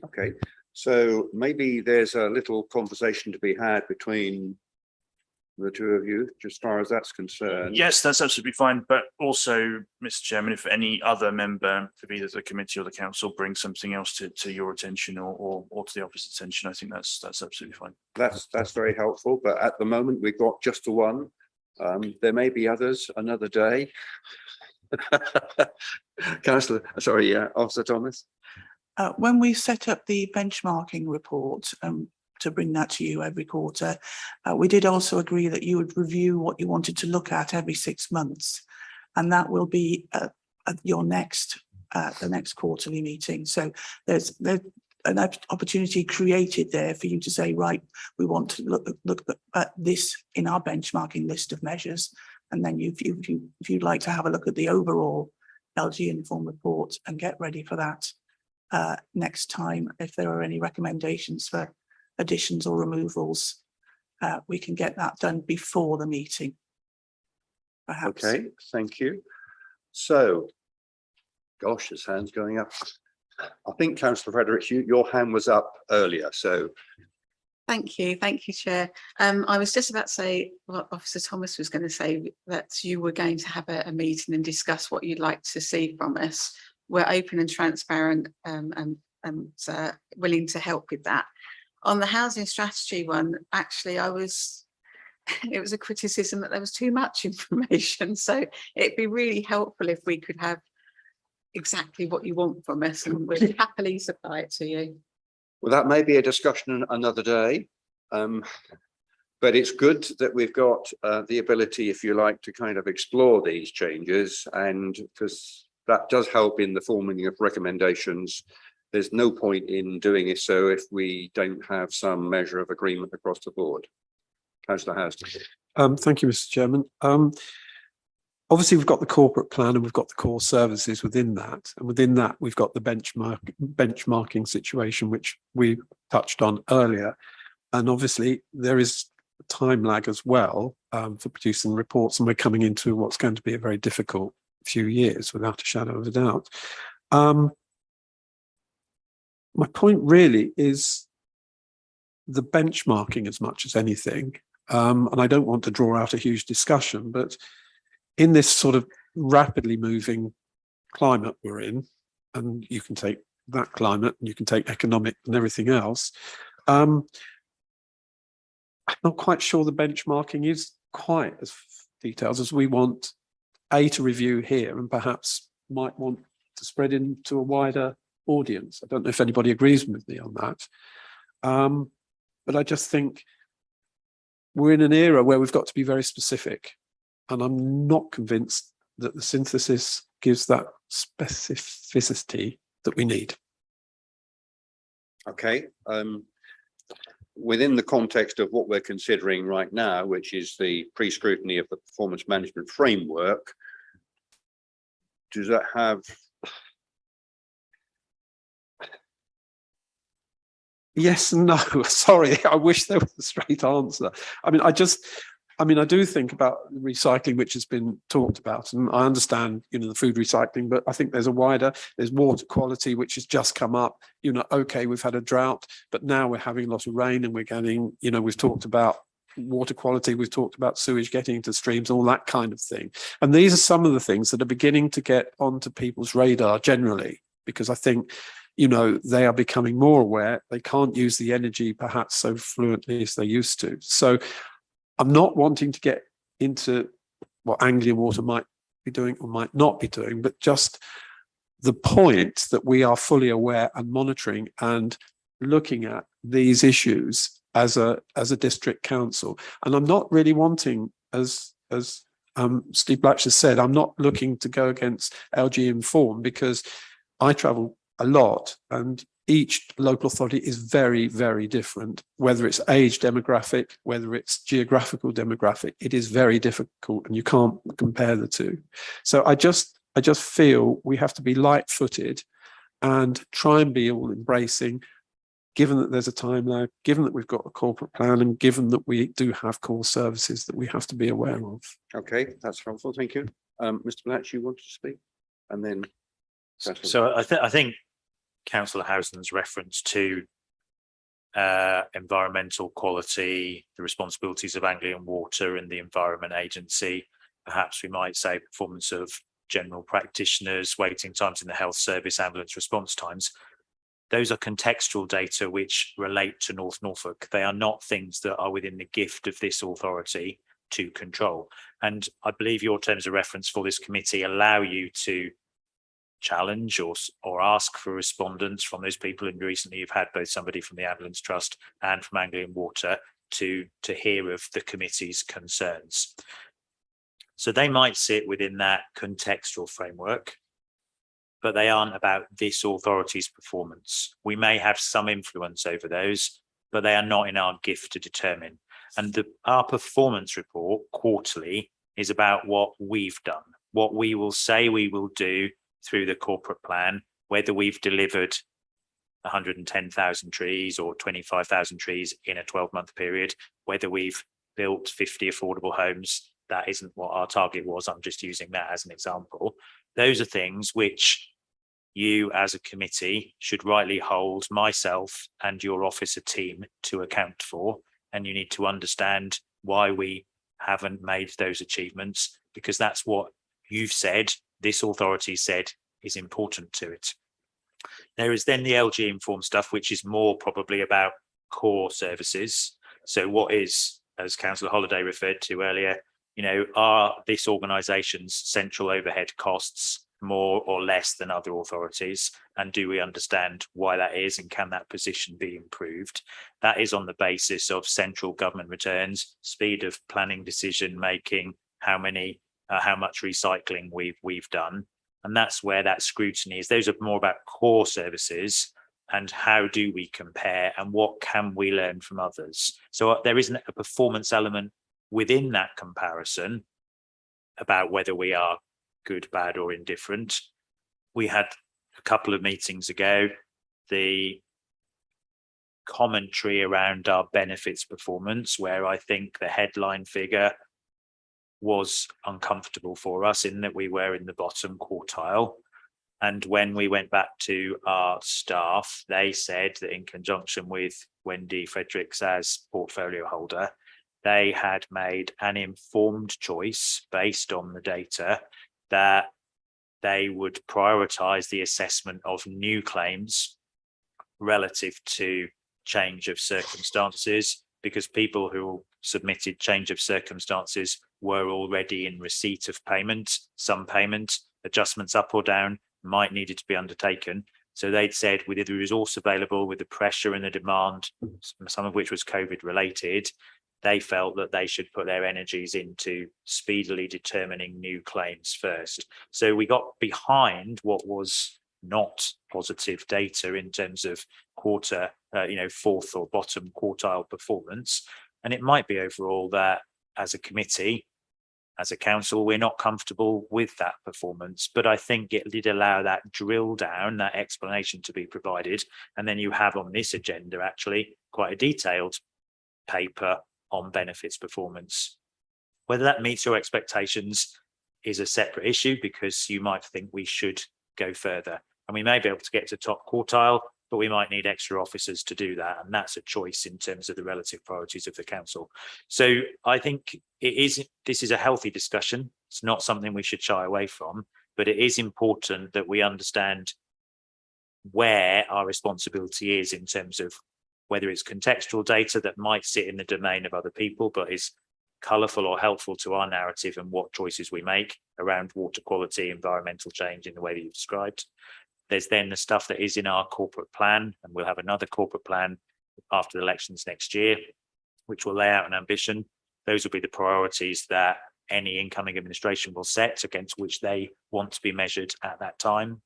Okay, so maybe there's a little conversation to be had between the two of you, just as far as that's concerned. Yes, that's absolutely fine. But also, Mr. Chairman, if any other member of either the committee or the council brings something else to your attention or to the office's attention, I think that's absolutely fine. That's very helpful. But at the moment, we've got just the one. There may be others another day. Councillor, sorry, Officer Thomas. When we set up the benchmarking report, to bring that to you every quarter, we did also agree that you would review what you wanted to look at every 6 months, and that will be at your next the next quarterly meeting. So there's an opportunity created there for you to say, right, we want to look at this in our benchmarking list of measures, and then if you'd like to have a look at the overall LG Inform report and get ready for that next time, if there are any recommendations for additions or removals, we can get that done before the meeting, perhaps. Okay, thank you. So, gosh, his hand's going up. I think Councillor Fredericks, your hand was up earlier, so. Thank you, Chair. I was just about to say what Officer Thomas was going to say, that you were going to have a meeting and discuss what you'd like to see from us. We're open and transparent and willing to help with that. On the housing strategy one, actually, it was a criticism that there was too much information. So it'd be really helpful if we could have exactly what you want from us, and we'd happily supply it to you. Well, that may be a discussion another day. But it's good that we've got the ability, if you like, to kind of explore these changes, and because that does help in the forming of recommendations. There's no point in doing it so if we don't have some measure of agreement across the board. Councillor Houston. Thank you, Mr. Chairman. Obviously, we've got the corporate plan and we've got the core services within that. And within that, we've got the benchmarking situation, which we touched on earlier. And obviously, there is a time lag as well for producing reports. And we're coming into what's going to be a very difficult few years, without a shadow of a doubt. My point really is the benchmarking as much as anything. And I don't want to draw out a huge discussion, but in this sort of rapidly moving climate we're in, and you can take that climate and you can take economic and everything else, I'm not quite sure the benchmarking is quite as detailed as we want to review here, and perhaps might want to spread into a wider audience. I don't know if anybody agrees with me on that. But I just think we're in an era where we've got to be very specific. And I'm not convinced that the synthesis gives that specificity that we need. Okay. Within the context of what we're considering right now, which is the pre-scrutiny of the performance management framework, does that have? Yes and no. Sorry, I wish there was a straight answer. I mean, I do think about recycling, which has been talked about, and I understand, the food recycling, but I think there's water quality, which has just come up. Okay, we've had a drought, but now we're having a lot of rain and we're getting, we've talked about water quality, we've talked about sewage getting into streams, all that kind of thing. And these are some of the things that are beginning to get onto people's radar generally, because I think, they are becoming more aware. They can't use the energy perhaps so fluently as they used to. So I'm not wanting to get into what Anglian Water might be doing or might not be doing, but just the point that we are fully aware and monitoring and looking at these issues as a district council. And I'm not really wanting, as Steve Blatch has said, I'm not looking to go against LG Inform, because I travel a lot and each local authority is very, very different, whether it's age demographic, whether it's geographical demographic. It is very difficult and you can't compare the two. So I just feel we have to be light-footed and try and be all embracing, given that there's a time lag, given that we've got a corporate plan, and given that we do have core services that we have to be aware of. Okay, that's helpful. Thank you. Mr. Blatch, you want to speak? And then. So I think Councillor Housen's reference to environmental quality, the responsibilities of Anglian Water and the Environment Agency, perhaps we might say performance of general practitioners, waiting times in the health service, ambulance response times. Those are contextual data which relate to North Norfolk. They are not things that are within the gift of this authority to control. And I believe your terms of reference for this committee allow you to challenge or ask for respondents from those people. And recently you've had both somebody from the Ambulance Trust and from Anglian Water to hear of the committee's concerns. So they might sit within that contextual framework, but they aren't about this authority's performance. We may have some influence over those, but they are not in our gift to determine. And our performance report quarterly is about what we've done, what we will say we will do through the corporate plan, whether we've delivered 110,000 trees or 25,000 trees in a 12-month period, whether we've built 50 affordable homes. That isn't what our target was. I'm just using that as an example. Those are things which you as a committee should rightly hold myself and your officer team to account for. And you need to understand why we haven't made those achievements, because that's what you've said, this authority said is important to it. There is then the LG Inform stuff, which is more probably about core services. So what is, as Councillor Holliday referred to earlier, are this organisation's central overhead costs more or less than other authorities? And do we understand why that is, and can that position be improved? That is on the basis of central government returns, speed of planning decision making, how much recycling we've done. And that's where that scrutiny is. Those are more about core services and how do we compare and what can we learn from others. So there isn't a performance element within that comparison about whether we are good, bad or indifferent. We had a couple of meetings ago, the commentary around our benefits performance, where I think the headline figure was uncomfortable for us in that we were in the bottom quartile. And when we went back to our staff, they said that in conjunction with Wendy Fredericks as portfolio holder, they had made an informed choice based on the data that they would prioritise the assessment of new claims relative to change of circumstances, because people who submitted change of circumstances were already in receipt of payment, some payment, adjustments up or down, might needed to be undertaken. So they'd said with the resource available, with the pressure and the demand, some of which was COVID related, they felt that they should put their energies into speedily determining new claims first. So we got behind what was not positive data in terms of quarter, fourth or bottom quartile performance. And it might be overall that as a committee, as a council, we're not comfortable with that performance, but I think it did allow that drill down, that explanation to be provided. And then you have on this agenda actually quite a detailed paper on benefits performance. Whether that meets your expectations is a separate issue, because you might think we should go further. And we may be able to get to top quartile, but we might need extra officers to do that. And that's a choice in terms of the relative priorities of the council. So I think this is a healthy discussion. It's not something we should shy away from, but it is important that we understand where our responsibility is in terms of whether it's contextual data that might sit in the domain of other people, but is colourful or helpful to our narrative, and what choices we make around water quality, environmental change in the way that you've described. There's then the stuff that is in our corporate plan, and we'll have another corporate plan after the elections next year, which will lay out an ambition. Those will be the priorities that any incoming administration will set against which they want to be measured at that time.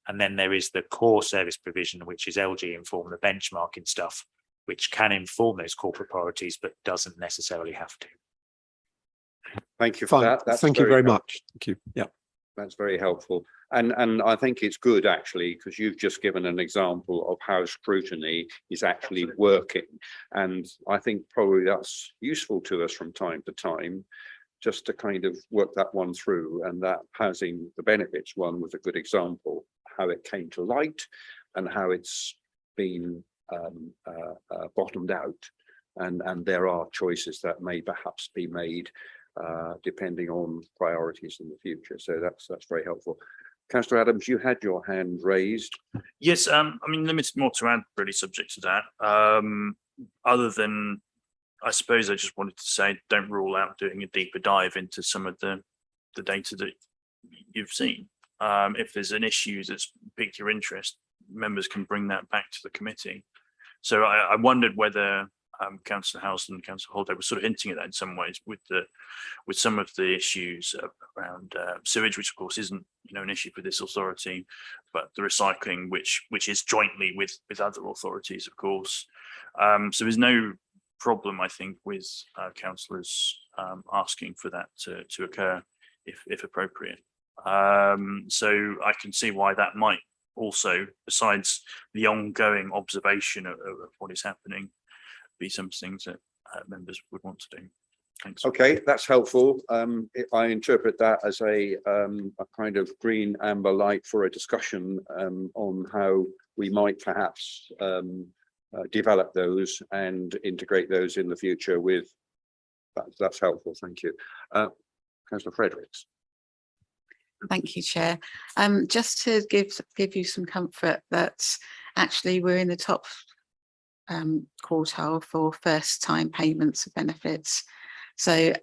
And then there is the core service provision, which is LG inform, the benchmarking stuff, which can inform those corporate priorities, but doesn't necessarily have to. Thank you for Fine. that. Thank you very much. Thank you. Yeah. That's very helpful. And I think it's good actually, because you've just given an example of how scrutiny is actually working. And I think probably that's useful to us from time to time, just to kind of work that one through. And that housing the benefits one was a good example, how it came to light and how it's been bottomed out. And there are choices that may perhaps be made depending on priorities in the future. So that's very helpful. Councillor Adams, you had your hand raised. Yes, I mean, limited more to add really subject to that. Other than, I suppose I just wanted to say, don't rule out doing a deeper dive into some of the data that you've seen. If there's an issue that's piqued your interest, members can bring that back to the committee. So I wondered whether Councillor House and Councillor Holder were sort of hinting at that in some ways with some of the issues around sewage, which of course isn't an issue for this authority, but the recycling, which is jointly with other authorities, of course. So there's no problem, I think, with councillors asking for that to occur if appropriate. So I can see why that might also, besides the ongoing observation of what is happening, be some things that members would want to do. Thanks. Okay, that's helpful. I interpret that as a kind of green amber light for a discussion on how we might perhaps develop those and integrate those in the future with. That's helpful. Thank you. Councillor Fredericks. Thank you, Chair. Just to give you some comfort that actually we're in the top quartile for first time payments of benefits. So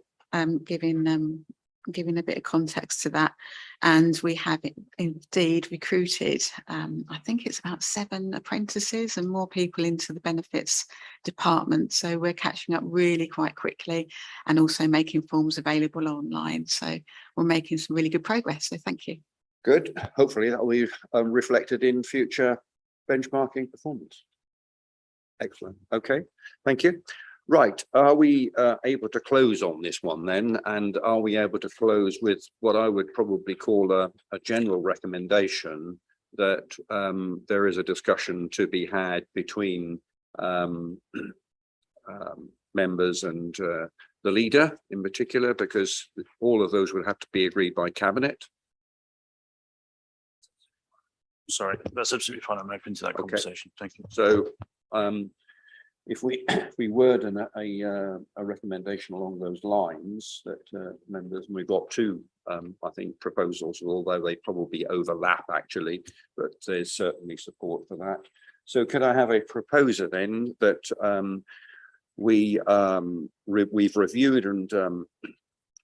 giving a bit of context to that, and we have indeed recruited I think it's about 7 apprentices and more people into the benefits department, so we're catching up really quite quickly and also making forms available online, so we're making some really good progress, so thank you. Good. Hopefully that will be reflected in future benchmarking performance. Excellent. Okay, thank you. Right, are we able to close on this one then? And are we able to close with what I would probably call a general recommendation that there is a discussion to be had between members and the leader in particular, because all of those would have to be agreed by cabinet. Sorry, that's absolutely fine. I'm open to that conversation. Thank you. So if we word a recommendation along those lines that members, and we've got 2 I think proposals, although they probably overlap actually, but there's certainly support for that. So could I have a proposer then that we've reviewed and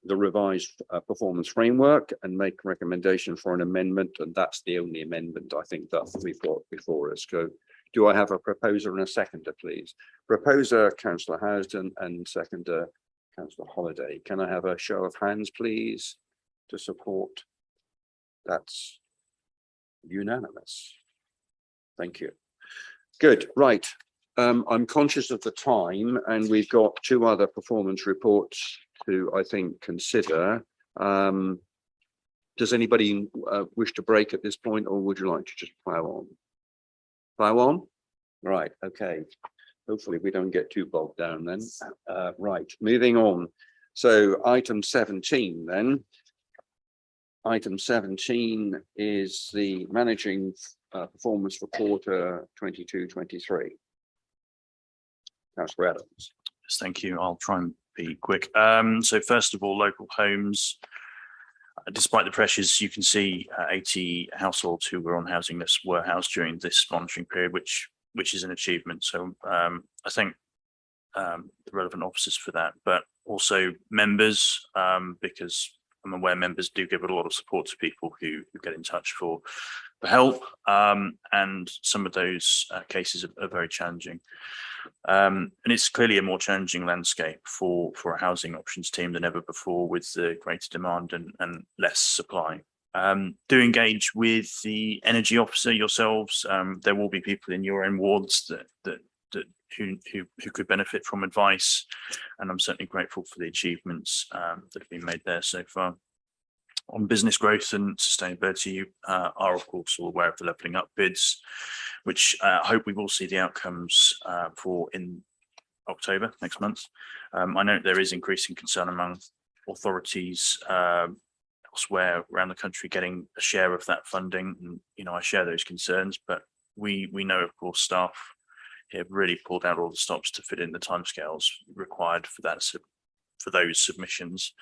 the revised performance framework and make a recommendation for an amendment. And that's the only amendment I think that we've got before us. So do I have a proposer and a seconder, please? Proposer, Councillor Housden, and seconder, Councillor Holiday. Can I have a show of hands, please, to support? That's unanimous. Thank you. Good, right. I'm conscious of the time and we've got two other performance reports to, I think, consider. Does anybody wish to break at this point, or would you like to just plow on? Plow on? Right, okay. Hopefully we don't get too bogged down then. Right, moving on. So item 17 then. Item 17 is the managing performance report 22-23. Councillor Adams. Yes, thank you. I'll try and be quick. So first of all, local homes. Despite the pressures, you can see 80 households who were on housing lists were housed during this monitoring period, which is an achievement. So I thank the relevant officers for that, but also members, because I'm aware members do give a lot of support to people who get in touch for help, and some of those cases are very challenging. And it's clearly a more challenging landscape for a housing options team than ever before, with the greater demand and less supply. Do engage with the energy officer yourselves. There will be people in your own wards who could benefit from advice, and I'm certainly grateful for the achievements that have been made there so far. On business growth and sustainability, you are of course all aware of the levelling up bids, which I hope we will see the outcomes for in October next month. I know there is increasing concern among authorities elsewhere around the country getting a share of that funding, and I share those concerns, but we know of course staff have really pulled out all the stops to fit in the timescales required for that, for those submissions,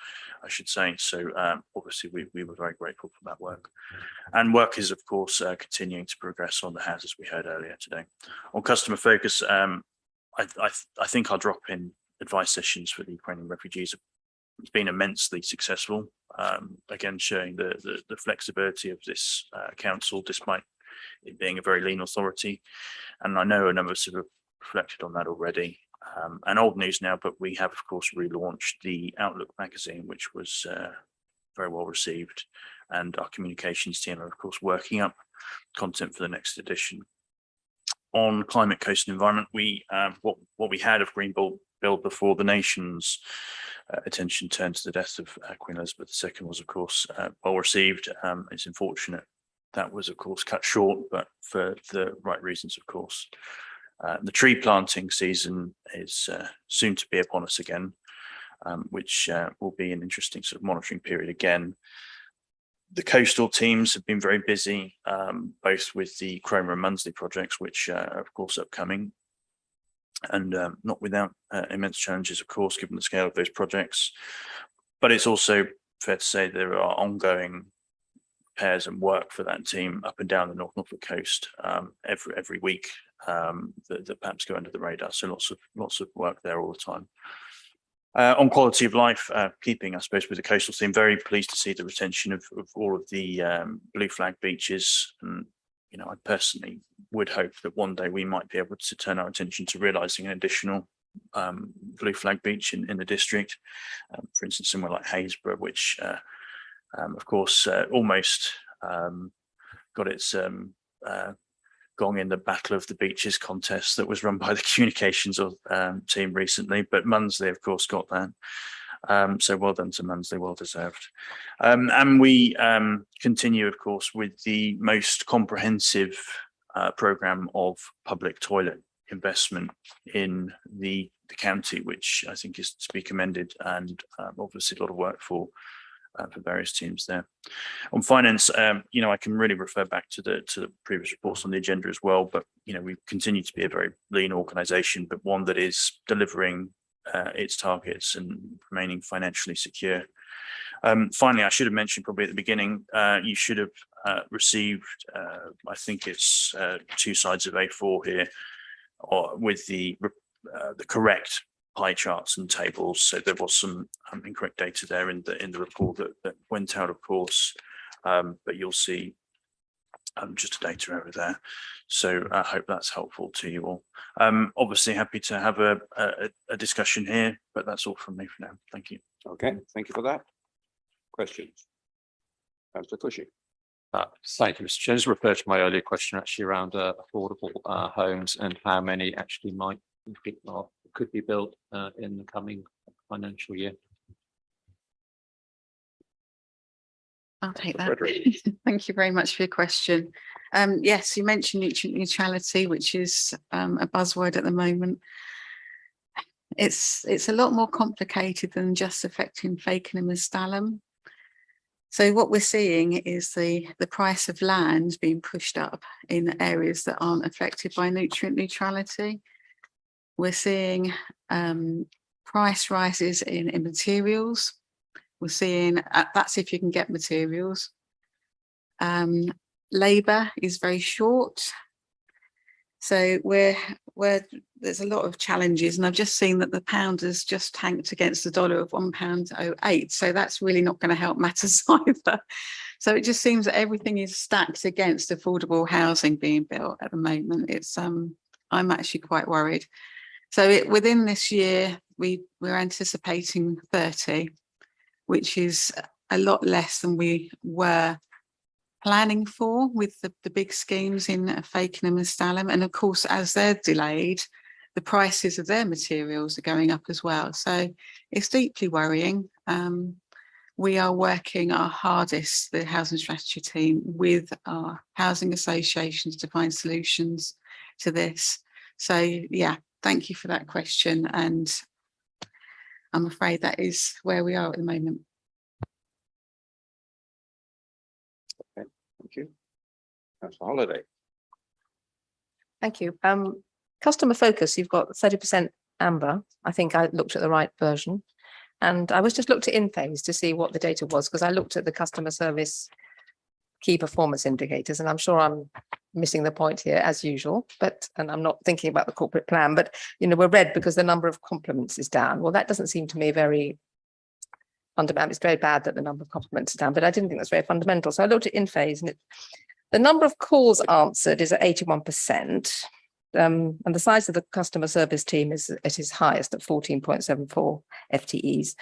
I should say. So obviously we were very grateful for that work, and work is of course continuing to progress on the houses we heard earlier today. On customer focus, I think our drop-in advice sessions for the Ukrainian refugees have been immensely successful, again showing the flexibility of this council despite it being a very lean authority, and I know a number of us have reflected on that already. And old news now, but we have of course relaunched the Outlook magazine, which was very well received, and our communications team are of course working up content for the next edition. On climate, coast and environment, we what we had of Green Bill before the nation's attention turned to the death of Queen Elizabeth II was of course well received. It's unfortunate that was of course cut short, but for the right reasons of course. The tree planting season is soon to be upon us again, which will be an interesting sort of monitoring period again. The coastal teams have been very busy, both with the Cromer and Munsley projects, which are of course upcoming, and not without immense challenges, of course, given the scale of those projects. But it's also fair to say there are ongoing repairs and work for that team up and down the North Norfolk coast every week that perhaps go under the radar. So lots of work there all the time. On quality of life, keeping, I suppose, with the coastal theme, very pleased to see the retention of all of the blue flag beaches. And I personally would hope that one day we might be able to turn our attention to realising an additional blue flag beach in the district. For instance, somewhere like Haysborough, which of course almost got its gong in the Battle of the Beaches contest that was run by the communications team recently, but Munsley of course got that. So well done to Munsley, well deserved. And we continue of course with the most comprehensive programme of public toilet investment in the county, which I think is to be commended, and obviously a lot of work for various teams there. On finance, I can really refer back to the previous reports on the agenda as well, but we continue to be a very lean organisation, but one that is delivering its targets and remaining financially secure. Finally, I should have mentioned probably at the beginning, you should have received, I think it's 2 sides of A4 here, or with the correct pie charts and tables. So there was some incorrect data there in the report that went out, of course. But you'll see just a data error there. So I hope that's helpful to you all. Obviously happy to have a discussion here, but that's all from me for now. Thank you. Okay, thank you for that. Questions? Councillor Cushy. Thank you, Mr. Chair. Just refer to my earlier question actually around affordable homes and how many actually might be or could be built in the coming financial year. I'll take that. Thank you very much for your question. Yes, you mentioned nutrient neutrality, which is a buzzword at the moment. It's a lot more complicated than just affecting Fakenham and Stalham. So what we're seeing is the price of land being pushed up in areas that aren't affected by nutrient neutrality. We're seeing price rises in materials. We're seeing that's if you can get materials. Labour is very short. So there's a lot of challenges, and I've just seen that the pound has just tanked against the dollar of £1.08. So that's really not going to help matters either. So it just seems that everything is stacked against affordable housing being built at the moment. It's I'm actually quite worried. So within this year, we're anticipating 30, which is a lot less than we were planning for with the big schemes in Fakenham and Stalham. And of course, as they're delayed, the prices of their materials are going up as well. So it's deeply worrying. We are working our hardest, the housing strategy team, with our housing associations to find solutions to this. So yeah, thank you for that question. And I'm afraid that is where we are at the moment. Okay, thank you. Councillor Holiday. Thank you. Customer focus, you've got 30% amber. I think I looked at the right version. And I was just looked at in phase to see what the data was, because I looked at the customer service key performance indicators, and I'm sure I'm missing the point here as usual, and I'm not thinking about the corporate plan, but we're red because the number of compliments is down. Well, that doesn't seem to me very fundamental. It's very bad that the number of compliments is down, but I didn't think that's very fundamental. So I looked at in phase, and the number of calls answered is at 81%. And the size of the customer service team is at its highest at 14.74 FTEs.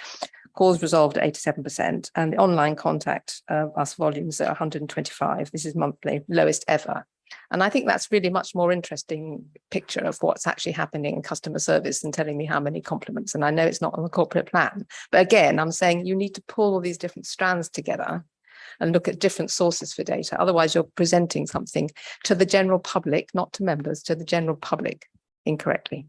Calls resolved at 87%, and the online contact us volumes at 125. This is monthly, lowest ever. And I think that's really much more interesting picture of what's actually happening in customer service than telling me how many compliments. And I know it's not on the corporate plan, but again, I'm saying you need to pull all these different strands together and look at different sources for data. Otherwise, you're presenting something to the general public, not to members, to the general public incorrectly.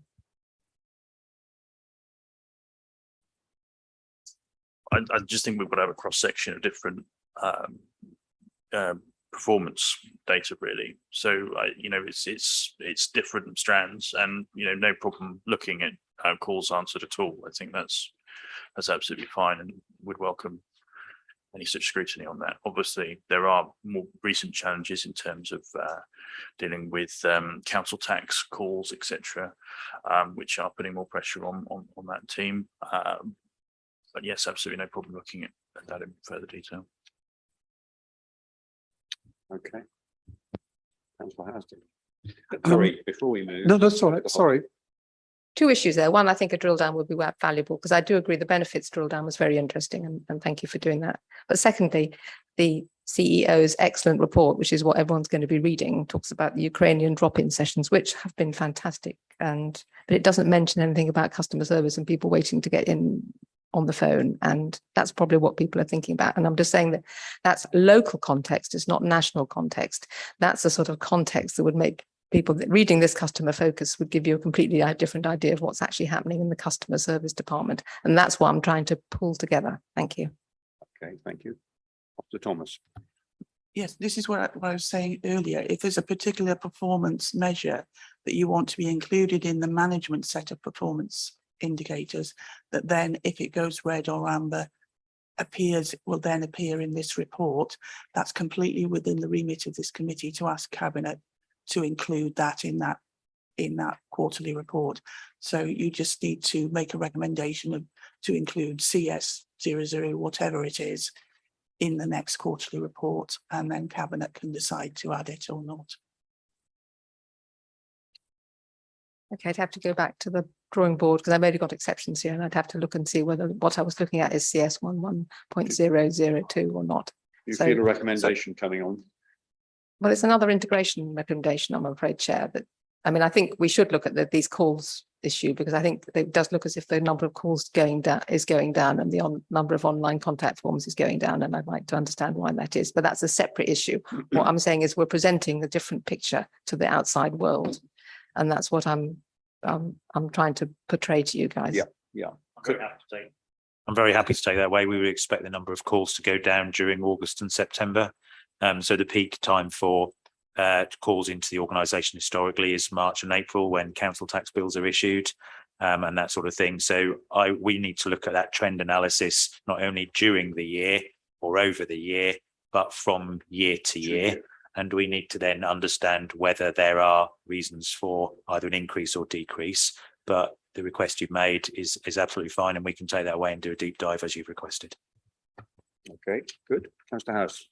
I just think we've got to have a cross section of different performance data, really. So it's different strands, and no problem looking at calls answered at all. I think that's absolutely fine, and would welcome any such scrutiny on that. Obviously, there are more recent challenges in terms of dealing with council tax calls, etc., which are putting more pressure on that team. But yes, absolutely no problem looking at that in further detail. Okay. Councillor Houghton. Sorry, before we move. No, that's all right. Sorry. Two issues there. One, I think a drill down would be valuable, because I do agree the benefits drill down was very interesting, and thank you for doing that. But secondly, the CEO's excellent report, which is what everyone's going to be reading, talks about the Ukrainian drop-in sessions, which have been fantastic, but it doesn't mention anything about customer service and people waiting to get in on the phone, and that's probably what people are thinking about. And I'm just saying that that's local context, it's not national context. That's the sort of context that would make people that reading this customer focus would give you a completely different idea of what's actually happening in the customer service department, and that's what I'm trying to pull together. Thank you. Okay, thank you. Dr. Thomas. Yes, this is what I was saying earlier. If there's a particular performance measure that you want to be included in the management set of performance indicators, that then if it goes red or amber will then appear in this report, that's completely within the remit of this committee to ask Cabinet to include that in in that quarterly report. So you just need to make a recommendation to include CS00, whatever it is, in the next quarterly report, and then Cabinet can decide to add it or not. Okay, I'd have to go back to the drawing board because I've only got exceptions here and I'd have to look and see whether what I was looking at is CS 11.002 or not. You So- feel a recommendation coming on? Well, it's another integration recommendation, I'm afraid, Chair, but I mean, I think we should look at these calls issue because I think it does look as if the number of calls is going down and the number of online contact forms is going down, and I'd like to understand why that is, but that's a separate issue. What I'm saying is we're presenting a different picture to the outside world, and that's what I'm trying to portray to you guys. Yeah. I'm very happy to take that away. We would expect the number of calls to go down during August and September. So the peak time for calls into the organisation historically is March and April when council tax bills are issued and that sort of thing. So we need to look at that trend analysis not only during the year or over the year, but from year to year. And we need to then understand whether there are reasons for either an increase or decrease. But the request you've made is absolutely fine, and we can take that away and do a deep dive as you've requested. Okay, good. Councillor House.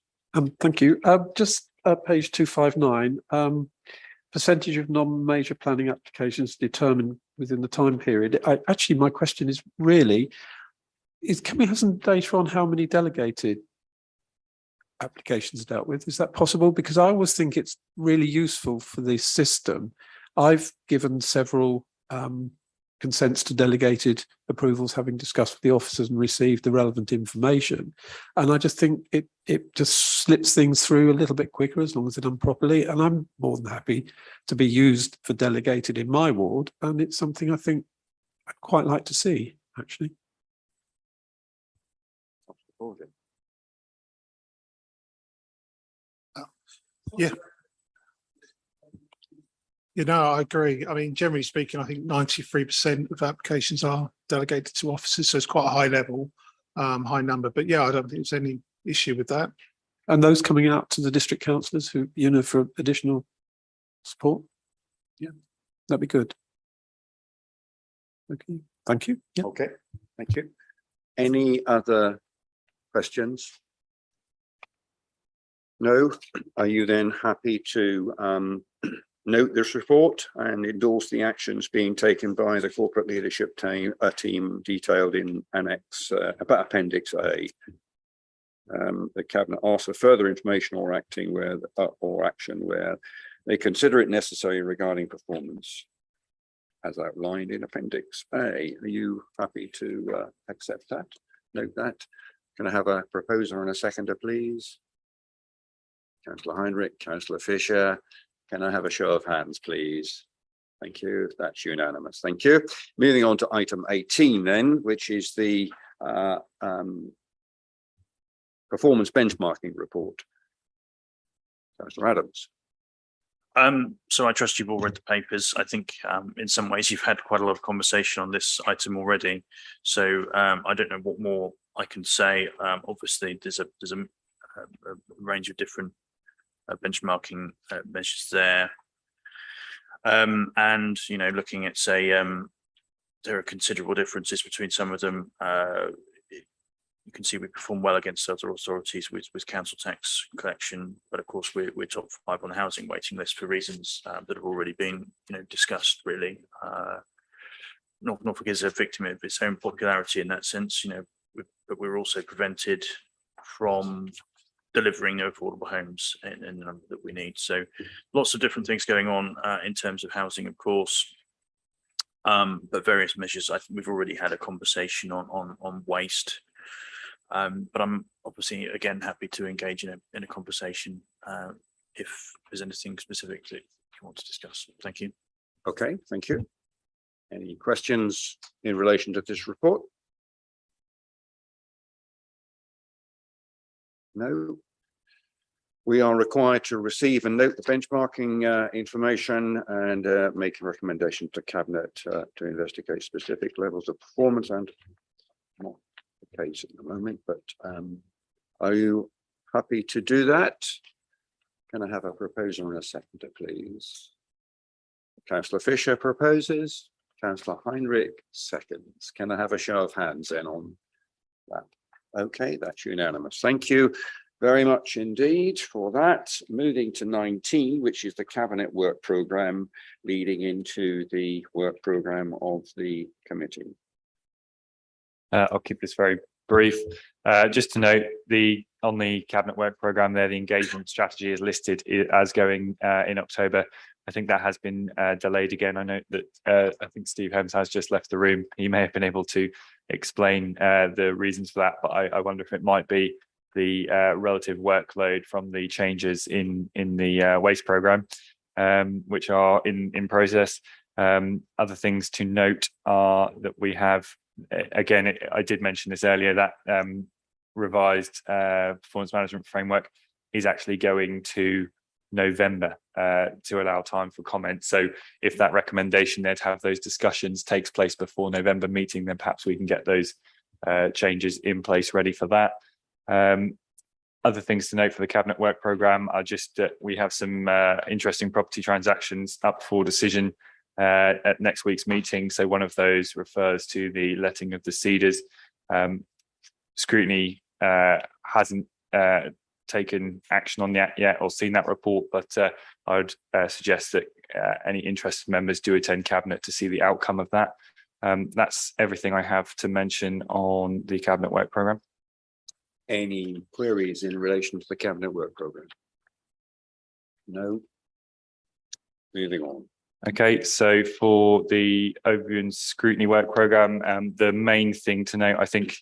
Thank you. Just page 259, percentage of non-major planning applications determined within the time period. Actually, my question is really, can we have some data on how many delegated applications dealt with? Is that possible? Because I always think it's really useful for the system. I've given several consents to delegated approvals, having discussed with the officers and received the relevant information. And I just think it just slips things through a little bit quicker as long as it's done properly. And I'm more than happy to be used for delegated in my ward. And it's something I think I'd quite like to see, actually. Yeah. You know, I agree. I mean, generally speaking, I think 93% of applications are delegated to officers, so it's quite a high level, high number. But yeah, I don't think there's any issue with that. And those coming out to the district councillors who, for additional support. Yeah, that'd be good. Okay, thank you. Yeah. Okay, thank you. Any other questions? No. Are you then happy to note this report and endorse the actions being taken by the corporate leadership team detailed in Appendix A? The Cabinet asks for further information or action where they consider it necessary regarding performance, as outlined in Appendix A. Are you happy to accept that? Note that. Can I have a proposer and a seconder, please? Councillor Heinrich, Councillor Fisher. Can I have a show of hands, please? Thank you. That's unanimous. Thank you. Moving on to item 18 then, which is the performance benchmarking report. Councillor Adams. So I trust you've all read the papers. I think in some ways you've had quite a lot of conversation on this item already. So I don't know what more I can say. Obviously, there's a range of different benchmarking measures there. And, looking at, say, there are considerable differences between some of them. You can see we perform well against other authorities with council tax collection, but of course we're top 5 on the housing waiting list for reasons that have already been discussed. Really, Norfolk is a victim of its own popularity in that sense, but we're also prevented from delivering no affordable homes in the number that we need. So lots of different things going on in terms of housing, of course. But various measures. I think we've already had a conversation on waste. But I'm obviously again happy to engage in a conversation if there's anything specific that you want to discuss. Thank you. Okay, thank you. Any questions in relation to this report? No. We are required to receive and note the benchmarking information and make a recommendation to Cabinet to investigate specific levels of performance, and not the case at the moment, but are you happy to do that? Can I have a proposer and a seconder, please? Councillor Fisher proposes, Councillor Heinrich seconds. Can I have a show of hands then on that? Okay, that's unanimous. Thank you very much indeed for that. Moving to 19, which is the Cabinet Work Programme leading into the work programme of the committee. I'll keep this very brief. Just to note, on the Cabinet Work Programme there, the engagement strategy is listed as going in October. I think that has been delayed again. I know that I think Steve Holmes has just left the room. He may have been able to explain the reasons for that, but I wonder if it might be the relative workload from the changes in the waste programme, which are in process. Other things to note are that we have, again, I did mention this earlier, that revised performance management framework is actually going to November to allow time for comment. So if that recommendation there to have those discussions takes place before November meeting, then perhaps we can get those changes in place ready for that. Other things to note for the Cabinet Work Programme are just that we have some interesting property transactions up for decision at next week's meeting. So one of those refers to the letting of the Cedars. Scrutiny hasn't taken action on that yet or seen that report, but I would suggest that any interested members do attend Cabinet to see the outcome of that. That's everything I have to mention on the Cabinet Work Programme. Any queries in relation to the Cabinet Work Programme? No. Moving on. Okay, so for the overview and scrutiny work programme, the main thing to note, I think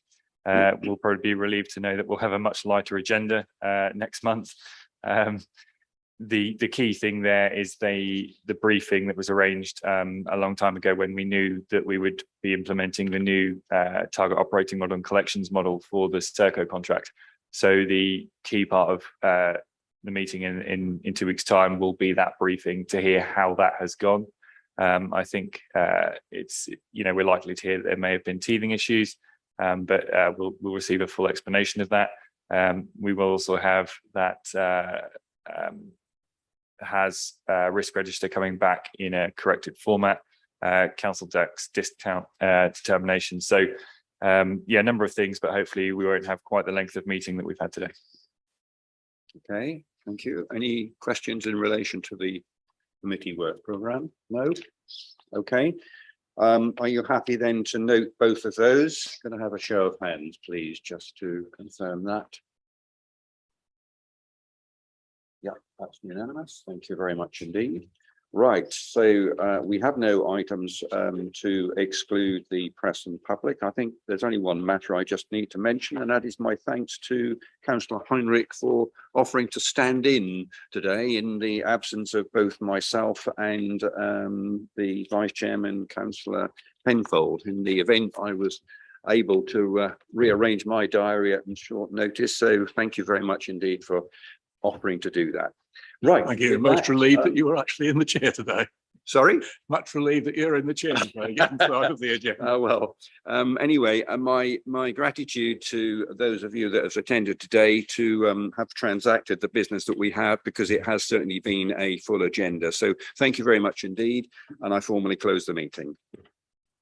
we'll probably be relieved to know that we'll have a much lighter agenda next month. The key thing there is the briefing that was arranged a long time ago when we knew that we would be implementing the new target operating model and collections model for the Serco contract. So the key part of the meeting in 2 weeks' time will be that briefing to hear how that has gone. I think it's, we're likely to hear that there may have been teething issues, but we'll receive a full explanation of that. We will also have that has risk register coming back in a corrected format, council tax discount determination. So yeah, a number of things, but hopefully we won't have quite the length of meeting that we've had today. Okay, thank you. Any questions in relation to the committee work programme? No? Okay. Are you happy then to note both of those? Going to have a show of hands, please, just to confirm that. Yeah, that's unanimous. Thank you very much indeed. Right, so we have no items to exclude the press and public. I think there's only one matter I just need to mention, and that is my thanks to Councillor Heinrich for offering to stand in today in the absence of both myself and the Vice Chairman, Councillor Penfold. In the event, I was able to rearrange my diary at short notice, so thank you very much indeed for offering to do that. Right. Thank you. Most relieved that you were actually in the chair today. Sorry? Much relieved that you're in the chair today, getting side of the agenda. Well, anyway, my gratitude to those of you that have attended today to have transacted the business that we have, because it has certainly been a full agenda. So thank you very much indeed. And I formally close the meeting.